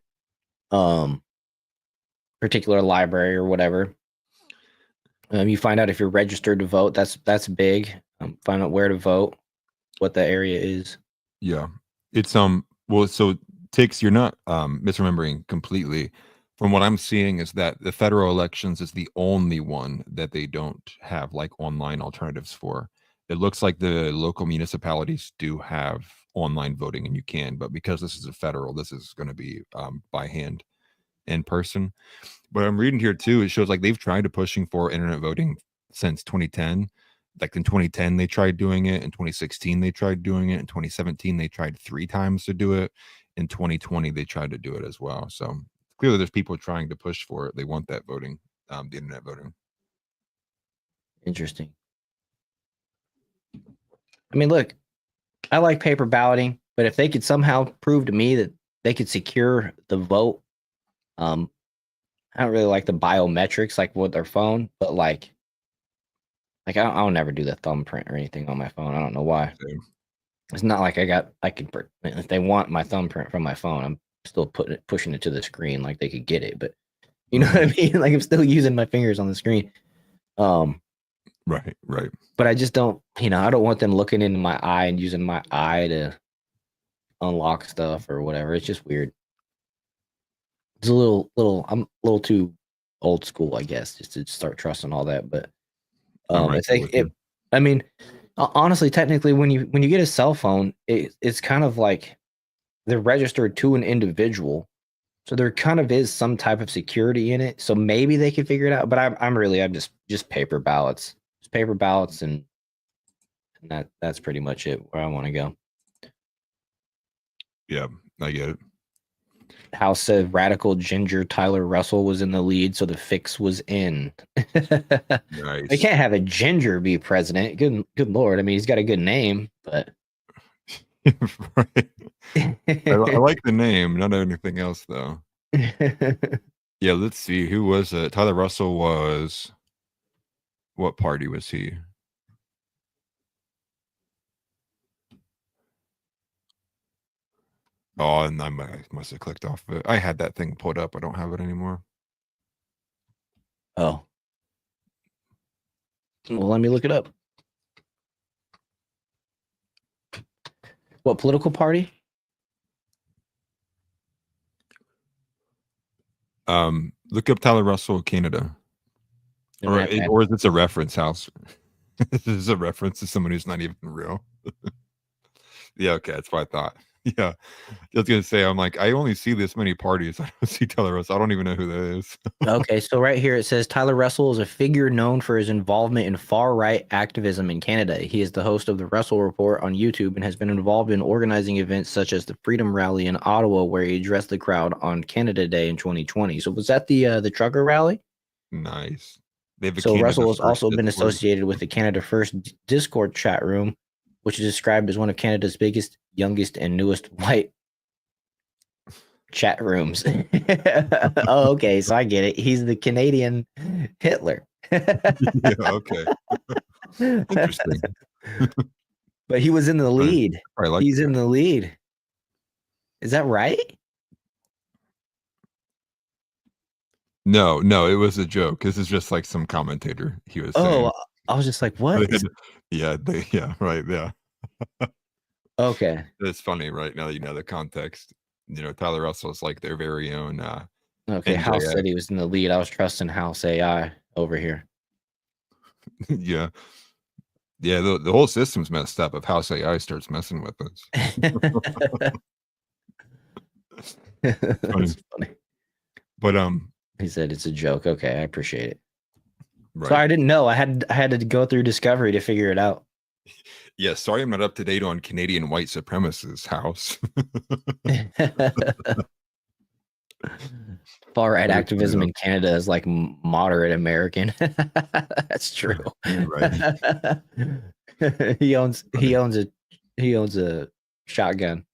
particular library or whatever. You find out if you're registered to vote. That's big. Find out where to vote, what the area is. Yeah, it's well, so Tix, you're not misremembering completely. From what I'm seeing is that the federal elections is the only one that they don't have like online alternatives for. It looks like the local municipalities do have online voting and you can, but because this is a federal, this is going to be by hand in person. But I'm reading here too, it shows like they've tried to pushing for internet voting since 2010. Like in 2010 they tried doing it, in 2016 they tried doing it, in 2017 they tried 3 times to do it, in 2020 they tried to do it as well. So clearly there's people trying to push for it. They want that voting, the internet voting. Interesting. I mean, look, I like paper balloting, but if they could somehow prove to me that they could secure the vote, I don't really like the biometrics like with their phone, but like I'll never do the thumbprint or anything on my phone. I don't know why. Same. It's not like if they want my thumbprint from my phone, I'm still pushing it to the screen like they could get it, but you know what I mean? Like I'm still using my fingers on the screen. Right. But I just don't, I don't want them looking into my eye and using my eye to unlock stuff or whatever. It's just weird. It's I'm a little too old school, I guess, just to start trusting all that. But I mean, honestly, technically, when you get a cell phone, it's kind of like they're registered to an individual, so there kind of is some type of security in it. So maybe they could figure it out. But I'm just paper ballots, and that's pretty much it where I want to go. Yeah, I get it. House said radical ginger Tyler Russell was in the lead, so the fix was in. Nice. They can't have a ginger be president. Good lord. I mean, he's got a good name, but right. I like the name, not anything else though. Yeah, let's see. Who was it? Tyler Russell was, what party was he? Oh, and I must have clicked off of it. I had that thing pulled up. I don't have it anymore. Oh. Well, let me look it up. What political party? Look up Tyler Russell, Canada. Or is this a reference house? This is a reference to someone who's not even real. Yeah, okay, that's what I thought. Yeah, I was gonna say, I'm like, I only see this many parties. I don't see Tyler Russell. I don't even know who that is. Okay, so right here it says Tyler Russell is a figure known for his involvement in far-right activism in Canada. He is the host of the Russell Report on YouTube and has been involved in organizing events such as the Freedom Rally in Ottawa, where he addressed the crowd on Canada Day in 2020. So was that the trucker rally? Nice. They have a So Canada Russell has First also been Discord. associated with the Canada First Discord chat room, which is described as one of Canada's biggest, youngest, and newest white chat rooms. Oh, okay, so I get it. He's the Canadian Hitler. Yeah, okay. Interesting. But he was in the lead. I like He's that. in the lead. Is that right? No, it was a joke. This is just like some commentator he was saying. Oh, I was just like, what? Yeah, right, yeah. Okay. It's funny, right? Now that you know the context. Tyler Russell is like their very own Okay, House NJF. said he was in the lead. I was trusting House AI over here. Yeah. Yeah, the whole system's messed up if House AI starts messing with us. That's funny. But he said it's a joke. Okay, I appreciate it. right. So I didn't know. I had to go through Discovery to figure it out. Yeah, sorry I'm not up to date on Canadian white supremacists, House. Far right activism in Canada is like moderate American. That's true. Right. he owns a shotgun.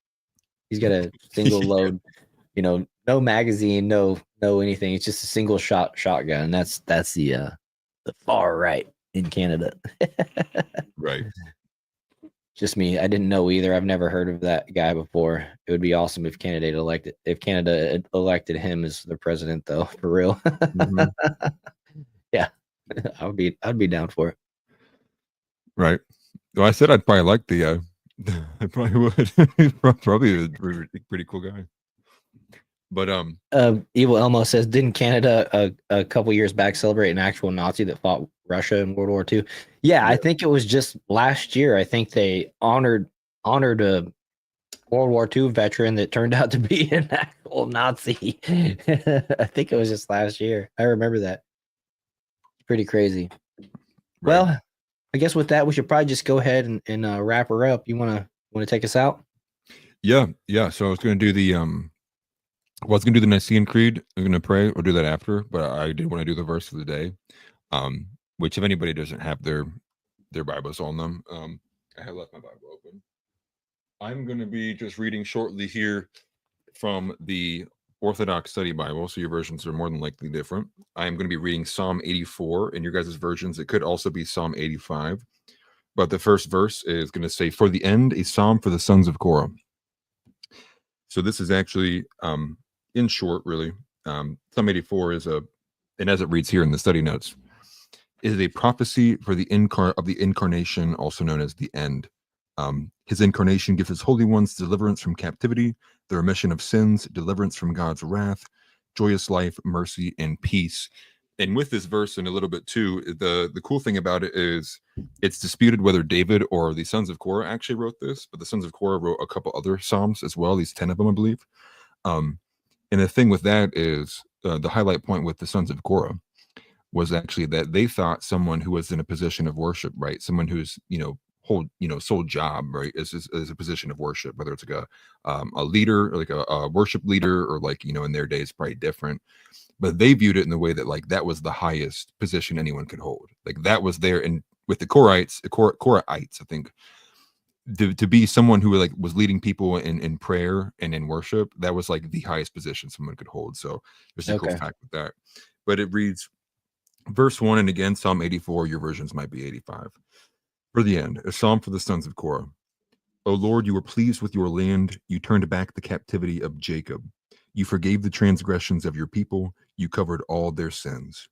He's got a single load, no magazine, no anything. It's just a single shotgun. That's the far right in Canada. Right. Just me. I didn't know either. I've never heard of that guy before. It would be awesome if Canada elected him as the president, though, for real. Mm-hmm. Yeah, I'd be down for it. Right. Well, I said I'd probably like the I probably would. Probably a pretty cool guy. But Evil Elmo says, didn't Canada a couple years back celebrate an actual Nazi that fought Russia in World War II? Yeah, I think it was just last year. I think they honored a World War II veteran that turned out to be an actual Nazi. I think it was just last year. I remember that. Pretty crazy. Right. Well, I guess with that, we should probably just go ahead and wrap her up. You want to take us out? Yeah. So I was going to do the the Nicene Creed. I'm going to pray. We'll do that after, but I did want to do the verse of the day. Which if anybody doesn't have their Bibles on them, I have left my Bible open. I'm going to be just reading shortly here from the Orthodox Study Bible, so your versions are more than likely different. I am going to be reading Psalm 84 in your guys' versions. It could also be Psalm 85, but the first verse is going to say, "For the end, a psalm for the sons of Korah." So this is actually, in short, really, Psalm 84 is and as it reads here in the study notes, is a prophecy for the incarnation, also known as the end. His incarnation gives his holy ones deliverance from captivity, the remission of sins, deliverance from God's wrath, joyous life, mercy, and peace. And with this verse and a little bit too, the cool thing about it is it's disputed whether David or the sons of Korah actually wrote this, but the sons of Korah wrote a couple other psalms as well, these 10 of them, I believe. And the thing with that is the highlight point with the sons of Korah was actually that they thought someone who was in a position of worship, right? Someone who's, sole job, right, is a position of worship, whether it's like a leader, or like a worship leader, or like, in their days, probably different. But they viewed it in the way that like that was the highest position anyone could hold. Like that was there. And with the Korahites, I think, to be someone who like was leading people in prayer and in worship, that was like the highest position someone could hold. So there's a cool fact with that. But it reads, verse 1, and again, Psalm 84, your versions might be 85. For the end, a psalm for the sons of Korah. O Lord, you were pleased with your land. You turned back the captivity of Jacob. You forgave the transgressions of your people. You covered all their sins.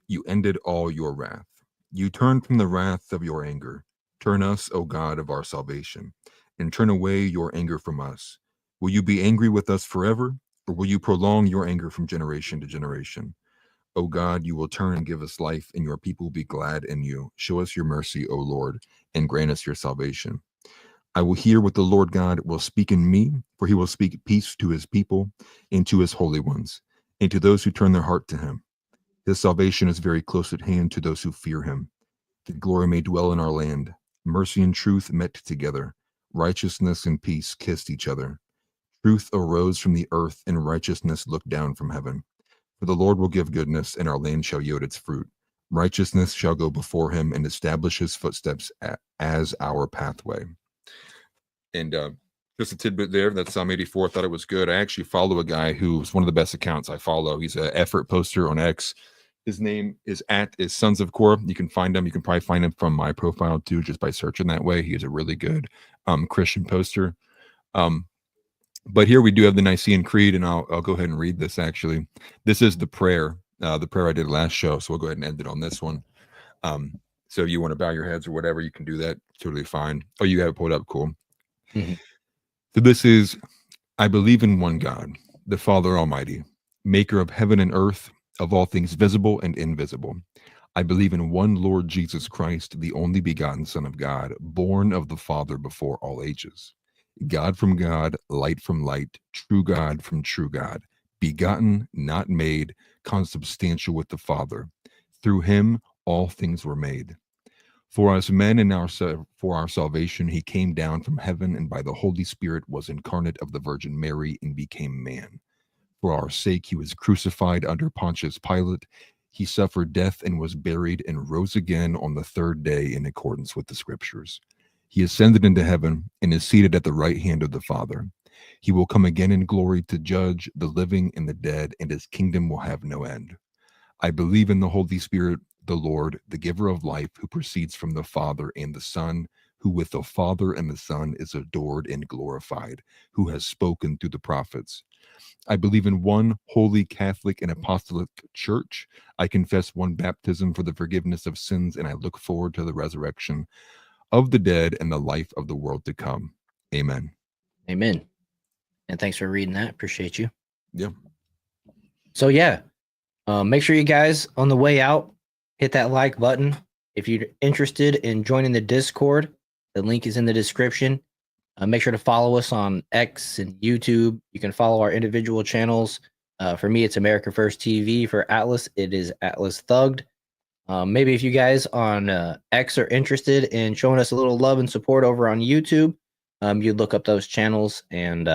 You ended all your wrath. You turned from the wrath of your anger. Turn us, O God of our salvation, and turn away your anger from us. Will you be angry with us forever, or will you prolong your anger from generation to generation? O God, you will turn and give us life, and your people will be glad in you. Show us your mercy, O Lord, and grant us your salvation. I will hear what the Lord God will speak in me, for he will speak peace to his people and to his holy ones, and to those who turn their heart to him. His salvation is very close at hand to those who fear him. The glory may dwell in our land. Mercy and truth met together. Righteousness and peace kissed each other. Truth arose from the earth, and righteousness looked down from heaven. For the Lord will give goodness, and our land shall yield its fruit. Righteousness shall go before him and establish his footsteps as our pathway. And just a tidbit there, that's Psalm 84. I thought it was good. I actually follow a guy who's one of the best accounts I follow. He's an effort poster on X. His name is Sons of Korah. You can find him. You can probably find him from my profile too, just by searching that way. He is a really good Christian poster. But here we do have the Nicene Creed, and I'll go ahead and read this actually. This is the prayer I did last show, so we'll go ahead and end it on this one. So if you want to bow your heads or whatever, you can do that. Totally fine. Oh, you have it pulled up. Cool. Mm-hmm. So this is, I believe in one God, the Father Almighty, maker of heaven and earth, of all things visible and invisible. I believe in one Lord Jesus Christ, the only begotten Son of God, born of the Father before all ages. God from God, light from light, true God from true God, begotten, not made, consubstantial with the Father. Through him all things were made. For us men and for our salvation, he came down from heaven, and by the Holy Spirit was incarnate of the Virgin Mary and became man. For our sake he was crucified under Pontius Pilate. He suffered death and was buried and rose again on the third day in accordance with the Scriptures. He ascended into heaven and is seated at the right hand of the Father. He will come again in glory to judge the living and the dead, and his kingdom will have no end. I believe in the Holy Spirit, the Lord, the giver of life, who proceeds from the Father and the Son, who with the Father and the Son is adored and glorified, who has spoken through the prophets. I believe in one holy Catholic and Apostolic Church. I confess one baptism for the forgiveness of sins, and I look forward to the resurrection of the dead and the life of the world to come. Amen. Amen. And thanks for reading that. Appreciate you. Yeah. So yeah, make sure you guys on the way out, hit that like button. If you're interested in joining the Discord, the link is in the description. Make sure to follow us on X and YouTube. You can follow our individual channels. For me, it's America First TV. For Atlas, it is Atlas Thugged. Maybe if you guys on X are interested in showing us a little love and support over on YouTube, you'd look up those channels and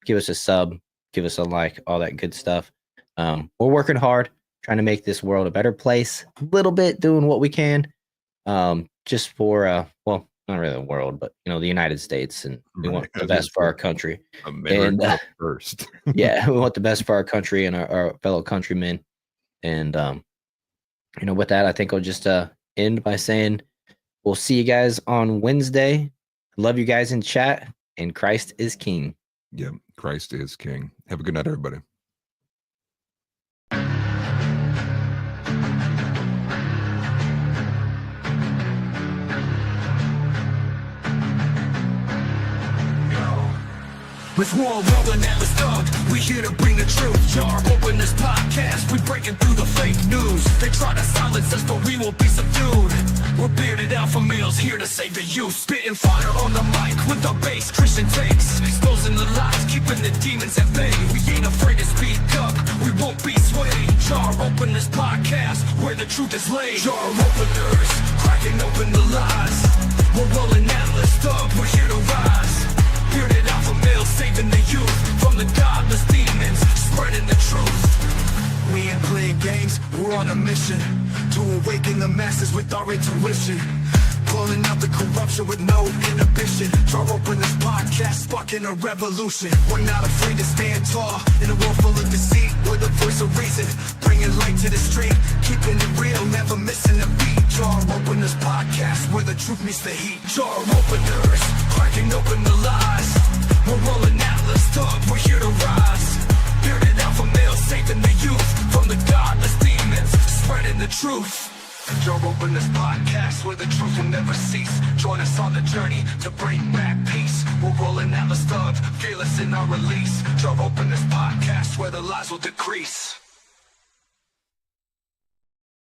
give us a sub, give us a like, all that good stuff. We're working hard, trying to make this world a better place, a little bit doing what we can, just for, well, not really the world, but, you know, the United States, and we want the best for our country. America first. Yeah, we want the best for our country and our fellow countrymen. And, you know, with that, I think I'll just end by saying we'll see you guys on Wednesday. Love you guys in chat, and Christ is King. Yeah, Christ is King. Have a good night, everybody. With war rolling and with thug, we here to bring the truth. Jar, open this podcast, we breaking through the fake news. They try to silence us, but we will be subdued. We're bearded alpha males here to save the youth. Spitting fire on the mic with the bass Christian takes. Exposing the lies, keeping the demons at bay. We ain't afraid to speak up, we won't be swayed. Jar, open this podcast, where the truth is laid. Jar openers, cracking open the lies. We're rolling Atlas Thug, we're here to rise. Bearded alpha males saving the youth from the godless demons, spreading the truth. We ain't playing games, we're on a mission to awaken the masses with our intuition. Pulling out the corruption with no inhibition. Draw open this podcast, sparking a revolution. We're not afraid to stand tall in a world full of deceit. We're the voice of reason, bringing light to the street. Keeping it real, never missing a beat. Jar open this podcast, where the truth meets the heat. Jar openers, cracking breaking open the lies. We're rolling Atlas thug, we're here to rise. Bearded alpha males saving the youth from the godless demons, spreading the truth. Joe open this podcast where the truth will never cease. Join us on the journey to bring back peace. We're rolling Atlas thug, fearless in our release. Joe open this podcast where the lies will decrease.